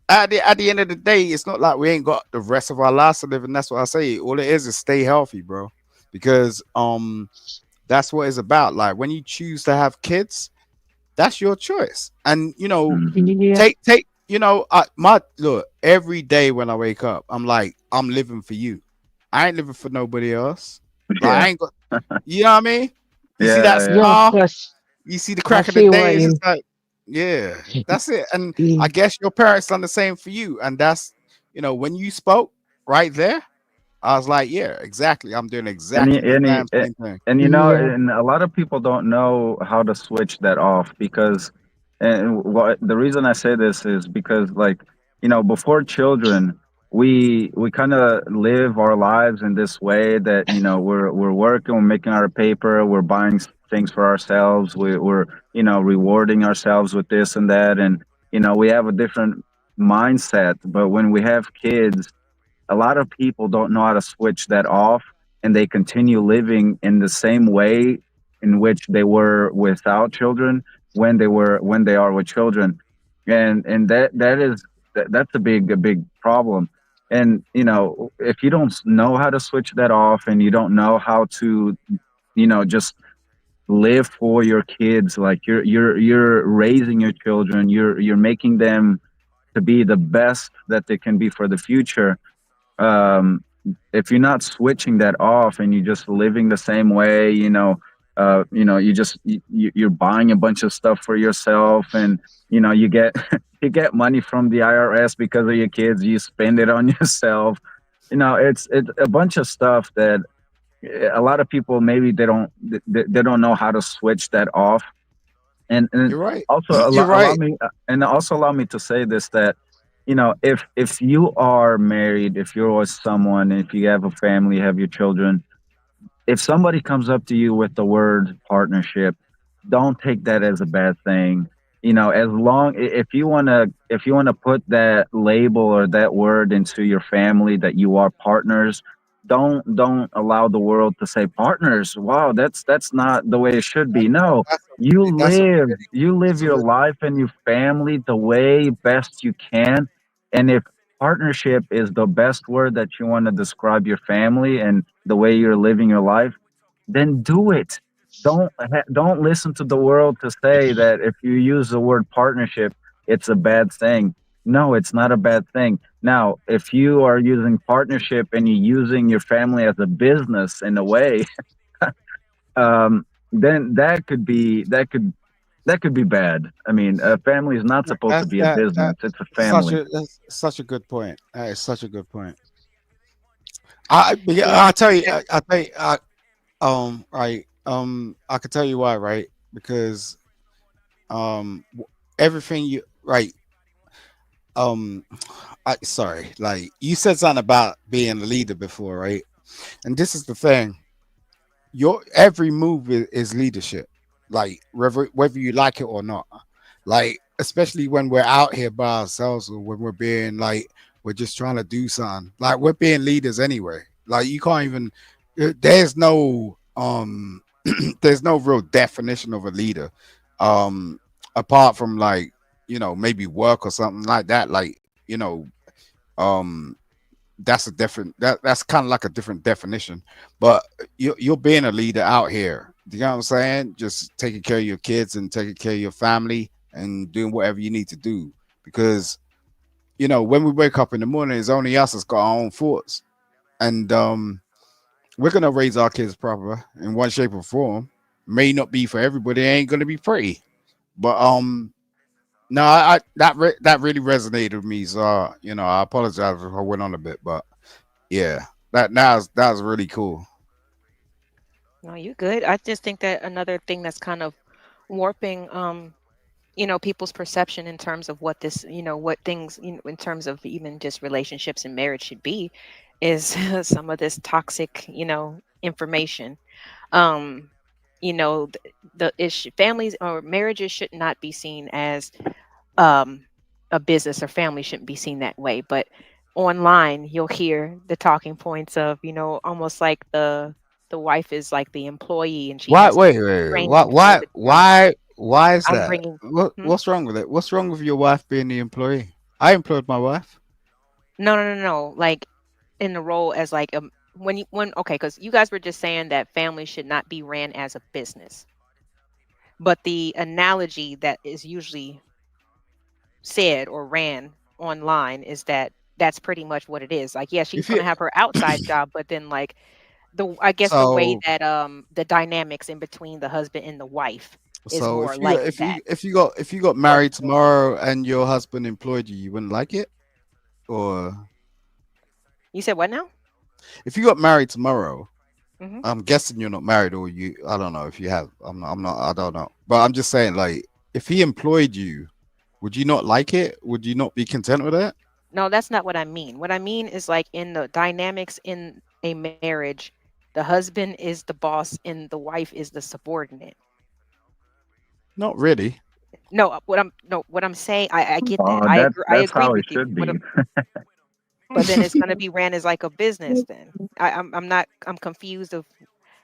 at the end of the day, it's not like we ain't got the rest of our lives to live, and that's what I say. All it is stay healthy, bro, because that's what it's about. Like when you choose to have kids, that's your choice, and Hmm. yeah. take my look every day when I wake up, I'm like I'm living for you. I ain't living for nobody else. Like Yeah, I ain't got, you know what I mean? You see that yeah, Yeah, of smile? course. You see the I crack of the see day? what It's you just like, yeah, that's it. And I mean. guess your parents done the same for you. And that's, when you spoke right there, I was like, yeah, exactly. I'm doing and he, exactly the and he, damn same thing. and Yeah. and a lot of people don't know how to switch that off because, and what the reason I say this is because, like, before children, we kind of live our lives in this way that we're working, we're making our paper, we're buying things for ourselves, we're rewarding ourselves with this and that, and we have a different mindset. But when we have kids, a lot of people don't know how to switch that off, and they continue living in the same way in which they were without children when they are with children. And that's a big problem. And if you don't know how to switch that off, and you don't know how to just live for your kids, like you're raising your children, you're making them to be the best that they can be for the future. If you're not switching that off, and you're just living the same way, you're buying a bunch of stuff for yourself, and you get you get money from the IRS because of your kids, you spend it on yourself. It's a bunch of stuff that a lot of people, maybe they don't know how to switch that off. And You're right. also You're allow right. me and also allow me to say this, that if you are married, if you're with someone, if you have a family, have your children, if somebody comes up to you with the word partnership, don't take that as a bad thing. As long, if you want to put that label or that word into your family, that you are partners, don't allow the world to say partners. Wow, that's not the way it should be. No, you live that's a your really life and your family the way best you can. And if partnership is the best word that you want to describe your family and the way you're living your life, then do it. Don't listen to the world to say that if you use the word partnership, it's a bad thing. No, it's not a bad thing. Now, if you are using partnership and you're using your family as a business in a way, then that could be bad. I mean, a family is not supposed to that's be a that business; it's a such family. a that's such a good point. That is such a good point. Yeah, Yeah. I'll tell you. I tell you. Right. I could tell you why. Right. Because everything you right. Um, sorry. Like you said something about being a leader before, right? And this is the thing. Your every move is leadership, like whether you like it or not. Like especially when we're out here by ourselves or when we're being like we're just trying to do something. Like we're being leaders anyway. Like you can't even. There's no there's no real definition of a leader, um, apart from like maybe work or something like that. Like um that's a different that's kind of like a different definition, but you're being a leader out here. Do you know what I'm saying? Just taking care of your kids and taking care of your family and doing whatever you need to do, because when we wake up in the morning, it's only us that's got our own thoughts, and we're gonna raise our kids proper in one shape or form. May not be for everybody, it ain't gonna be pretty, but no, that really resonated with me. So I apologize if I went on a bit, but yeah, that was really cool. No, you good. I just think that another thing that's kind of warping people's perception in terms of what this, what things, in terms of even just relationships and marriage should be is some of this toxic, information. Um, the issue families or marriages should not be seen as um a business, or family shouldn't be seen that way. But online you'll hear the talking points of, almost like the wife is like the employee and she Why? has to Wait, do wait, wait. Why? training for Why? the job. Why is I'm that? bringing hmm? What's wrong with it? What's wrong with your wife being the employee? I employed my wife. No, no, no, no. Like in the role as like when okay, because you guys were just saying that family should not be ran as a business, but the analogy that is usually said or ran online is that that's pretty much what it is. Like, yeah, she's If going you to have her outside job, but then like I guess the way so that the dynamics in between the husband and the wife is so more if you like if that. you if you got if you got But married tomorrow and your husband employed you, you wouldn't like it, or you said what now? if you got married tomorrow. Hmm. I'm guessing you're not married, or you. I don't know if you have. I'm not. I don't know. But I'm just saying, like, if he employed you, would you not like it? Would you not be content with that? No, that's not what I mean. What I mean is like in the dynamics in a marriage, the husband is the boss and the wife is the subordinate. Not really. No, what I'm saying, I get that. I That's agree how it with you. should be. But then it's going to be ran as like a business then. I'm not, I'm confused of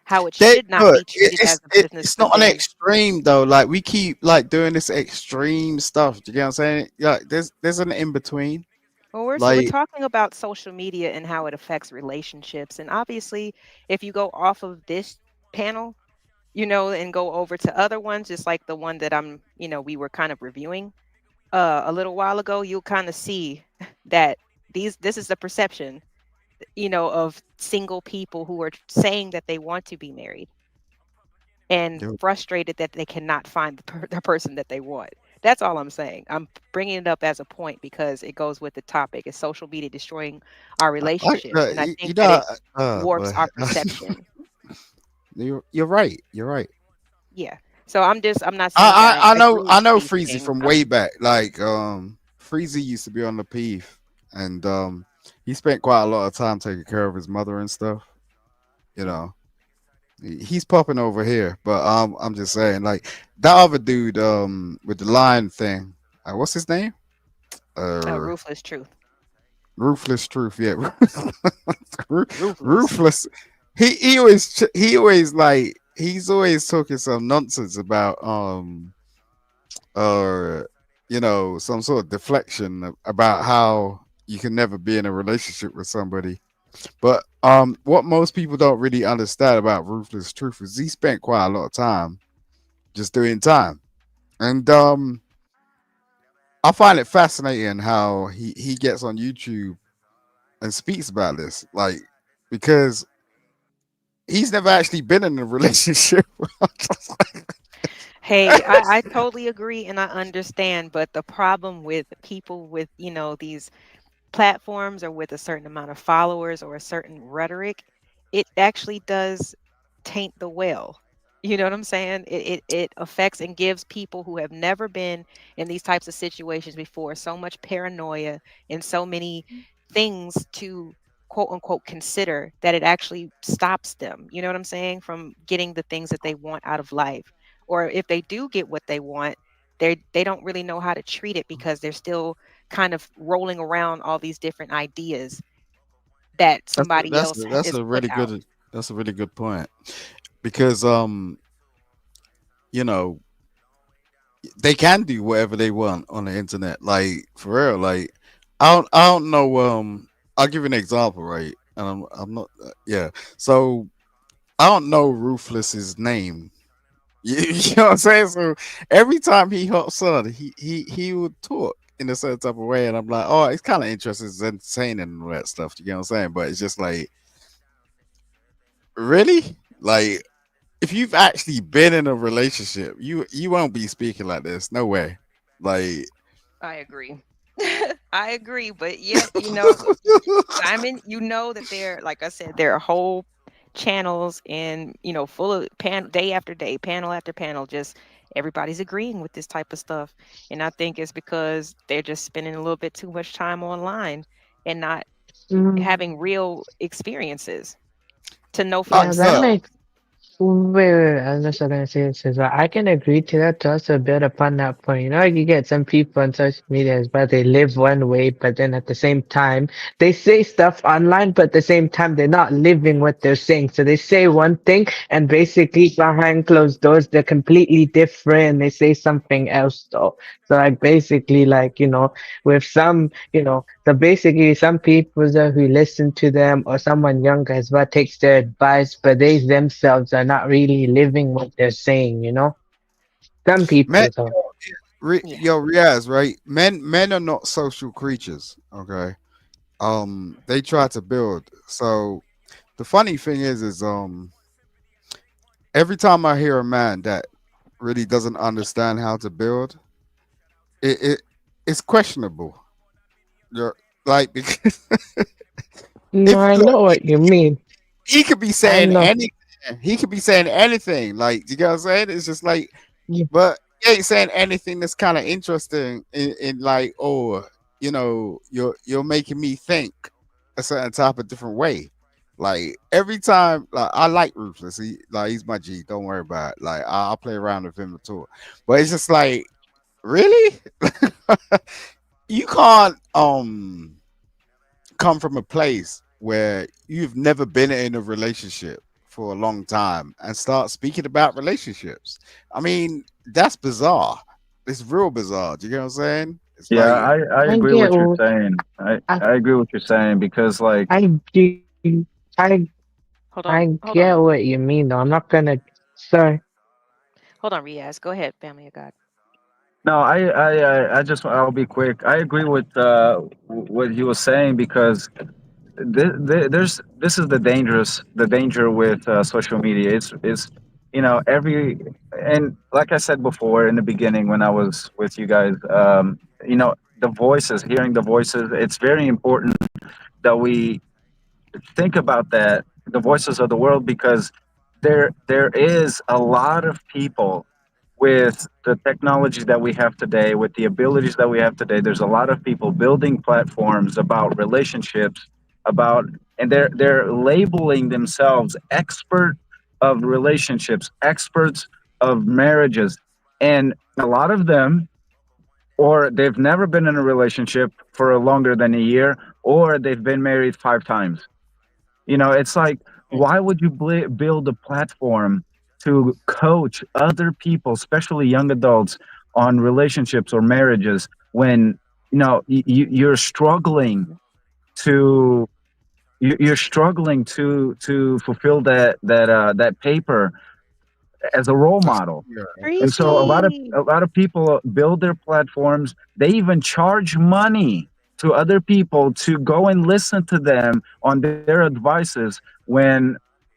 how it They should not look. be treated as a business, It's but not an then, extreme though. Like we keep like doing this extreme stuff. Do you get what I'm saying? Like there's an in between. well, we're Like talking about social media and how it affects relationships. And obviously, if you go off of this panel, and go over to other ones, just like the one that we were kind of reviewing a little while ago, you'll kind of see that this is the perception, of single people who are saying that they want to be married and dude, frustrated that they cannot find the person that they want. That's all I'm saying. I'm bringing it up as a point because it goes with the topic. Is social media destroying our relationships? And I you think that know. it warps Boy. our perception. You're right. You're right. Yeah. So I'm not saying that I agree I with know these Freezy things. from way back. Like Freezy used to be on the Peeve, and he spent quite a lot of time taking care of his mother and stuff. You Hmm. know, he's popping over here, but I'm just saying, like that other dude with the line thing. What's his name? Uh, Ruthless truth. Ruthless truth, yeah. Ruthless. Ruthless. He always like he's always talking some nonsense about or some sort of deflection about how you can never be in a relationship with somebody. But what most people don't really understand about Ruthless Truth is he spent quite a lot of time just doing time. And I find it fascinating how he gets on YouTube and speaks about this. Like, because he's never actually been in a relationship. Hey, I totally agree and I understand, but the problem with people with, these platforms or with a certain amount of followers or a certain rhetoric, it actually does taint the well. You know what I'm saying? It affects and gives people who have never been in these types of situations before so much paranoia and so many things to quote unquote consider that it actually stops them. You know what I'm saying? From getting the things that they want out of life. Or if they do get what they want, they don't really know how to treat it because they're still kind of rolling around all these different ideas that that's a, somebody that's else a, that's is a put really out. good point because you know they can do whatever they want on the internet. Like, for real. Like, I don't know. I'll give you an example, right? And I'm not. Yeah. So I don't know Ruthless's name. You know what I'm saying? So every time he hops on, he would talk in a certain type of way, and I'm like, oh, it's kind of interesting, it's entertaining and all that stuff. You know what I'm saying? But it's just like, really, like, if you've actually been in a relationship, you won't be speaking like this. No way. Like, I agree. I agree, but yet, Simon, that there, like I said, there are whole channels and full of day after day, panel after panel, just everybody's agreeing with this type of stuff. And I think it's because they're just spending a little bit too much time online and not Mm, having real experiences to know for no, yeah, that no. themselves. makes. Wait. I was just gonna say this as well. I can agree to that to also build upon that point. You get some people on social media as well, they live one way, but then at the same time, they say stuff online, but at the same time, they're not living what they're saying. So they say one thing, and basically behind closed doors, they're completely different. They say something else though. So like basically, like, with some, so basically some people who listen to them or someone younger as well takes their advice, but they themselves are not really living what they're saying. Some Men, people though. Yeah. Riaz, right? Men are not social creatures. Okay. They try to build. So the funny thing is every time I hear a man that really doesn't understand how to build, it's questionable. You're like, because No, if I like, know what you mean. he could be I saying know. anything, he could be saying anything. Like, you know what I'm saying? It's just like, Yeah. but he ain't saying anything that's kind of interesting in like, oh, you're making me think a certain type of different way. Like, every time, like, I like Ruthless. He's my G. Don't worry about it. Like, I'll play around with him at all. But it's just like, really, you can't come from a place where you've never been in a relationship for a long time and start speaking about relationships. I mean, that's bizarre. It's real bizarre. Do you get what I'm saying? It's Yeah, like, I I agree get. what you're saying. I I agree what you're saying because like I do. I Hold on. I Hold get on. what you mean though. I'm not gonna. Sorry. Hold on, Riaz. Go ahead, family of God. no, I'll be quick. I agree with what he was saying because this is the danger with social media. It's every and like I said before in the beginning when I was with you guys, the voices, hearing the voices, it's very important that we think about that, the voices of the world, because there is a lot of people with the technology that we have today, with the abilities that we have today. There's a lot of people building platforms about relationships, about and they're labeling themselves expert of relationships, experts of marriages, and a lot of them, or they've never been in a relationship for longer than a year, or they've been married 5 times. It's like, why would you build a platform to coach other people, especially young adults, on relationships or marriages when you're struggling to you're struggling to fulfill that paper as a role That's model. yeah. And That's so a true. lot of Preaching. a lot of people build their platforms. They even charge money to other people to go and listen to them on their advices when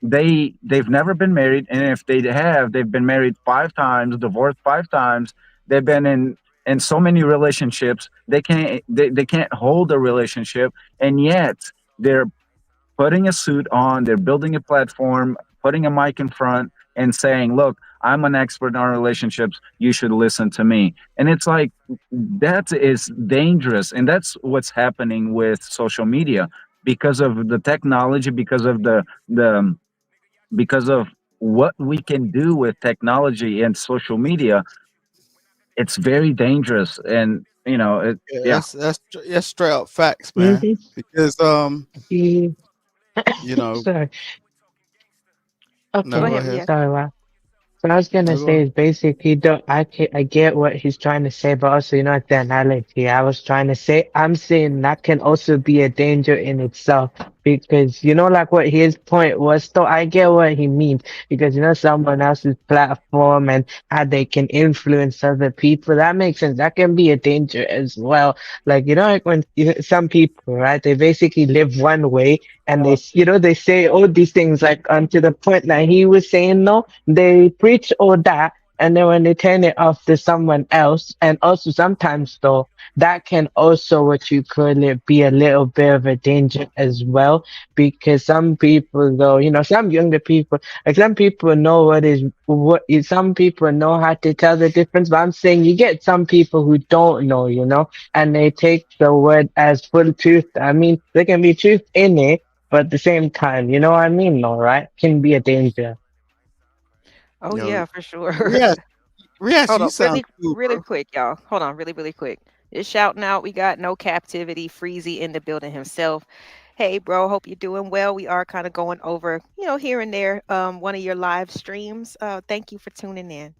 they've never been married, and if they have, they've been married 5 times, divorced 5 times. They've been in so many relationships. They can't hold a relationship, and yet they're putting a suit on, they're building a platform, putting a mic in front, and saying, "Look, I'm an expert on relationships. You should listen to me." And it's like, that is dangerous, and that's what's happening with social media because of the technology, the because of what we can do with technology and social media. It's very dangerous, and Yeah, yeah. that's straight up facts, man. Mm-hmm. Because Yeah. you know, Sorry. no, Go Okay. go ahead, ahead. Riaz. Sorry, wow. What I was gonna No, go say on. is basically, don't I get what he's trying to say, but also, the analogy I was trying to say. I'm saying that can also be a danger in itself because like what his point was. Though I get what he means because someone else's platform and how they can influence other people. That makes sense. That can be a danger as well. Like like when some people, right? They basically live one way and they say all these things like to the point that he was saying no, they preach all that, and then when they turn it off to someone else, and also sometimes though, that can also what you call it be a little bit of a danger as well, because some people though, some younger people, like some people know some people know how to tell the difference, but I'm saying you get some people who don't know, and they take the word as full truth. I mean, there can be truth in it, but at the same time, you know what I mean, no, right? Can be a danger. Oh You know, yeah, for sure. Riaz, Riaz, Hold you on, sound really, cool, really bro. quick, y'all. Hold on, really, really quick. Just shouting out, we got no captivity, Freezy in the building himself. Hey, bro, hope you're doing well. We are kind of going over, here and there, one of your live streams. Thank you for tuning in.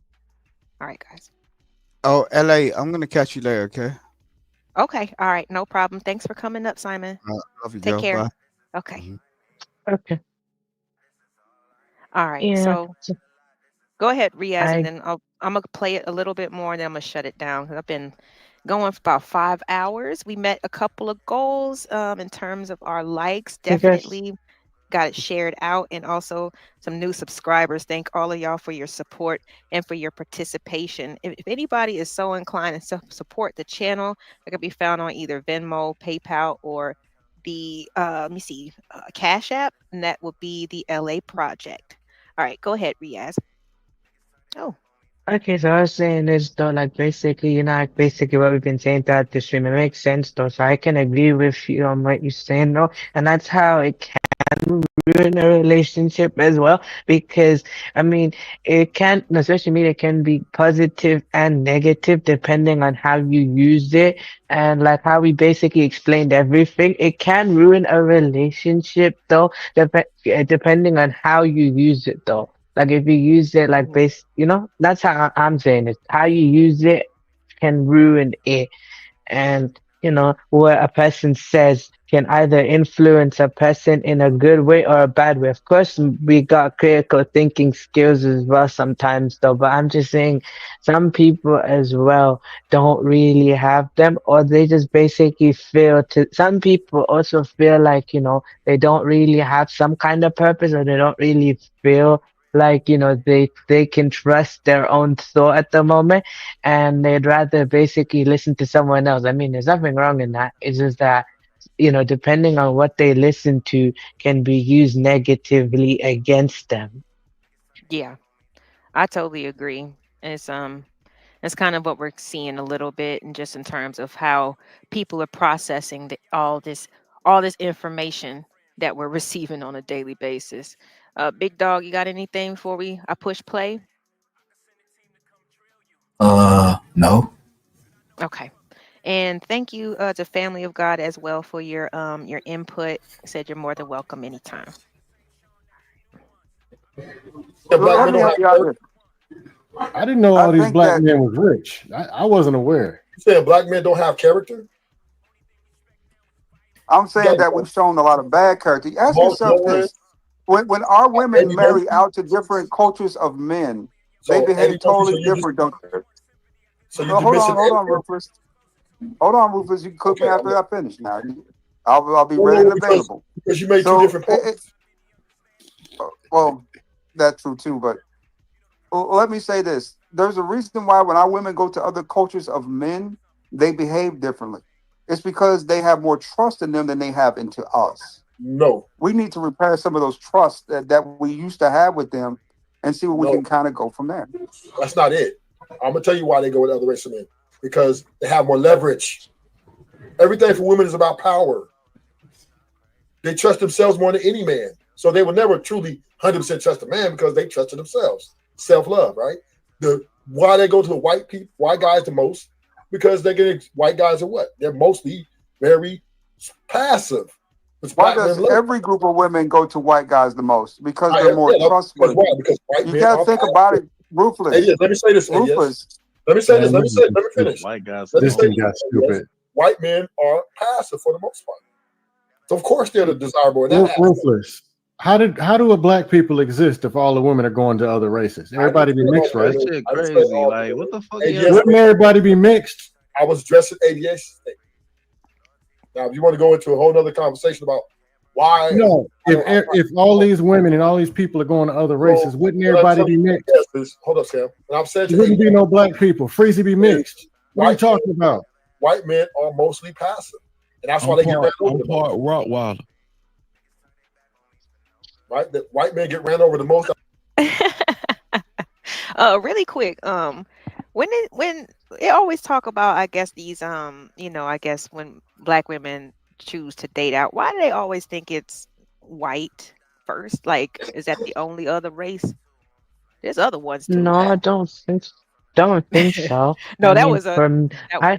All right, guys. Oh, LA, I'm gonna catch you later, okay? Okay, all right, no problem. Thanks for coming up, Simon. Love you, Take girl. care. Bye. Okay. Mhm. Okay. All right. Yeah. So go ahead, Riaz, and I then I'm gonna play it a little bit more, and then I'm gonna shut it down. 'Cause I've been going for about 5 hours. We met a couple of goals in terms of our likes. guess Definitely got it shared out, and also some new subscribers. Thank all of y'all for your support and for your participation. If anybody is so inclined to support the channel, it can be found on either Venmo, PayPal, or the let me see, Cash App, and that would be the LA Project. All right, go ahead, Riaz. Oh, okay, so I was saying is though like basically, like basically what we've been saying throughout the stream, it makes sense though. So I can agree with you on what you're saying though. And that's how it can ruin a relationship as well. Because I mean it can social media can be positive and negative depending on how you use it. And like how we basically explained everything. It can ruin a relationship though, depending on how you use it though. Like if you use it like mhm. that's how I'm saying it. How you use it can ruin it, and what a person says can either influence a person in a good way or a bad way. Of course, we got critical thinking skills as well sometimes, though. But I'm just saying, some people as well don't really have them, or they just basically feel to. Some people also feel like they don't really have some kind of purpose, or they don't really feel like they can trust their own thought at the moment, and they'd rather basically listen to someone else. I mean, there's nothing wrong in that. It's just that, depending on what they listen to, can be used negatively against them. Yeah, I totally agree. It's kind of what we're seeing a little bit, and just in terms of how people are processing all this information that we're receiving on a daily basis. Big dog, you got anything before I push play? No. Okay. And thank you to Family of God as well for your input. Said you're more than welcome anytime. Yeah, black Let men me don't help have you out character. here. I didn't know I all these think black that men was rich. I wasn't aware. You saying black men don't have character? I'm You saying got that we've shown a lot of bad character. Ask yourself Lauren, this: when our women Eddie marry Murphy. out to different cultures of men, they So Eddie behave Murphy. totally different, don't they? So you Well, dismissing hold Eddie on, Murphy? Rufus. Hold on, Rufus. You can cook me Okay, I'm after I finish. Now, I'll be ready and because available. you made two So, different points. well, that's true too. But let me say this: there's a reason why when our women go to other cultures of men, they behave differently. It's because they have more trust in them than they have into us. No, We need to repair some of those trusts that we used to have with them and see what we no, can kind of go from there. that's not it. I'm gonna tell you why they go with other races of men because they have more leverage. Everything for women is about power. They trust themselves more than any man. So they will never truly 100% trust a man because they trusted themselves. Self love, right? The why they go to the white guys the most because they're getting white guys are what? They're mostly very passive, which Why black does men love. every group of women go to white guys the most? Because they're more Yeah, because why? trustworthy. Because white You men got to are think passive. about it, Hey, ruthless, yes, let me say this. Hey, yes, ruthless. let me say this. Man, Let me finish. White guys Let me this say thing alone. this. got Hey, yes, stupid. white men are passive for the most part. So of course they're the desirable in that aspect. Ruthless. How do a black people exist if all the women are going to other races? I didn't Everybody be say all mixed, right? That women. shit I didn't say crazy. all Like, women. what the fuck are y'all ADS, Wouldn't talking about? everybody be mixed? I was addressing ADS state. Now, if you want to go into a whole other conversation about why, No. I If don't, I, if all these women and all these people are going to other so races, wouldn't what I'm everybody telling be you, mixed? ADS is, hold up, Sam. And I've said There to wouldn't be ADS no black people. Freezy be is mixed. What are you white men, talking about? white men are mostly passive, and that's why I'm they get ran part over I'm the part most. Rottweiler. Right, the white men get ran over the most. Really quick, when they always talk about, I guess these, I guess when black women choose to date out, why do they always think it's white first? Like, is that the only other race? There's other ones too. No, I don't think so. I No, that mean, was a from that I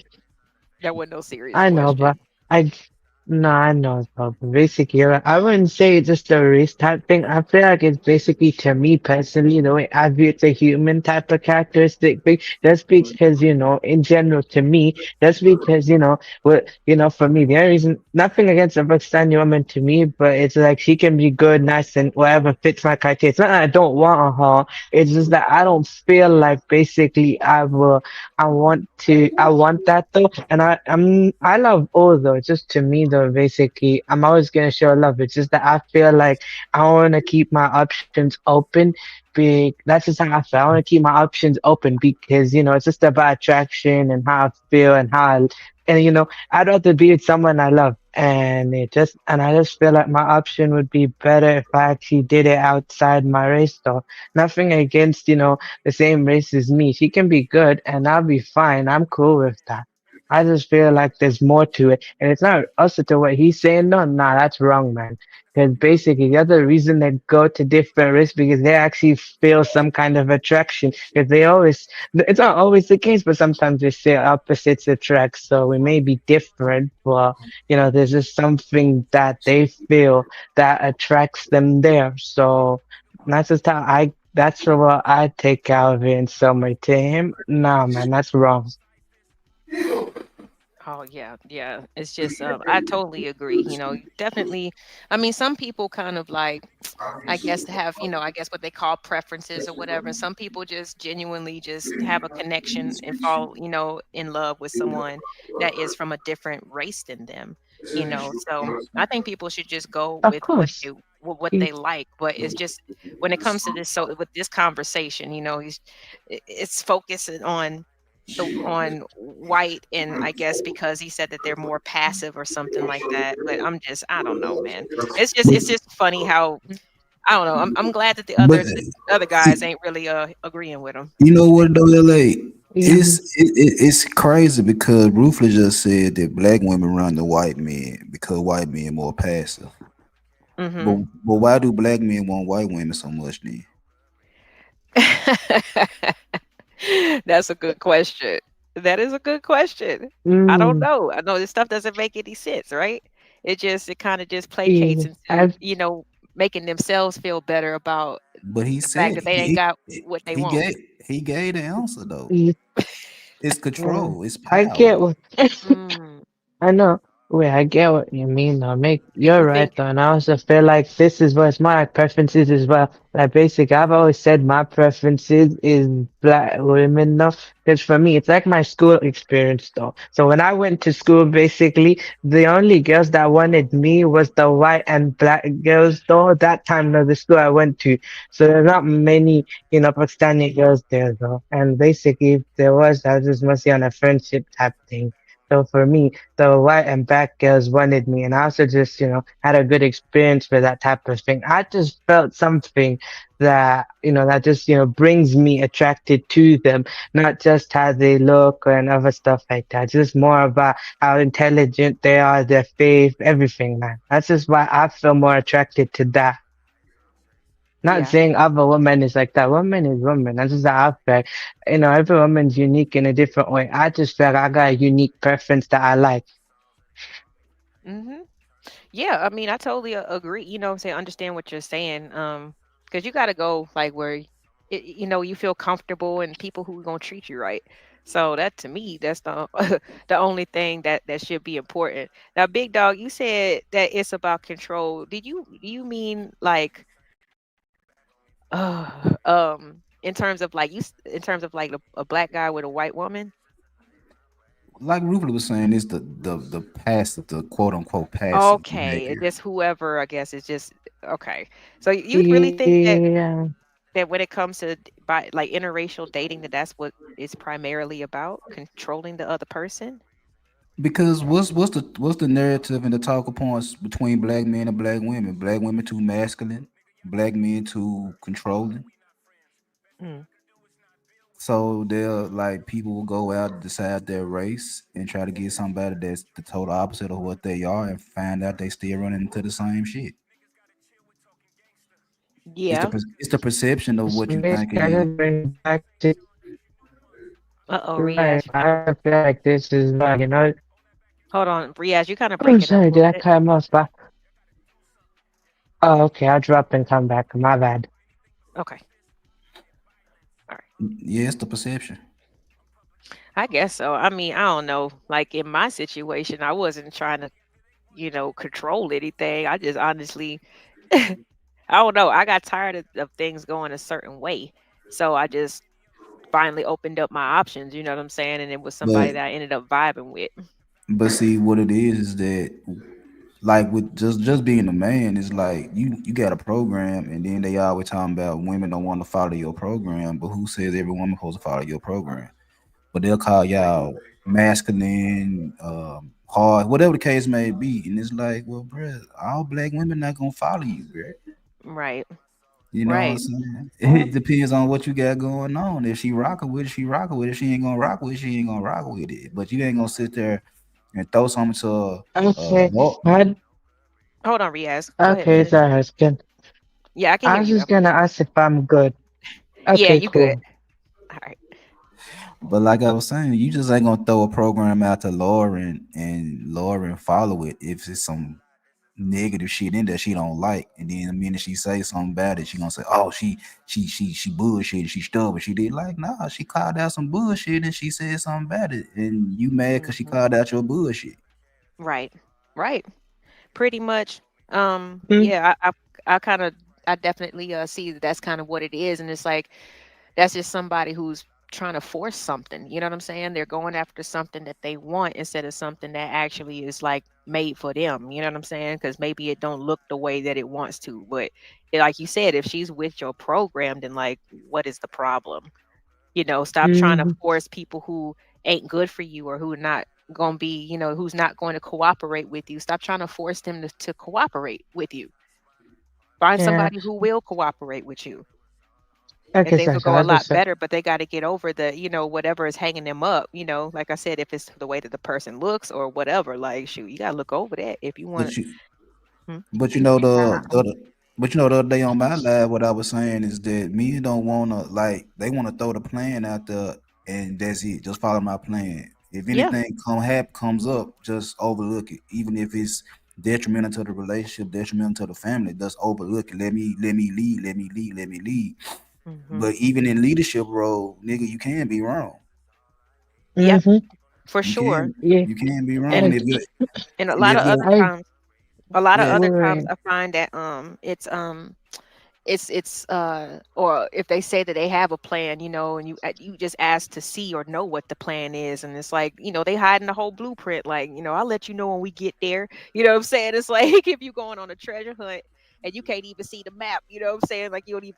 that wasn't no serious I know, question. but I no, I know. So basically, I wouldn't say it's just a race type thing. I feel like it's basically, to me personally, the way I view it's a human type of characteristic thing. Just because, in general, to me, just because, for me, the only reason, nothing against a Pakistani woman to me, but it's like she can be good, nice, and whatever fits my criteria. It's not that I don't want her. It's just that I don't feel like basically I want that though, and I love all though. It's just, to me though, basically, I'm always gonna show love. It's just that I feel like I want to keep my options open. That's just how I feel. I want to keep my options open because it's just about attraction and how I feel and I'd rather be with someone I love, and I just feel like my option would be better if I actually did it outside my race though. Nothing against the same race as me. She can be good and I'll be fine. I'm cool with that. I just feel like there's more to it. And it's not also to what he's saying. No, nah, that's wrong, man. Because basically, the other reason they go to different races because they actually feel some kind of attraction. Because it's not always the case, but sometimes they say opposites attract. So we may be different, but there's just something that they feel that attracts them there. So that's what I take out of it in summary. To him, nah, man, that's wrong. Oh yeah, yeah. It's just I totally agree. Definitely. I mean, some people kind of like, I guess, have, I guess what they call preferences or whatever. And some people just genuinely just have a connection and fall, in love with someone that is from a different race than them. So I think people should just go Of with what course. they like. But it's just when it comes to this, so with this conversation, it's focusing on white, and I guess because he said that they're more passive or something like that. But I don't know, man. It's just funny how, I don't know. I'm glad that But the other guys see, ain't really agreeing with him. you know what though, LA? Yeah. It's crazy because Ruthless just said that black women run the white men because white men more passive. But Mhm. but why do black men want white women so much then? That's a good question. That is a good question. I don't Mm, know. I know this stuff doesn't make any sense, right? It kind of just placates yeah, into, making themselves feel better about But he the fact said that they ain't got he, what they he want. gave he gave the answer though. yeah, It's yeah. control. It's I power. get what. Mm. I know. Wait, I get what you mean though. Do You're you right think? though, and I also feel like this is what's my preferences as well. Like basically, I've always said my preferences is black women though, because for me, it's like my school experience though. So when I went to school, basically, the only girls that wanted me was the white and black girls though. That time of the school I went to, so there's not many, Pakistani girls there though. And basically, if there was, that was mostly on a friendship type thing. So for me, the white and black girls wanted me, and I also just, had a good experience with that type of thing. I just felt something that just, brings me attracted to them, not just how they look and other stuff like that. Just more about how intelligent they are, their faith, everything, man. That's just why I feel more attracted to that. Not Yeah. saying other women is like that. Woman is woman. That's just how I feel. Every woman's unique in a different way. I just feel like I got a unique preference that I like. Mhm. Yeah, I mean, I totally agree. What I'm saying, understand what you're saying. Because you got to go like where, you feel comfortable and people who gonna treat you right. So that to me, that's the the only thing that should be important. Now, big dog, you said that it's about control. Do you mean like, in terms of like in terms of like a black guy with a white woman? Like Rufus was saying, it's the passive, the quote unquote passive Okay, behavior. just whoever I guess is just okay. So you really think that Yeah. when it comes to by like interracial dating that that's what it's primarily about, controlling the other person? Because what's the narrative and the talking points between black men and black women? Black women too masculine, black men too controlling. Mm. So they'll like people will go out and decide their race and try to get somebody that's the total opposite of what they are and find out they still running into the same shit. Yeah. It's the perception of It's what you think it basically, I is. just bring it back to Uh-oh, right. Riaz, you kind of I feel like this is well. hold on, Riaz, you kind of Oh, breaking up a sorry, little did I bit. cut him off? Oh, okay, I'll drop and come back. My bad. Okay. All right. Yeah, it's the perception. I guess so. I mean, I don't know. Like in my situation, I wasn't trying to, control anything. I just honestly, I don't know. I got tired of things going a certain way. So I just finally opened up my options, you know what I'm saying? And it was somebody But that I ended up vibing with. see what it is that like with just being a man is like you got a program and then they always talking about women don't want to follow your program, but who says every woman supposed to follow your program? But they'll call y'all masculine, hard, whatever the case may be, and it's like, well, bruh, all black women not gonna follow you, bruh. Right. You know what I'm Right. saying? It depends on what you got going on. If she rocking with it, she rocking with it. If she ain't gonna rock with it, she ain't gonna rock with it. But you ain't gonna sit there and throw something to a Okay, I, Hold on, Riaz. Go ahead and okay, finish. sorry, I was good. Yeah, I can I hear was you just now. gonna ask if I'm good. Yeah, Okay, you good. cool. All right. But like I was saying, you just ain't gonna throw a program out to Lauren and Lauren follow it if it's some negative shit in there she don't like. And then the minute she say something about it, she gonna say, "Oh, she bullshit. She stubborn. She did like nah. She called out some bullshit and she said something about it, and you mad because she Hmm. called out your bullshit." Right. Right. Pretty much. Mm, Yeah, I kind of, I definitely see that that's kind of what it is. And it's like, that's just somebody who's trying to force something. You know what I'm saying? They're going after something that they want instead of something that actually is like made for them. You know what I'm saying? Because maybe it don't look the way that it wants to. But like you said, if she's with your program, then like, what is the problem? Stop trying to mm, force people who ain't good for you or who are not going to be, who's not going to cooperate with you. Stop trying to force them to cooperate with you. Find yeah. somebody who will cooperate with you and Okay, things sorry, will so go a I lot just better, but they got to get over the, whatever is hanging them up, like I said, if it's the way that the person looks or whatever, like shoot, you got to look over that if you want But you, to. but you mm, know the nah. other, but you know the other day on my live, what I was saying is that men don't wanna like they wanna throw the plan out there and that's it. Just follow my plan. If Yeah. anything comes up, just overlook it. Even if it's detrimental to the relationship, detrimental to the family, just overlook it. Let me lead. Let me lead. Let me lead. Hmm. But even in leadership role, nigga, you can be wrong. Yeah, Mm-hmm. for You sure. can Yeah. you can be wrong. And And And if you I a lot of yeah, other times would. I find that it's or if they say that they have a plan, and you just ask to see or know what the plan is, and it's like, they hiding the whole blueprint, like, I'll let you know when we get there. You know what I'm saying? It's like if you going on a treasure hunt and you can't even see the map, you know what I'm saying? Like you don't even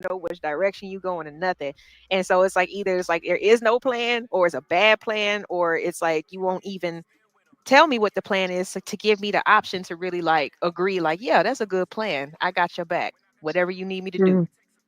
know which direction you going and nothing. And so it's like either it's like there is no plan, or it's a bad plan, or it's like you won't even tell me what the plan is, to give me the option to really like agree, like, yeah, that's a good plan. I got your back. Whatever you need me to do.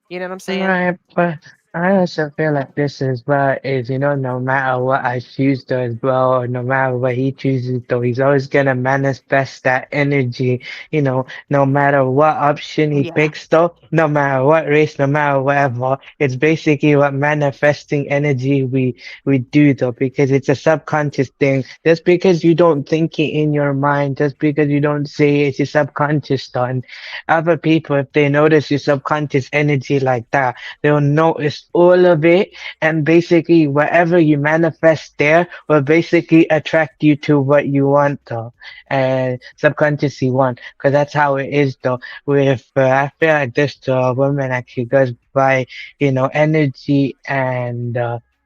You know what I'm saying? Right, but I also feel like this as well is, no matter what I choose to as well, or no matter what he chooses though, he's always gonna manifest that energy, no matter what option he Yeah. picks though, no matter what race, no matter whatever, it's basically what manifesting energy we do though, because it's a subconscious thing. Just because you don't think it in your mind, just because you don't say it, it's your subconscious though. And other people, if they notice your subconscious energy like that, they'll notice all of it, and basically whatever you manifest there will basically attract you to what you want though, and subconsciously want, because that's how it is though. With I feel like this woman actually goes by, energy and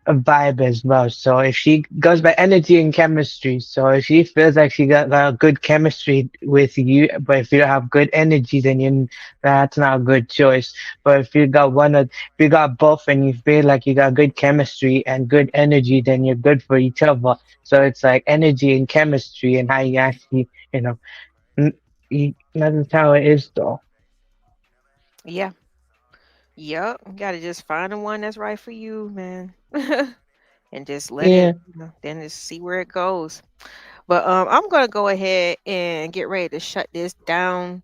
a vibe as well. So if she goes by energy and chemistry, so if she feels like she got good chemistry with you, but if you don't have good energy, then that's not a good choice. But if you got both and you feel like you got good chemistry and good energy, then you're good for each other. So it's like energy and chemistry and how you actually, n- that's how it is though. Yeah. Yep. You gotta just find the one that's right for you, man. And just let it, Yeah. then just see where it goes. But I'm gonna go ahead and get ready to shut this down.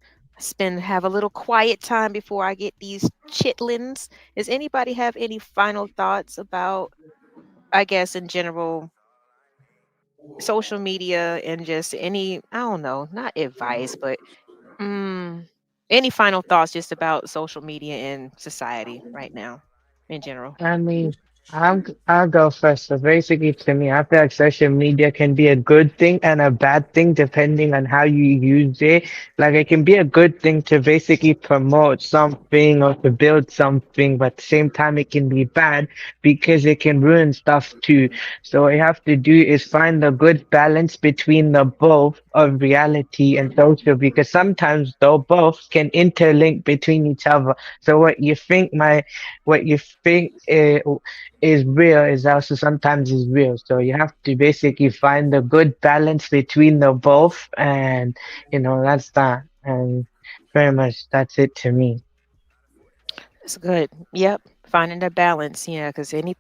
Have a little quiet time before I get these chitlins. Does anybody have any final thoughts about, I guess, in general, social media and just any, I don't know, not advice, but any final thoughts just about social media and society right now in general? I mean, I'll go first. So basically, to me, I feel like social media can be a good thing and a bad thing depending on how you use it. Like it can be a good thing to basically promote something or to build something, but at the same time, it can be bad because it can ruin stuff too. So what you have to do is find the good balance between the both of reality and social, because sometimes though both can interlink between each other. So what you think is real is also sometimes is real. So you have to basically find a good balance between the both, and that's that. And very much that's it to me. That's good. Yep. Finding the balance. Yeah. Because any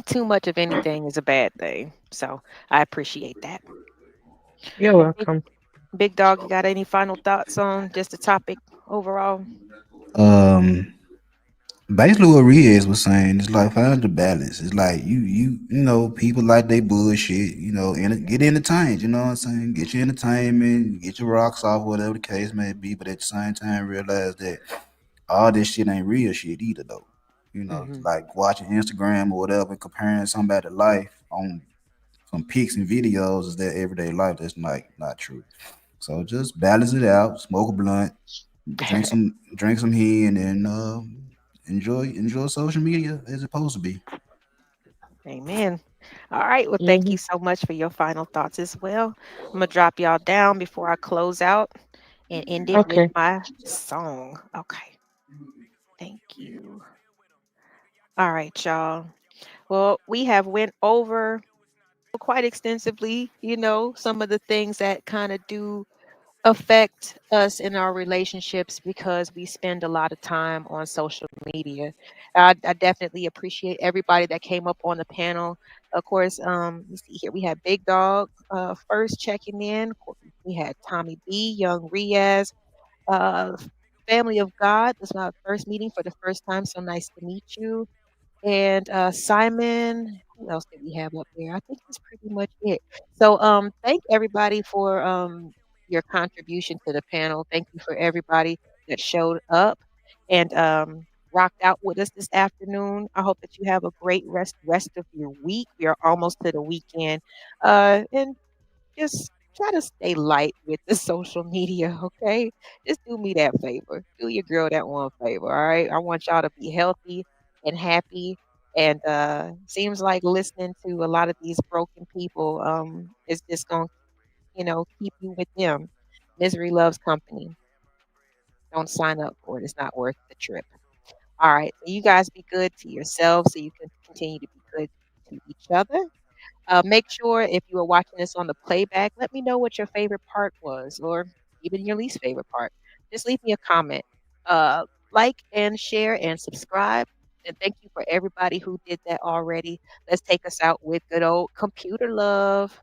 too much of anything is a bad thing. So I appreciate that. You're And welcome. big dog, you got any final thoughts on just the topic overall? um basically what Riaz was saying is like find the balance. It's like people like they bullshit, get entertained, you know what I'm saying? Get your entertainment, get your rocks off, whatever the case may be, but at the same time realize that all this shit ain't real shit either though. Hmm. Like watching Instagram or whatever, comparing somebody's life on some pics and videos is their everyday life. That's not true. So just balance it out, smoke a blunt, drink some heat, and then enjoy social media as it's supposed to be. Amen. All right. Well, thank Hmm. you so much for your final thoughts as well. I'm gonna drop y'all down before I close out and end it with Okay. my song. Okay. Thank you. All right, y'all. Well, we have went over quite extensively, some of the things that kind of do affect us in our relationships because we spend a lot of time on social media. I definitely appreciate everybody that came up on the panel. Of course, you see here we had Big Dog first checking in. We had Tommy B, Young Riaz, uh, Family of God. This is our first meeting for the first time. So nice to meet you. and Simon. Who else did we have up there? I think that's pretty much it. So thank everybody for your contribution to the panel. Thank you for everybody that showed up and rocked out with us this afternoon. I hope that you have a great rest of your week. We are almost to the weekend. And just try to stay light with the social media, okay? Just do me that favor. Do your girl that one favor, all right? I want y'all to be healthy and happy. And seems like listening to a lot of these broken people is just gonna, keep you with them. Misery loves company. Don't sign up for it. It's not worth the trip. All right. So you guys be good to yourselves so you can continue to be good to each other. Make sure if you are watching this on the playback, let me know what your favorite part was, or even your least favorite part. Just leave me a comment. Like and share and subscribe. And thank you for everybody who did that already. Let's take us out with good old computer love.